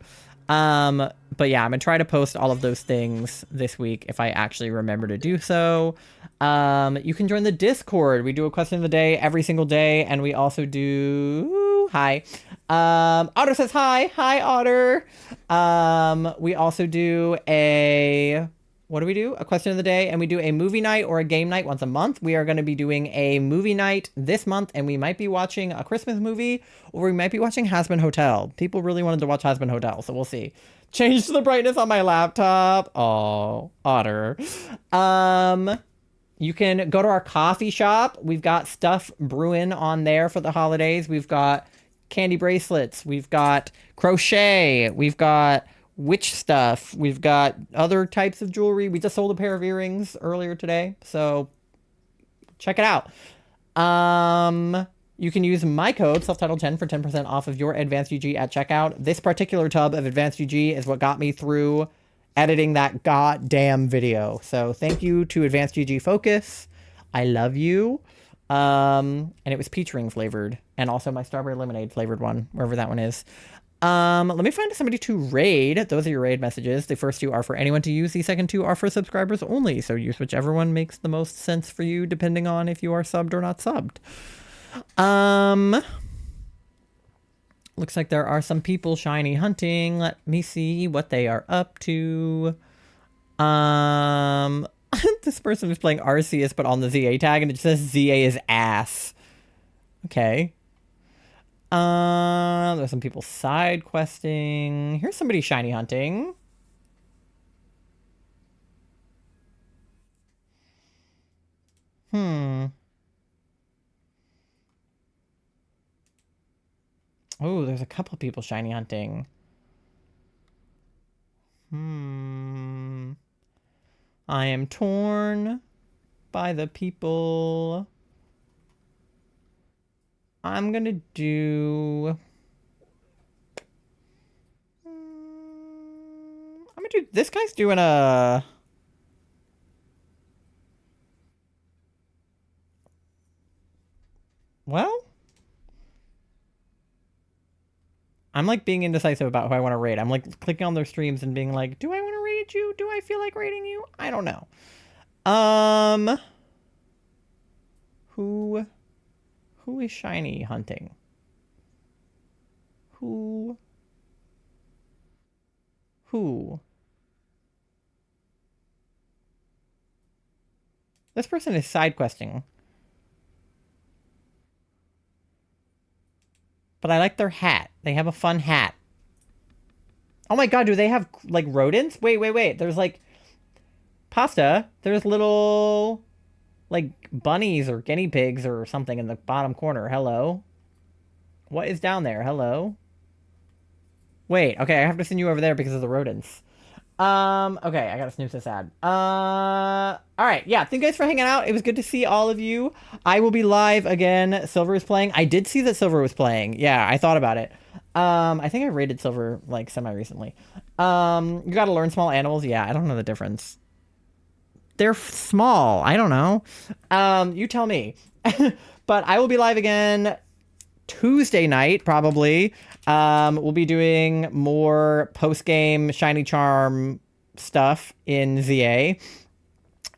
But yeah, I'm gonna try to post all of those things this week if I actually remember to do so. You can join the Discord. We do a question of the day every single day, and we also do... Hi. Otter says hi. Hi, Otter. We also do a... What do we do? A question of the day, and we do a movie night or a game night once a month. We are going to be doing a movie night this month, and we might be watching a Christmas movie, or we might be watching Hazbin Hotel. People really wanted to watch Hazbin Hotel, so we'll see. Change the brightness on my laptop. Oh, Otter. You can go to our coffee shop. We've got stuff brewing on there for the holidays. We've got candy bracelets. We've got crochet. We've got witch stuff. We've got other types of jewelry. We just sold a pair of earrings earlier today, so check it out. You can use my code selftitled10 for 10% off of your Advanced UG at checkout. This particular tub of Advanced UG is what got me through editing that goddamn video. So thank you to Advanced UG Focus. I love you. And it was peach ring flavored, and also my strawberry lemonade flavored one, wherever that one is. Let me find somebody to raid. Those are your raid messages. The first two are for anyone to use. The second two are for subscribers only. So use whichever one makes the most sense for you, depending on if you are subbed or not subbed. Looks like there are some people shiny hunting. Let me see what they are up to. This person is playing Arceus, but on the ZA tag, and it says ZA is ass. Okay. There's some people side questing. Here's somebody shiny hunting. Oh, there's a couple people shiny hunting. I am torn by the people. I'm gonna do... This guy's doing a... Well... I'm like being indecisive about who I want to raid. I'm like clicking on their streams and being like, do I want to raid you? Do I feel like raiding you? I don't know. Who is shiny hunting? Who? This person is side questing. But I like their hat. They have a fun hat. Oh my god, do they have, like, rodents? Wait. There's, like... Pasta. There's little... like, bunnies or guinea pigs or something in the bottom corner. Hello? What is down there? Hello? Wait, okay, I have to send you over there because of the rodents. Okay, I gotta snooze this ad. Alright, yeah, thank you guys for hanging out. It was good to see all of you. I will be live again. Silver is playing. I did see that Silver was playing. Yeah, I thought about it. I think I rated Silver, like, semi-recently. You gotta learn small animals. Yeah, I don't know the difference. They're small. I don't know. You tell me. But I will be live again Tuesday night, probably. We'll be doing more post-game Shiny Charm stuff in ZA.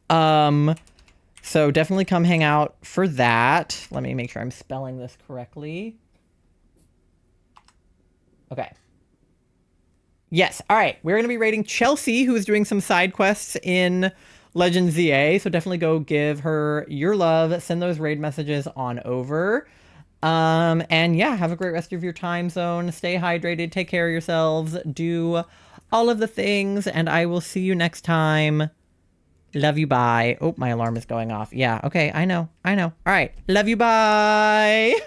So definitely come hang out for that. Let me make sure I'm spelling this correctly. Okay. Yes. All right. We're going to be rating Chelsea, who is doing some side quests in Legends ZA. So definitely go give her your love. Send those raid messages on over. And yeah, have a great rest of your time zone. Stay hydrated. Take care of yourselves. Do all of the things. And I will see you next time. Love you. Bye. Oh, my alarm is going off. Yeah. Okay. I know. All right. Love you. Bye.